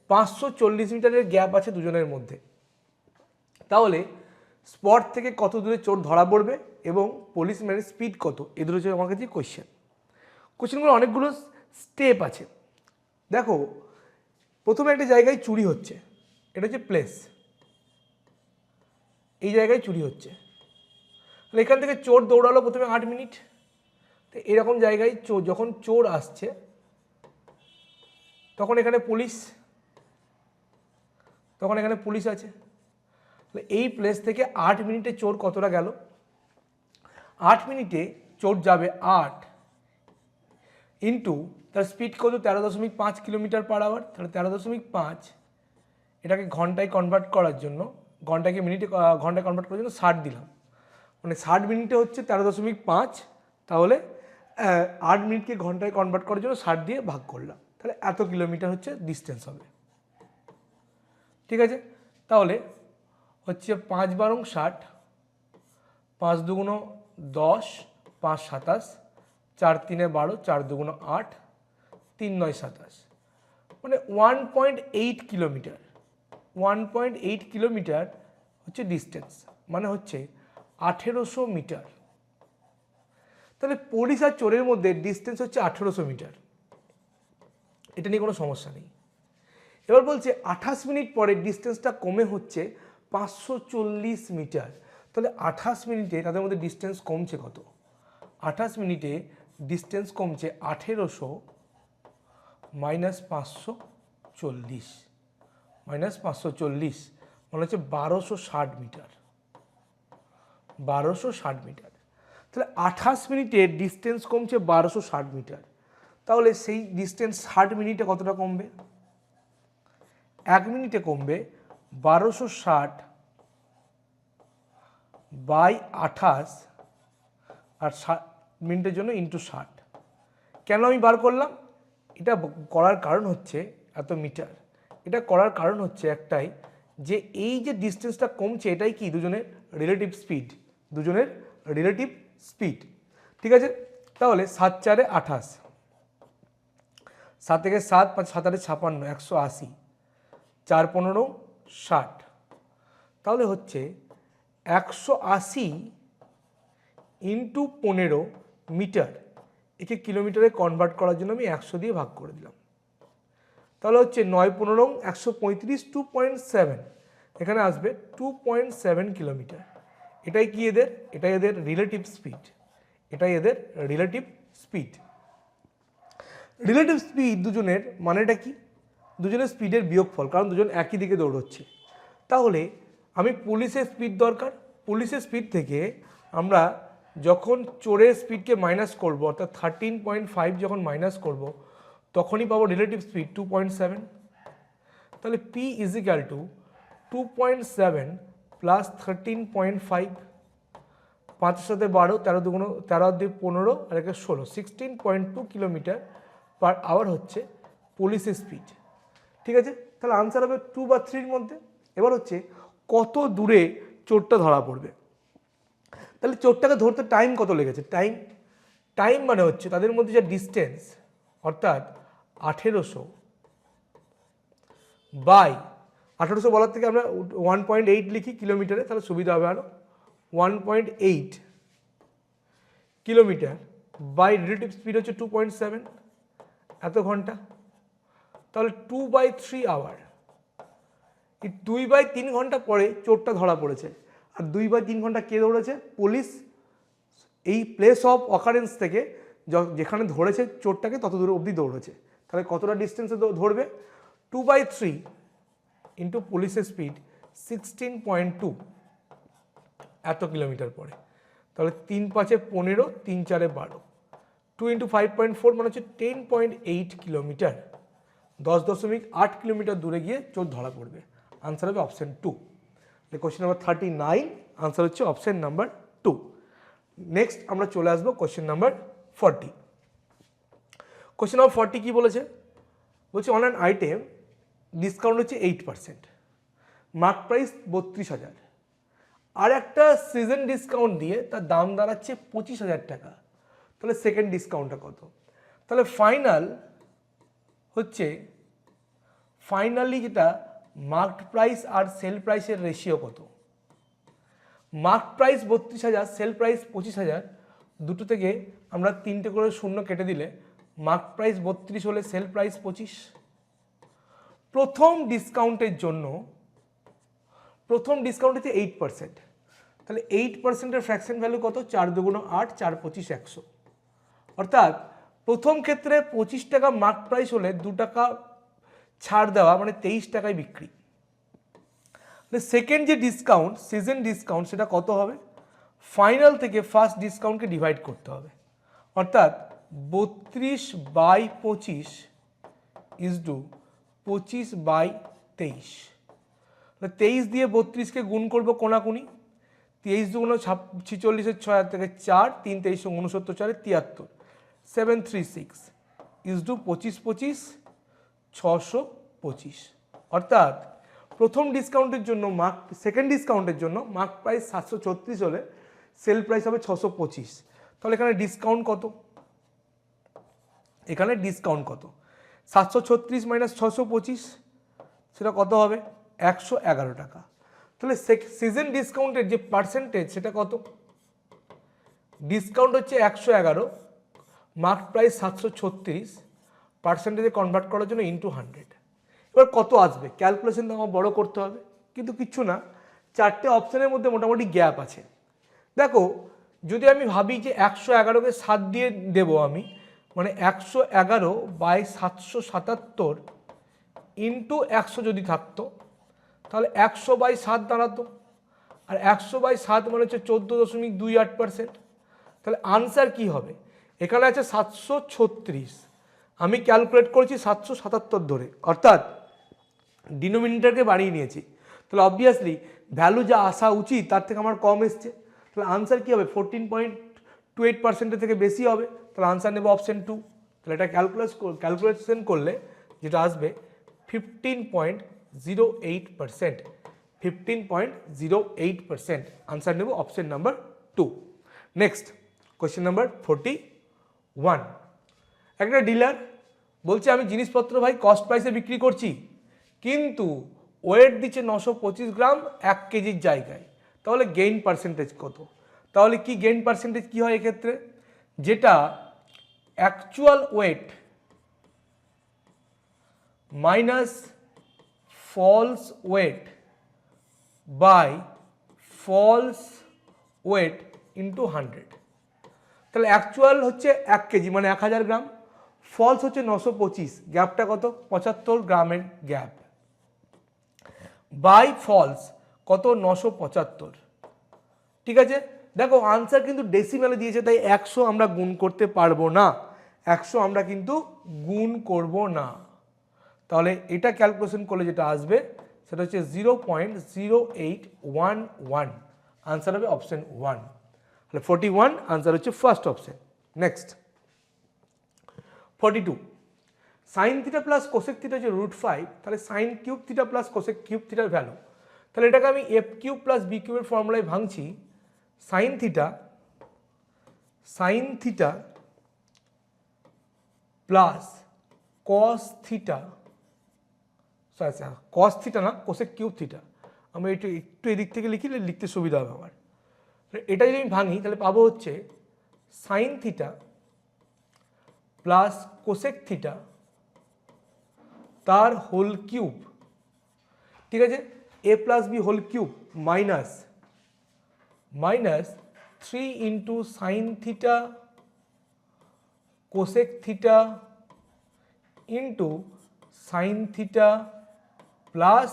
540 মিটারের গ্যাপ আছে দুজনের মধ্যে। তাহলে স্পট থেকে কত দূরে চোর ধরা পড়বে এবং পুলিশম্যানের স্পিড কত? এদের হচ্ছে আমার কাছে কোয়েশ্চেনগুলো অনেকগুলো স্টেপ আছে। দেখো, প্রথমে একটা জায়গায় চুরি হচ্ছে, এটা হচ্ছে প্লেস, এই জায়গায় চুরি হচ্ছে। তাহলে এখান থেকে চোর দৌড়ালো প্রথমে 8 মিনিট। তো এরকম জায়গায় যখন চোর আসছে তখন এখানে পুলিশ আছে। তাহলে এই প্লেস থেকে 8 মিনিটে চোর কতটা গেল? 8 মিনিটে চোর যাবে 8 ইন্টু তার স্পিড কত? 13.5 কিলোমিটার পার আওয়ার। তাহলে 13.5 এটাকে ঘন্টায় কনভার্ট করার জন্য, ঘন্টাকে মিনিটে ঘন্টায় কনভার্ট করার জন্য 60 দিলাম, মানে 60 মিনিটে হচ্ছে 13.5। তাহলে 8 মিনিটকে ঘন্টায় কনভার্ট করার জন্য 60 দিয়ে ভাগ করলাম, তাহলে এত কিলোমিটার হচ্ছে ডিস্টেন্স হবে। ঠিক আছে, তাহলে হচ্ছে 5 12 60, 5 2 10, 5 27, 4 3 12, 4 2 8, 3 9 27, মানে 1.8 কিলোমিটার। 1.8 কিলোমিটার হচ্ছে ডিস্টেন্স, মানে হচ্ছে 1800 মিটার। তাহলে পুলিশ আর চোরের মধ্যে ডিস্টেন্স হচ্ছে 1800 মিটার, এটা নিয়ে কোনো সমস্যা নেই। এবার বলছে 28 মিনিট পরে ডিস্টেন্সটা কমে হচ্ছে 540 মিটার। তাহলে 28 মিনিটে তাদের মধ্যে ডিস্টেন্স কমছে কত? 28 মিনিটে ডিস্টেন্স কমছে 1800 মাইনাস 540 মানে হচ্ছে 1260 মিটার। 1260 মিটার। তাহলে 28 মিনিটে ডিস্টেন্স কমছে 1260 মিটার। তাহলে সেই ডিস্টেন্স 60 মিনিটে কতটা কমবে? 1 মিনিটে কমবে 1260 বাই 28 আর 60 মিনিটের জন্য ইন্টু 60। কেন আমি বার করলাম? এটা করার কারণ হচ্ছে এত মিটার, এটা করার কারণ হচ্ছে একটাই, যে এই যে ডিস্টেন্সটা কমছে এটাই কি দুজনের রিলেটিভ স্পিড, দুজনের রিলেটিভ স্পিড। ঠিক আছে, তাহলে 7 4 28, 7 থেকে 7 5 7 8 56, 180, 4 15 60। তাহলে হচ্ছে 180 ইন্টু 15 মিটার। একে কিলোমিটারে কনভার্ট করার জন্য আমি 100 দিয়ে ভাগ করে দিলাম। তাহলে হচ্ছে 9 15 135, 2.7, এখানে আসবে 2.7 কিলোমিটার। এটাই কি এদের? এটাই এদের রিলেটিভ স্পিড, এটাই এদের রিলেটিভ স্পিড। রিলেটিভ স্পিড দুজনের মানেটা কি? দুজনের স্পিডের বিয়োগফল, কারণ দুজন একই দিকে দৌড়চ্ছে। তাহলে আমি পুলিশের স্পিড দরকার, পুলিশের স্পিড থেকে আমরা যখন চোরের স্পিডকে মাইনাস করব, অর্থাৎ 13.5 যখন মাইনাস করব, তখনই পাবো রিলেটিভ স্পিড 2.7। তাহলে P is equal two 2.7 plus 13.5, 5 সাথে 12, 13 দুগুণ 13 দিয়ে 15 আর একে 16, 16.2 কিলোমিটার পার আওয়ার হচ্ছে পুলিশের স্পিড। ঠিক আছে, তাহলে আনসার হবে 2 বা 3-র মধ্যে। এবার হচ্ছে কত দূরে চোরটা ধরা পড়বে। তাহলে চোরটাকে ধরতে টাইম কত লেগেছে? টাইম মানে হচ্ছে তাদের মধ্যে যে ডিস্টেন্স, অর্থাৎ 1800 বাই 1800 বলার থেকে আমরা 1.8 লিখি কিলোমিটারে, তাহলে সুবিধা হবে আরও। 1.8 কিলোমিটার বাই রিলেটিভ স্পিড হচ্ছে 2.7, এত ঘন্টা। তাহলে 2/3 আওয়ার। এই 2/3 ঘন্টা পরে চোরটা ধরা পড়েছে। আর 2/3 ঘন্টা কে দৌড়েছে? পুলিশ। এই প্লেস অফ অকারেন্স থেকে যেখানে ধরেছে চোরটাকে তত দূর অবধি দৌড়েছে। তাহলে কতটা ডিস্টেন্সে ধরবে? 2/3 ইন্টু পুলিশের স্পিড 16.2, এত কিলোমিটার পরে। তাহলে 3 5 15, 3 4 12, 2 ইন্টু 5.4 মানে হচ্ছে 10.8 কিলোমিটার। 10.8 কিলোমিটার দূরে গিয়ে চোর ধরা পড়বে। আনসার হবে অপশন 2। কোশ্চেন নাম্বার 39, আনসার হচ্ছে অপশন নাম্বার 2। নেক্সট আমরা চলে আসবো কোশ্চেন নাম্বার 40। কোশ্চেন নাম্বার 40 কি বলেছে? বলছে অন অ্যান আইটেম ডিসকাউন্ট হচ্ছে 8%, মার্ক প্রাইস 32,000, আর একটা সিজন ডিসকাউন্ট দিয়ে তার দাম দাঁড়াচ্ছে 25,000 টাকা। তাহলে সেকেন্ড ডিসকাউন্টটা কত? তাহলে ফাইনালি যেটা মার্কড প্রাইস আর সেল প্রাইসের রেশিও কত? মার্ক প্রাইস 32,000, সেল প্রাইস 25,000, দুটো থেকে আমরা 3টে করে শূন্য কেটে দিলে মার্ক প্রাইস 32 হলে সেল প্রাইস 25। প্রথম ডিসকাউন্টের জন্য প্রথম ডিসকাউন্ট হচ্ছে 8%। তাহলে 8%-এর ফ্র্যাকশন ভ্যালু কত? 4 দুগুণ 8, 4 25 100। অর্থাৎ প্রথম ক্ষেত্রে 25 টাকা মার্ক প্রাইস হলে 2 টাকা ছাড় দেওয়া, মানে 23 টাকায় বিক্রি। সেকেন্ড যে ডিসকাউন্ট, সিজন ডিসকাউন্ট, সেটা কত হবে? ফাইনাল থেকে ফার্স্ট ডিসকাউন্টকে ডিভাইড করতে হবে, অর্থাৎ 32/25 ইজ টু 25/23। 23 দিয়ে 32কে গুণ করবো কোনাকুনি, 23 দুগুণ 46, 6 থেকে 4, 3 23 69, 4 73, 736 ইজ টু 25/25 625। অর্থাৎ প্রথম ডিসকাউন্টের জন্য সেকেন্ড ডিসকাউন্টের জন্য মার্ক প্রাইস 736 হলে সেল প্রাইস হবে 625। তাহলে এখানে ডিসকাউন্ট কত? এখানে ডিসকাউন্ট কত? 736 মাইনাস 625, সেটা কত হবে? 111 টাকা। তাহলে সিজন ডিসকাউন্টের যে পার্সেন্টেজ সেটা কত? ডিসকাউন্ট হচ্ছে 111, মার্ক প্রাইস 736, পার্সেন্টেজে কনভার্ট করার জন্য ইন্টু 100। এবার কত আসবে ক্যালকুলেশন তো আমার বড় করতে হবে, কিন্তু কিচ্ছু না, চারটে অপশানের মধ্যে মোটামুটি গ্যাপ আছে। দেখো যদি আমি ভাবি যে 111কে 7 দিয়ে দেবো আমি, মানে 111/777 ইন্টু 100 যদি থাকতো তাহলে 100/7 দাঁড়াতো, আর 100/7 মানে হচ্ছে 14.28%। তাহলে আনসার কি হবে, এখানে আছে 736, আমি ক্যালকুলেট করেছি 777 ধরে, অর্থাৎ ডিনোমিনেটরকে বাড়িয়ে নিয়েছি, তাহলে অবভিয়াসলি ভ্যালু যা আসা উচিত তার থেকে আমার কম এসছে। তাহলে আনসার কী হবে, 14.28% থেকে বেশি হবে, তাহলে আনসার নেব অপশন 2। তাহলে এটা ক্যালকুলেশন করলে যেটা আসবে 15.08%, 15.08%, আনসার নেব option number 2। Next question number 41। একটা ডিলার বলছে আমি জিনিসপত্র ভাই কস্ট প্রাইসে বিক্রি করছি, কিন্তু ওয়েট দিচ্ছে 925 গ্রাম 1 কেজির জায়গায়, তাহলে গেইন পার্সেন্টেজ কত? তাহলে কি গেইন পার্সেন্টেজ কি হয় এক্ষেত্রে, যেটা actual weight minus false weight by false weight into 100। তাহলে অ্যাকচুয়াল হচ্ছে 1 কেজি মানে 1000 গ্রাম, ফলস হচ্ছে 925, গ্যাপটা কত 75 গ্রামের গ্যাপ, বাই ফলস কত 975। ঠিক আছে, দেখো আনসার কিন্তু ডেসিমেলে দিয়েছে, তাই 100 আমরা গুণ করতে পারবো না, 100 আমরা কিন্তু গুণ করব না। তাহলে এটা ক্যালকুলেশন করলে যেটা আসবে সেটা হচ্ছে 0.0811, আনসার হবে অপশন 1। তাহলে 41 আনসার হচ্ছে first option. Next 42, sine theta plus cosec theta হচ্ছে √5, তাহলে sine cube theta plus cosec cube থিটার ভ্যালু, তাহলে এটাকে আমি এফ কিউব প্লাস বি কিউবের ফর্মুলায় ভাঙছি, sine theta plus cos theta, আচ্ছা কস থিটা না কোসেক কিউব থিটা, আমি একটু এদিক থেকে লিখতে সুবিধা হবে আমার। এটা যদি আমি ভাঙি তাহলে পাবো হচ্ছে sine theta plus cosec theta তার হোল কিউব, ঠিক আছে, A plus B whole cube minus 3 into sine theta cosec theta into sine theta plus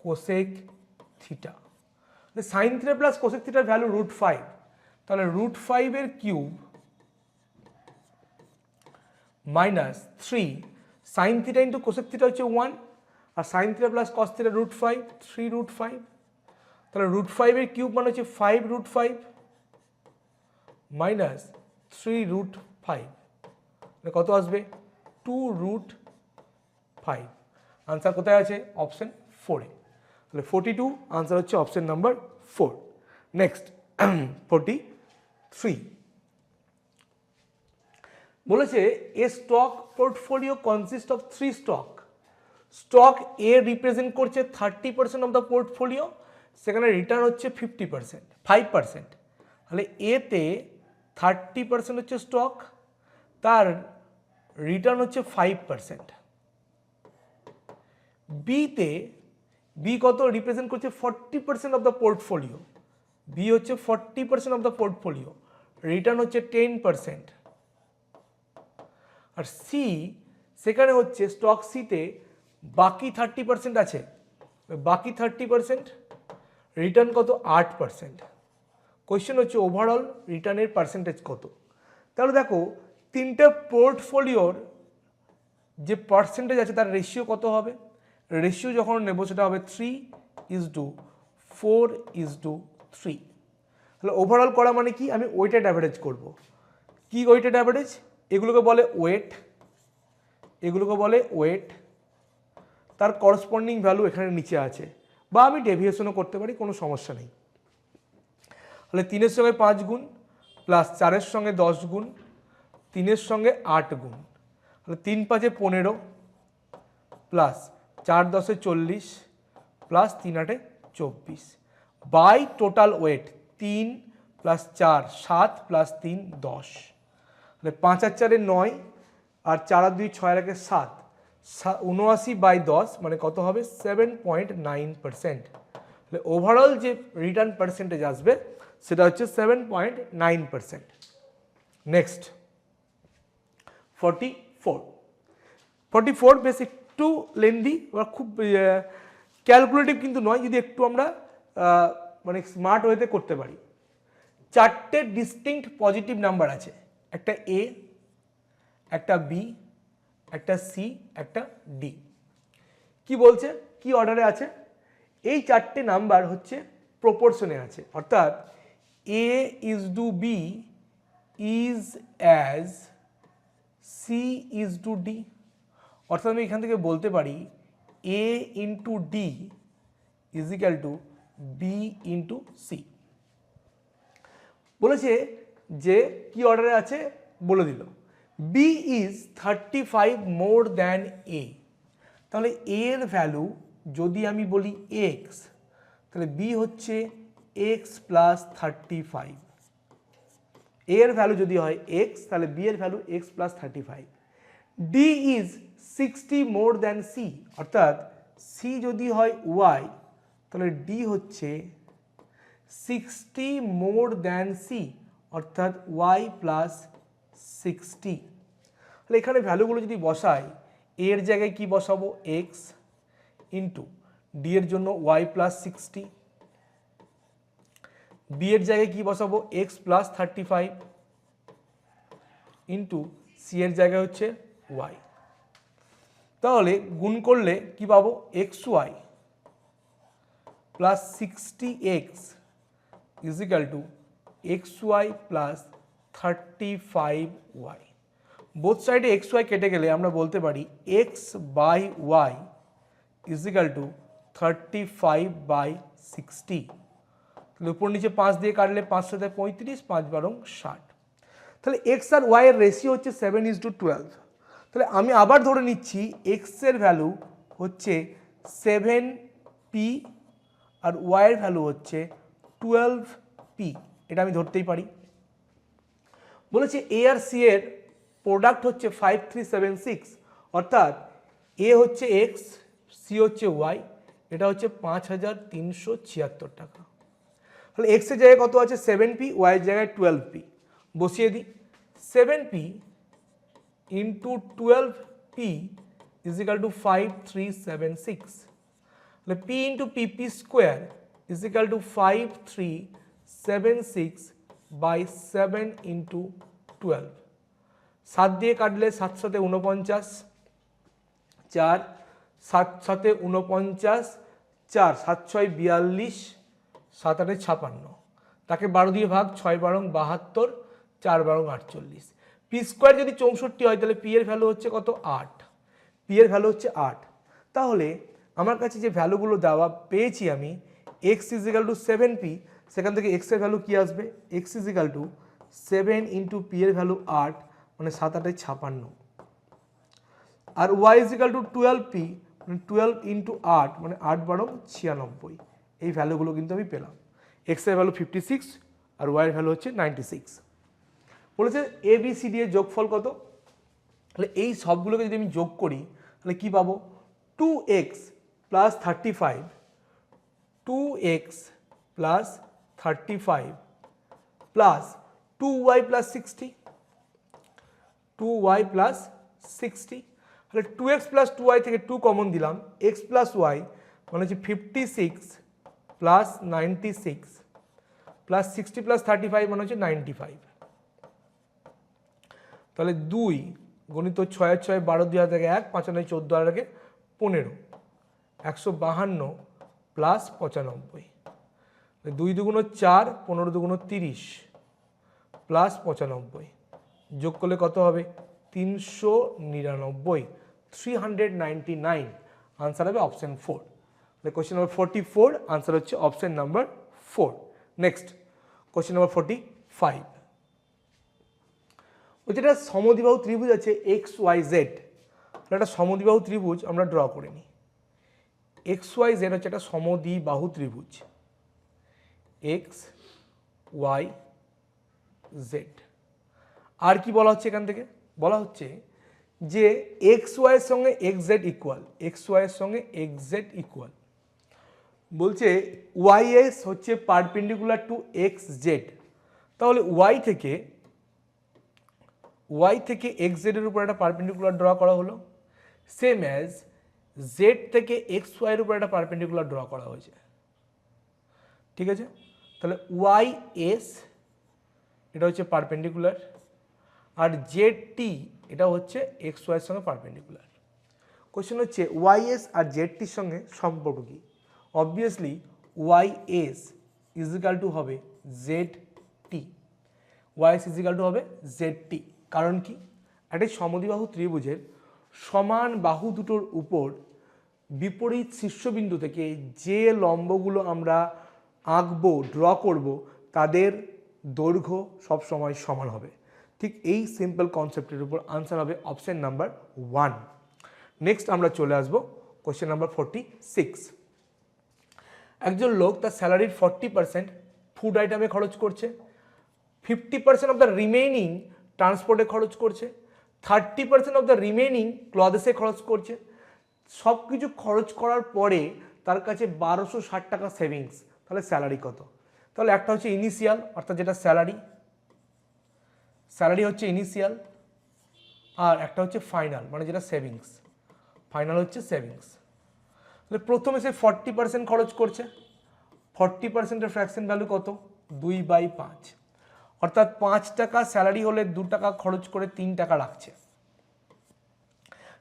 cosec থিটা। সাইন থিটা প্লাস কোসেক থিটার ভ্যালু √5, তাহলে √5 এর cube minus 3 sine theta into cosec theta হচ্ছে 1, আর sine theta plus cos theta √5, 3√5, তাহলে √5 এর কিউব মানে হচ্ছে 5√5 মাইনাস 3√5, কত আসবে 2√5, আনসার কোথায় আছে অপশন 4-এ। তাহলে 42 আনসার হচ্ছে অপশন নাম্বার 4। নেক্সট 43, বলেছে A stock portfolio consist of 3 stock, stock A represent করছে 30% অফ দ্য পোর্টফোলিও, সেখানে রিটার্ন হচ্ছে 5%, তাহলে এতে 30% হচ্ছে স্টক, তার রিটার্ন হচ্ছে 5%। বি কত রিপ্রেজেন্ট করছে 40% অফ দ্য পোর্টফোলিও, বি হচ্ছে 40% অফ দ্য পোর্টফোলিও, রিটার্ন হচ্ছে 10%। আর সি সেখানে হচ্ছে স্টক সিতে বাকি 30% আছে, বাকি 30% রিটার্ন কত 8%। কোয়েশ্চেন হচ্ছে ওভারঅল রিটার্নের পার্সেন্টেজ কত। তাহলে দেখো তিনটে পোর্টফোলিওর যে পার্সেন্টেজ আছে তার রেশিও কত হবে, রেশিও যখন নেব সেটা হবে 3:4:3। তাহলে ওভারঅল করা মানে কি, আমি ওয়েটেড অ্যাভারেজ করব। কি ওয়েটেড অ্যাভারেজ, এগুলোকে বলে ওয়েট, এগুলোকে বলে ওয়েট, তার করসপন্ডিং ভ্যালু এখানে নিচে আছে, বা আমি ডেভিয়েশনও করতে পারি, কোনো সমস্যা নেই। তাহলে 3-এর সঙ্গে 5 গুণ প্লাস 4-এর সঙ্গে 10 গুণ, 3-এর সঙ্গে 8 গুণ, তাহলে 3-5-এ 15 প্লাস 4-10-এ 40 প্লাস 3-8-এ 24 by total weight 3, plus 4 7 plus 3 10, তাহলে 5 আর 4 9 আর 4 আর 2 6 আর 1 7, 79/10 মানে কত হবে 7.9%। তাহলে ওভারঅল যে রিটার্ন পার্সেন্টেজ আসবে সেটা হচ্ছে 7.9%। নেক্সট 44 বেশ একটু লেন্দি বা খুব ক্যালকুলেটিভ কিন্তু নয়, যদি একটু আমরা মানে স্মার্ট ওয়েতে করতে পারি। 4টে ডিস্টিংক্ট পজিটিভ নাম্বার আছে, একটা এ, একটা বি, একটা সি, একটা ডি। কি বলছে, কি অর্ডারে আছে? এই 4টে নাম্বার হচ্ছে প্রপোর্শনে আছে, অর্থাৎ A is to B is as C is to D. অর্থাৎ আমি এখান থেকে বলতে পারি A into D is equal to B into C. বলেছে যে কি অর্ডারে আছে বলে দিল, B is 35 more than A. তাহলে এ এর ভ্যালু যদি আমি বলি এক্স, তাহলে বি হচ্ছে এক্স প্লাস 35। এ এর ভ্যালু যদি হয় এক্স, তাহলে বি এর value x plus 35। D is 60 more than C, অর্থাৎ সি যদি হয় ওয়াই, তাহলে ডি হচ্ছে 60 মোর দ্যান সি, অর্থাৎ ওয়াই প্লাস 60। তাহলে এখানে ভ্যালুগুলো যদি বসাই, এ এর জায়গায় কি বসাবো এক্স ইন্টু ডি এর জন্য ওয়াই প্লাস 60, বি এর জায়গায় কি বসাবো এক্স প্লাস 35 ইন্টু সি এর জায়গায় হচ্ছে ওয়াই। তাহলে গুণ করলে কি পাবো x y plus 60x is equal to x y plus 35y। Both সাইডে এক্স ওয়াই কেটে গেলে আমরা বলতে পারি x by y is equal to 35/60। তাহলে উপর নিচে 5 দিয়ে কাটলে 5 সাথে 35, 5 বারং 60। তাহলে এক্স আর ওয়াই এর রেশিও হচ্ছে 7:12। তাহলে আমি আবার ধরে নিচ্ছি এক্স এর ভ্যালু হচ্ছে 7p আর ওয়াই এর ভ্যালু হচ্ছে 12p, এটা আমি ধরতেই পারি। বলেছে এ আর সি এর প্রোডাক্ট হচ্ছে 5376, অর্থাৎ এ হচ্ছে এক্স, সি হচ্ছে ওয়াই, এটা হচ্ছে 5376 টাকা। তাহলে এক্স এর জায়গায় কত আছে 7p, ওয়াই এর জায়গায় 12p, বসিয়ে দিই। 7p into 12p is equal two 5376। তাহলে p into p square is equal two 5376/7 into 12। 7 দিয়ে কাটলে 7 সাথে 49, 4 7 সাথে 49, 4 7 6 42, 7 8 56, তাকে 12 দিয়ে ভাগ, 6 বারং 72, 4 বারং 48। পি স্কোয়ার যদি 64 হয় তাহলে পি এর ভ্যালু হচ্ছে কত 8, পি এর ভ্যালু হচ্ছে 8। তাহলে আমার কাছে যে ভ্যালুগুলো দেওয়া পেয়েছি আমি, x is equal two 7p, সেখান থেকে এক্স এর ভ্যালু কি আসবে X is equal to 7 into P এর ভ্যালু 8 মানে 7 8 56, আর Y is equal to 12p মানে 12 ইন্টু 8 মানে 8 বারং 96। এই ভ্যালুগুলো কিন্তু আমি পেলাম। এক্স এর ভ্যালু 56 আর ওয়াই এর ভ্যালু হচ্ছে 96। বলেছে এ বি সি ডি এর যোগফল কত? তাহলে এই সবগুলোকে যদি আমি যোগ করি তাহলে কি পাবো 2x plus 35, 2x plus 35 plus 2y plus 60, 2y plus 60। তাহলে 2x প্লাস 2y থেকে 2 কমন দিলাম, x প্লাস y মানে হচ্ছে 56 প্লাস 96 প্লাস 60 প্লাস 35 মানে হচ্ছে 95। তাহলে 2 গণিত 6 6 12 2 হাতে 1, 5 9 14 আর 15, 152 প্লাস 95। 2 দুগুণ 4, 15 দুগুণ 30 প্লাস 95, যোগ করলে কত হবে 399, 399। আনসার হবে অপশন 4। কোয়েশ্চেন নাম্বার 44 আনসার হচ্ছে option number 4। Next question number 45, যেটা সমদ্বিবাহু ত্রিভুজ আছে এক্স ওয়াই জেড। একটা সমদ্বিবাহু ত্রিভুজ আমরা ড্র করে নিই। এক্স ওয়াই জেড হচ্ছে একটা সমদ্বিবাহু ত্রিভুজ, এক্স ওয়াই জেড। আর কি বলা হচ্ছে এখান থেকে? বলা হচ্ছে যে এক্স ওয়াইয়ের সঙ্গে এক্স জেড ইকুয়াল, এক্স ওয়াইয়ের সঙ্গে এক্স জেড ইকুয়াল। বলছে ওয়াই এস হচ্ছে পারপেন্ডিকুলার টু এক্স জেড, তাহলে ওয়াই থেকে এক্স জেডের উপর একটা পারপেন্ডিকুলার ড্র করা হলো, সেম অ্যাজ জেড থেকে এক্স ওয়াইয়ের উপর একটা পারপেন্ডিকুলার ড্র করা হয়েছে। ঠিক আছে, তাহলে ওয়াই এস এটা হচ্ছে পারপেন্ডিকুলার, আর জেড টি এটা হচ্ছে এক্স ওয়াইয়ের সঙ্গে পারপেন্ডিকুলার। কোশ্চেন হচ্ছে ওয়াই এস আর জেড টির সঙ্গে সম্পর্ক কী? Obviously Y S is equal to হবে Z T, Y S is equal to হবে জেড টি। কারণ কি? একটা সমদ্বিবাহু ত্রিভুজের সমান বাহু দুটোর উপর বিপরীত শীর্ষবিন্দু থেকে যে লম্বগুলো আমরা আঁকবো, ড্র করব, তাদের দৈর্ঘ্য সবসময় সমান হবে। ঠিক এই সিম্পল কনসেপ্টের উপর আনসার হবে অপশন নাম্বার 1। নেক্সট আমরা চলে আসবো কোশ্চেন নাম্বার 46। একজন লোক তার স্যালারির 40% ফুড আইটেমে খরচ করছে, 50% অফ দ্য রিমেইনিং ট্রান্সপোর্টে খরচ করছে, 30% অফ দ্য রিমেইনিং ক্লথেসে খরচ করছে। সব কিছু খরচ করার পরে তার কাছে 1260 টাকা সেভিংস। তাহলে স্যালারি কত? তাহলে একটা হচ্ছে ইনিশিয়াল, অর্থাৎ যেটা স্যালারি হচ্ছে ইনিশিয়াল, আর একটা হচ্ছে ফাইনাল, মানে যেটা সেভিংস। ফাইনাল হচ্ছে সেভিংস। তাহলে প্রথমে সে 40% খরচ করছে, 40%-এর ফ্র্যাকশন ভ্যালু কত? 2/5, অর্থাৎ 5 টাকা স্যালারি হলে 2 টাকা খরচ করে 3 টাকা রাখছে।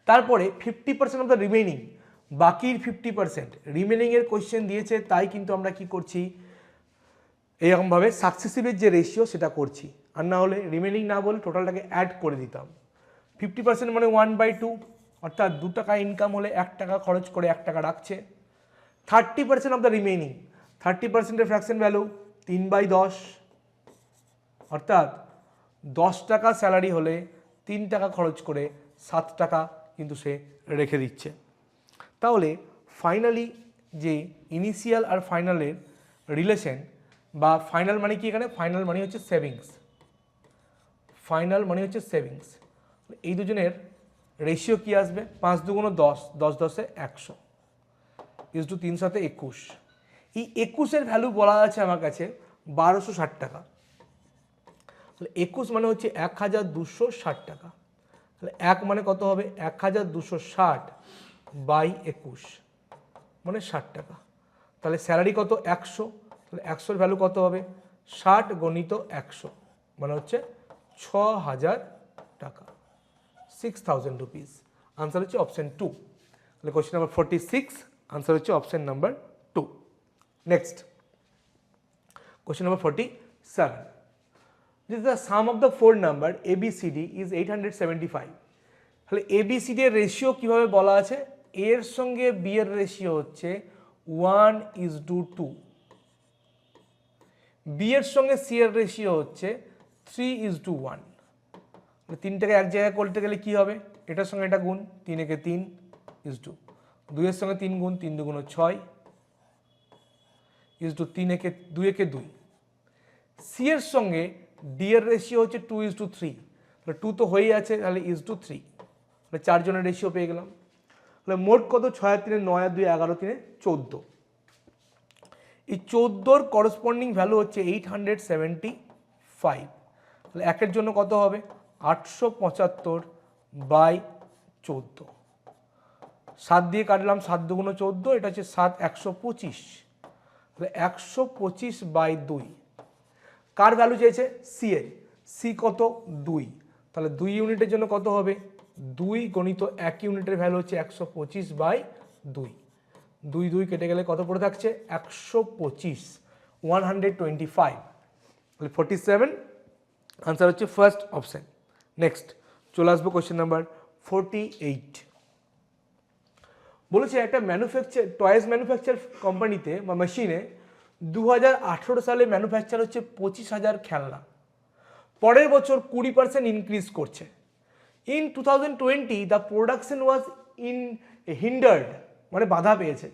তারপরে 50% অফ দ্য রিমেইনিং, বাকির 50% রিমেইনিংয়ের কোয়েশ্চেন দিয়েছে, তাই কিন্তু আমরা কি করছি, এরকমভাবে সাকসেসিভের যে রেশিও সেটা করছি। আর না হলে রিমেইনিং না বলে টোটালটাকে অ্যাড করে দিতাম। 50% মানে 1/2, অর্থাৎ 2 টাকা ইনকাম হলে 1 টাকা খরচ করে 1 টাকা রাখছে। 30% অফ দ্য রিমেইনিং, 30%-এর ফ্র্যাকশন ভ্যালু 3/10, অর্থাৎ 10 টাকা স্যালারি হলে 3 টাকা খরচ করে 7 টাকা কিন্তু সে রেখে দিচ্ছে। তাহলে ফাইনালি যে ইনিশিয়াল আর ফাইনালের রিলেশন, বা ফাইনাল মানে কি? এখানে ফাইনাল মানে হচ্ছে সেভিংস, ফাইনাল মানে হচ্ছে সেভিংস। এই দুজনের রেশিও কি আসবে? 5 2 10, 10 10 100, ইজ টু 3 7 21। এই 21-এর ভ্যালু বলা আছে আমার কাছে 1260 টাকা। তাহলে 21 মানে হচ্ছে 1260 টাকা। তাহলে 1 মানে কত হবে? 1260/21 মানে 60 টাকা। তাহলে স্যালারি কত? 100। তাহলে 100-এর ভ্যালু কত হবে? 60 × 100 মানে হচ্ছে 6000 টাকা, 6000 রুপিস। আনসার হচ্ছে অপশন 2। তাহলে কোয়েশ্চেন নাম্বার 46, আনসার হচ্ছে option number 2। Next question number 47। This is the sum of the four number ABCD is 875. তাহলে ABCD এর রেশিও কিভাবে বলা আছে? A এর সঙ্গে B এর রেশিও হচ্ছে 1:2, B এর সঙ্গে C এর রেশিও হচ্ছে 3:1। তিনটাকে এক জায়গায় করতে গেলে কি হবে? এটার সঙ্গে এটা গুণ, 3 একে 3:2, 2 এর সঙ্গে 3 গুণ, 3 2 6 3 একে 2 একে 2। C এর সঙ্গে D এর রেশিও হচ্ছে 2:3, তাহলে 2 তো হয়েই আছে, তাহলে 3, তাহলে 4 জনের রেশিও পেয়ে গেলাম। তাহলে মোট কত? 6 আর 3 9 আর 2 11, 3 14। এই 14-র করসপন্ডিং ভ্যালু হচ্ছে 875। তাহলে একের জন্য কত হবে? 875/14। 7 দিয়ে কাটলাম, 7 2 14, এটা হচ্ছে 7 125। তাহলে 125/2। কার ভ্যালু চেয়েছে? সি এর। সি কত? 2। তাহলে 2 ইউনিটের জন্য কত হবে? 2 × 1 ইউনিটের ভ্যালু হচ্ছে 125/2। 2 2 কেটে গেলে কত পড়ে থাকছে? 125, 125। তাহলে 47 আনসার হচ্ছে ফার্স্ট অপশন। নেক্সট চলে আসবো কোয়েশ্চেন নাম্বার 48। বলেছে একটা টয়েস ম্যানুফ্যাকচার কোম্পানিতে বা মেশিনে 2018 সালে ম্যানুফ্যাকচার হচ্ছে 25,000 খেলনা, পরের বছর 20% ইনক্রিজ করছে। ইন 2020 দ্য প্রোডাকশন ওয়াজ হিন্ডার্ড, মানে বাধা পেয়েছে,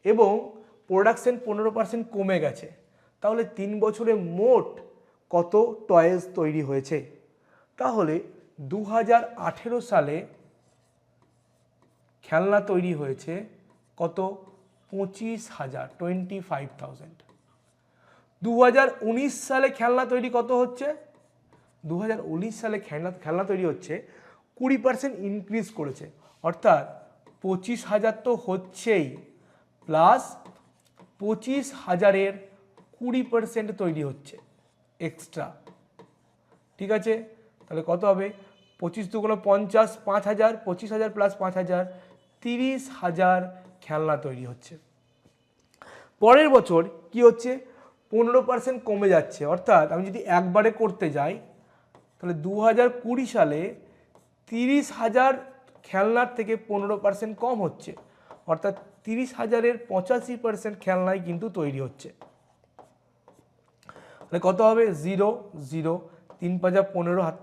এবং প্রোডাকশন 15% কমে গেছে। তাহলে 3 বছরে মোট কত টয়েস তৈরি হয়েছে? তাহলে 2018 সালে খেলনা তৈরি হয়েছে কত? 25,000, 25,000। 2019 সালে খেলনা তৈরি কত হচ্ছে? 2019 সালে খেলনা তৈরি হচ্ছে 20% ইনক্রিজ করেছে, অর্থাৎ 25,000 তো হচ্ছেই, প্লাস 25,000-এর 20% তৈরি হচ্ছে এক্সট্রা। ঠিক আছে, তাহলে কত হবে? 25 দুগুণে 50, 5,000, 25,000 প্লাস 5,000, 30,000 খেলনা তৈরি হচ্ছে। পরের বছর কি হচ্ছে? 15% কমে যাচ্ছে, অর্থাৎ আমি যদি একবারে করতে যাই তাহলে 2020 সালে 30,000 খেলনার থেকে 15% কম হচ্ছে, অর্থাৎ 30,000-এর 85% খেলনাই কিন্তু তৈরি হচ্ছে। তাহলে কত হবে? 0, 0, 3 5 15,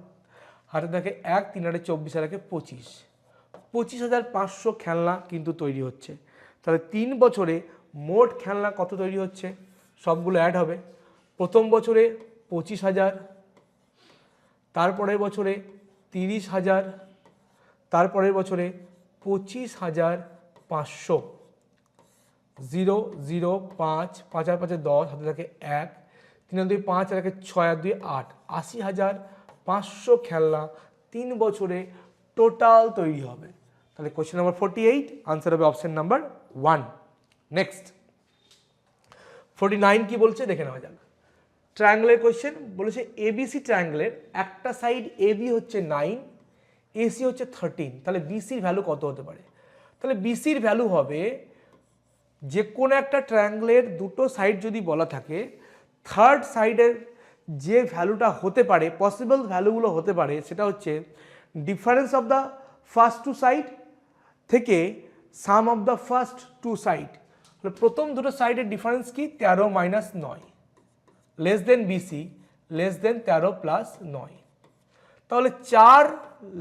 হাতে থাকে 1, 3 8 24, আর 25, 25,500 খেলনা কিন্তু তৈরি হচ্ছে। তাহলে 3 বছরে মোট খেলনা কত তৈরি হচ্ছে? সবগুলো অ্যাড হবে। প্রথম বছরে 25,000, তারপরের বছরে 30,000, তারপরের বছরে 25,500, 0, 0, 5, 5 আর 5 10, হাতে থাকে 1, 3 আর 2 5, আর 6 আর 2 8, 80,500 খেলনা 3 বছরে টোটাল তৈরি হবে। তাহলে কোয়েশ্চেন নাম্বার 48 আনসার হবে অপশন নাম্বার 1। নেক্সট 49 কি বলছে দেখে নেওয়া যাক। ট্রায়াঙ্গেলের কোয়েশ্চেন বলেছে এবিসি ট্রায়াঙ্গেলের একটা সাইড এবি হচ্ছে 9, এসি হচ্ছে 13, তাহলে বিসির ভ্যালু কত হতে পারে? তাহলে বিসির ভ্যালু হবে, যে কোনো একটা ট্রায়াঙ্গেলের দুটো সাইড যদি বলা থাকে, থার্ড সাইডের যে ভ্যালুটা হতে পারে, পসিবল ভ্যালুগুলো হতে পারে, সেটা হচ্ছে difference of the first two side থেকে sum of the first two side. তাহলে প্রথম দুটো সাইডের ডিফারেন্স কি? 13 minus 9, less than BC, less than 13 plus 9। তাহলে 4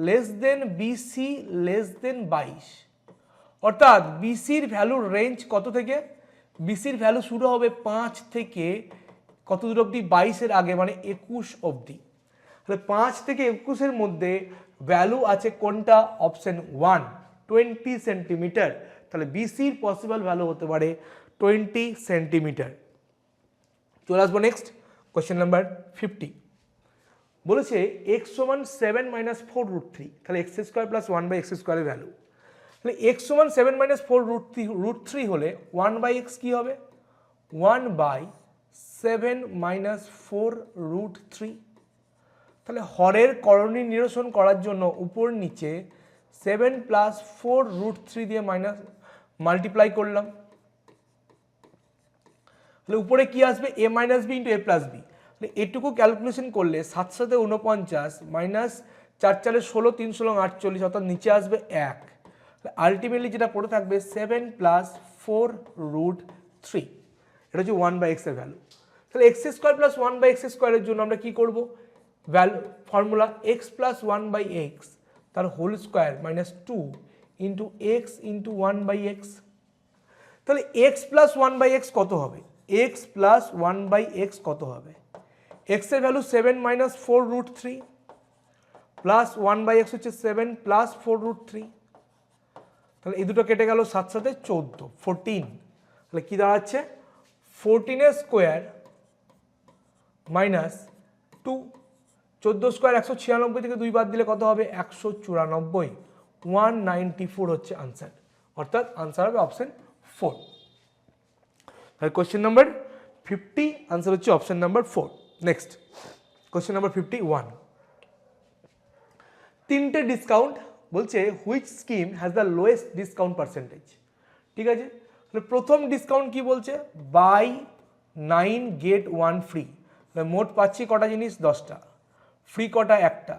less than BC less than 22, অর্থাৎ বিসির ভ্যালুর রেঞ্জ কত থেকে? বিসির ভ্যালু শুরু হবে 5 থেকে কত দূর অবধি? 22-এর আগে, মানে 21 অবধি। তাহলে 5 থেকে 21-এর মধ্যে ভ্যালু আছে কোনটা? Option 1, 20 centimetre. তাহলে বিসির পসিবল ভ্যালু হতে পারে 20 সেন্টিমিটার। চলে আসবো নেক্সট কোয়েশ্চেন নাম্বার 50। বলেছে x সমান 7 মাইনাস 4 রুট 3, তাহলে x square plus 1 by x স্কোয়ারের ভ্যালু। তাহলে এক্স সমান 7 মাইনাস 4 রুট 3 হলে 1 বাই এক্স কী হবে? 1 বাই 7 মাইনাস 4 রুট 3। তাহলে হরের করণী নিরসন করার জন্য উপর নিচে 7 প্লাস 4 রুট 3 দিয়ে মাল্টিপ্লাই করলাম। তাহলে উপরে কি আসবে? এ মাইনাস বি ইন্টু এ প্লাস বি। এটুকু ক্যালকুলেশন করলে 7 7 49 মাইনাস 4 4 16, 3 16 48, অর্থাৎ নিচে আসবে 1। আলটিমেটলি যেটা পড়ে থাকবে 7 প্লাস 4 রুট 3, এটা হচ্ছে 1 বাই এক্স এর ভ্যালু। তাহলে x square plus 1 by x স্কোয়ারের জন্য আমরা কি করব? Value formula X plus 1 by X তার whole square minus 2 into x into 1 by X. তাহলে এক্স প্লাস 1 বাই এক্স কত হবে? এক্স প্লাস 1 বাই এক্স কত হবে? এক্স এর value 7 minus 4 root 3 plus 1 by x হচ্ছে 7 প্লাস 4 রুট 3। তাহলে এই দুটো কেটে গেল, 7 7 14, 14। তাহলে কি দাঁড়াচ্ছে? 14 স্কোয়ার মাইনাস 2, 14 স্কোয়ার 196 থেকে 2 বাদ দিলে কত হবে? 194, 194 হচ্ছে আনসার, অর্থাৎ আনসার হবে অপশন 4। তাহলে কোয়েশ্চেন নাম্বার 50 আনসার হচ্ছে option number 4। Next question number 51। তিনটে ডিসকাউন্ট বলছে which scheme has the lowest discount percentage. ঠিক আছে, তাহলে প্রথম ডিসকাউন্ট কি বলছে? Buy 9 get 1 free. মোট পাচ্ছি কটা জিনিস? 10টা, ফ্রি কটা? একটা।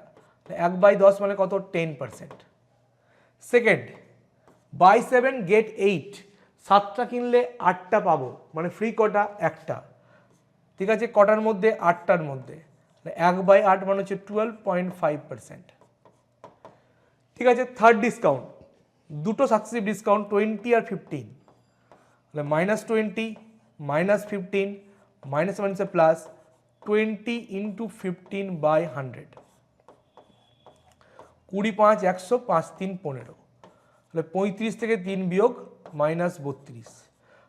1 বাই 10 মানে কত? 10%। সেকেন্ড, বাই 7 গেট 8, 7টা কিনলে 8টা পাবো, মানে ফ্রি কটা? একটা। ঠিক আছে, কটার মধ্যে? 8টার মধ্যে। 1 বাই 8 মানে হচ্ছে 12.5%। ঠিক আছে, থার্ড ডিসকাউন্ট, দুটো সাকসেসিভ ডিসকাউন্ট 20 আর 15, তাহলে -20 -15 -7 প্লাস 20 ইন্টু 15/100, 20 5 100, 5 3 15, তাহলে 35 থেকে 3 বিয়োগ -32,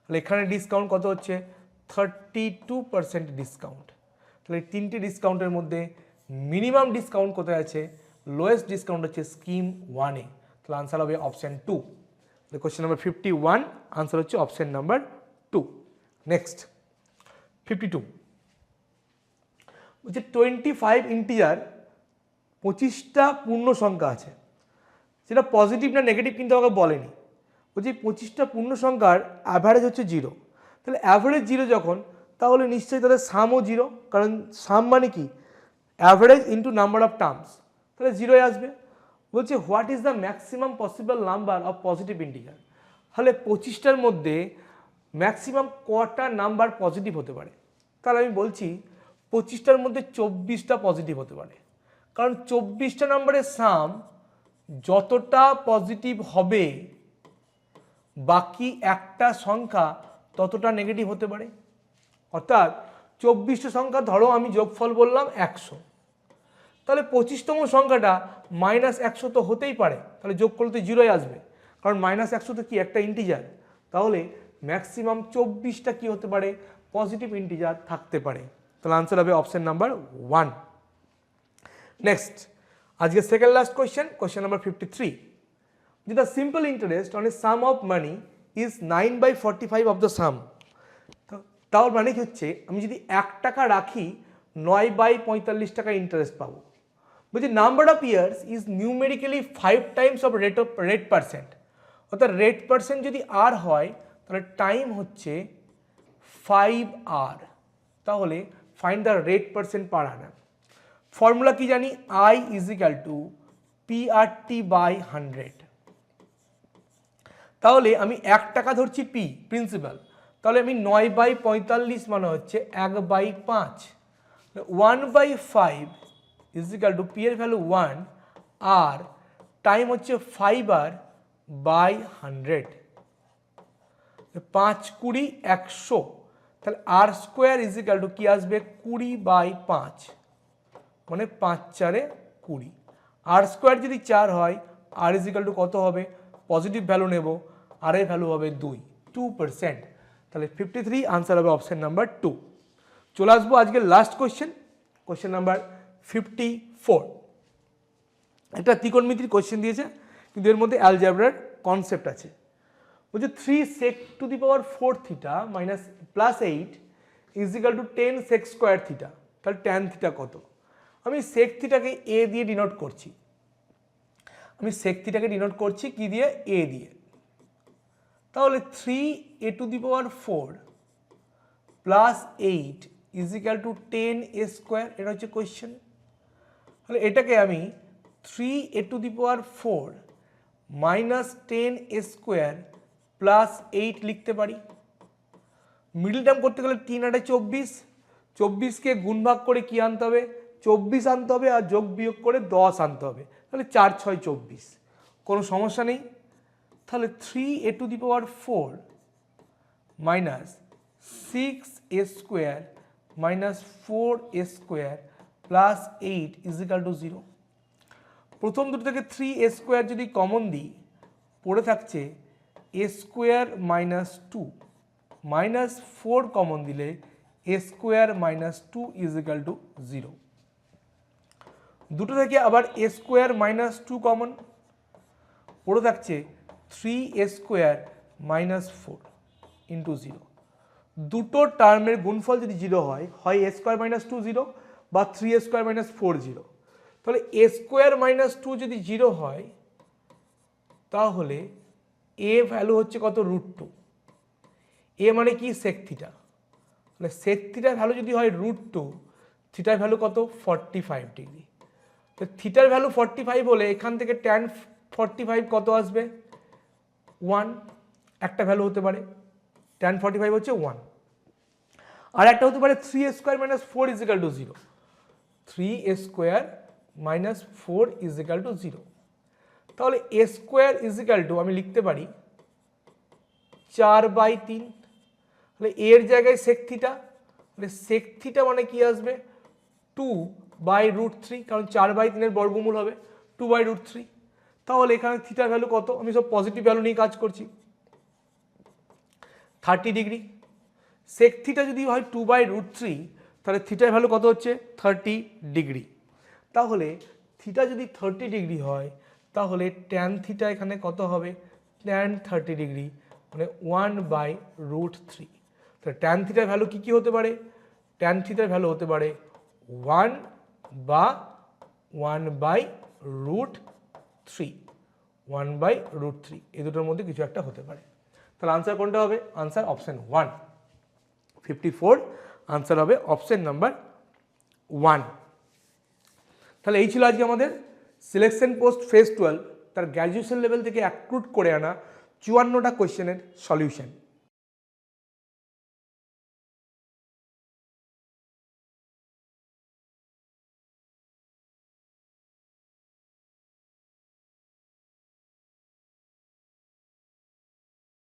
তাহলে এখানে ডিসকাউন্ট কত হচ্ছে 32% ডিসকাউন্ট। তাহলে তিনটে ডিসকাউন্টের মধ্যে মিনিমাম ডিসকাউন্ট কোথায় আছে, লোয়েস্ট ডিসকাউন্ট হচ্ছে স্কিম 1-এ, তাহলে আনসার হবে অপশন 2। কোয়েশ্চেন নাম্বার 51 আনসার হচ্ছে অপশন নাম্বার 2। নেক্সট 52 বলছে 25 ইন্টিজার 25টা পূর্ণ সংখ্যা আছে, সেটা পজিটিভ না নেগেটিভ কিন্তু আমাকে বলেনি। বলছি 25টা পূর্ণ সংখ্যার অ্যাভারেজ হচ্ছে 0, তাহলে অ্যাভারেজ 0 যখন, তাহলে নিশ্চয়ই তাহলে সামও 0, কারণ সাম মানে কি average into number of terms, তাহলে 0 আসবে। বলছে what is the maximum possible number of positive integer, তাহলে 25টার মধ্যে ম্যাক্সিমাম কটা নাম্বার পজিটিভ হতে পারে, তাহলে আমি বলছি 25টার মধ্যে 24টা পজিটিভ হতে পারে, কারণ 24টা নাম্বারের সাম যতটা পজিটিভ হবে বাকি একটা সংখ্যা ততটা নেগেটিভ হতে পারে। অর্থাৎ 24টা সংখ্যা ধরো আমি যোগফল বললাম 100, তাহলে 25তম সংখ্যাটা -100 তো হতেই পারে, তাহলে যোগ করলে তো 0 আসবে, কারণ -100 তো কি একটা ইন্টিজার, তাহলে ম্যাক্সিমাম 24টা কি হতে পারে পজিটিভ ইন্টিজার থাকতে পারে, তাহলে আনসার হবে অপশন নাম্বার 1। নেক্সট আজকে second last question, question number 53, যে the simple interest on a sum of money is 9/45 of the sum. তার মানে কি হচ্ছে, আমি যদি 1 টাকা রাখি 9/45 টাকা ইন্টারেস্ট পাবো। বলছি number of years is numerically 5 Times of rate percent, অর্থাৎ রেট পার্সেন্ট যদি আর হয় তাহলে টাইম হচ্ছে 5R, তাহলে find the rate percent per Anam. Formula কি জানি, I is equal two PRT/100, তাহলে আমি 1 টাকা ধরছি পি প্রিন্সিপাল, তাহলে আমি 9/45 মানে হচ্ছে 1/5, 1/5 ইজ ইকাল টু পি এর ভ্যালু 1 আর টাইম হচ্ছে 5R/100, 5 20 100, তাহলে R square is equal two কি আসবে 20/5, মানে 5 4 20, আর স্কোয়ার যদি 4 হয় আর ইজ ইকাল টু কত হবে, পজিটিভ ভ্যালু নেব, আর এর ভ্যালু হবে 2%, তাহলে 53 আনসার হবে অপশন নাম্বার 2। চলে আসবো আজকে লাস্ট কোয়েশ্চেন, কোয়েশ্চেন নাম্বার 54। একটা ত্রিকোণমিতির কোয়েশ্চেন দিয়েছে কিন্তু এর মধ্যে অ্যালজেব্রার কনসেপ্ট আছে। বলছে 3 sec to the power 4 theta minus plus 8 is equal to 10 sec square theta, তাহলে tan theta কত। আমি sec theta কে a দিয়ে ডিনোট করছি, কি দিয়ে, a দিয়ে, তাহলে 3a to the power 4 plus 8 is equal to 10a square, এটা হচ্ছে কোয়েশ্চেন। তাহলে এটাকে আমি 3a to the power 4 minus 10a square plus 8 লিখতে পারি। মিডল টার্ম করতে গেলে 3 8 24, 24কে গুণ ভাগ করে কি আনতে হবে 24 আনতে হবে, আর যোগ বিয়োগ করে 10 আনতে হবে, তাহলে 4 6 24, কোনো সমস্যা নেই। তাহলে 3a to the power 4 minus 6a square minus 4a square plus 8 is equal two 0। প্রথম দুটো থেকে 3a স্কোয়ার যদি কমন দিই পড়ে থাকছে a square minus 2 minus 4 common দিলে a square minus 2 is equal two 0। দুটো থেকে আবার a স্কোয়ার মাইনাস 2 কমন পড়ে থাকছে 3a স্কোয়ার মাইনাস 4 ইন্টু 0। দুটো টার্মের গুণফল যদি 0 হয়, হয় a স্কোয়ার মাইনাস 2 0 বা 3a স্কোয়ার মাইনাস 4 0, তাহলে a স্কোয়ার মাইনাস 2 যদি 0 হয় তাহলে a ভ্যালু হচ্ছে কত √2, a মানে কি sec থিটা, তাহলে sec থিটার ভ্যালু যদি হয় √2, থিটার ভ্যালু কত 45 ডিগ্রি, তো থিটার ভ্যালু 45 হলে এখান থেকে tan 45 কত আসবে 1, একটা ভ্যালু হতে পারে tan 45 হচ্ছে 1, আর একটা হতে পারে 3a square minus 4 is equal two 0, 3a square minus 4 is equal two 0। তাহলে a square is equal two আমি লিখতে পারি 4/3, তাহলে এর জায়গায় sec থিটা তাহলে সেক থিটা মানে কি আসবে 2/√3, কারণ 4/3 বর্গমূল হবে 2/√3। তাহলে এখানে থিটার ভ্যালু কত, আমি সব পজিটিভ ভ্যালু নিয়ে কাজ করছি, 30 ডিগ্রি। সেক থিটা যদি হয় 2/√3, তাহলে থিটার ভ্যালু কত হচ্ছে 30 ডিগ্রি। তাহলে থিটা যদি 30 ডিগ্রি হয় তাহলে ট্যান থিটা এখানে কত হবে, ট্যান 30 ডিগ্রি মানে 1/√3। তাহলে ট্যান থিটার ভ্যালু কী কী হতে পারে, ট্যান থিটার ভ্যালু হতে পারে 1 বা 1/√3, 1/√3, এই দুটোর মধ্যে কিছু একটা হতে পারে। তাহলে আনসার কোনটা হবে, আনসার অপশন 1, 54 আনসার হবে অপশন নাম্বার 1। তাহলে এই ছিল আজকে আমাদের সিলেকশন পোস্ট ফেজ 12 তার গ্র্যাজুয়েশন লেভেল থেকে অ্যাক্রুট করে আনা 54টা কোয়েশ্চেনের সলিউশন।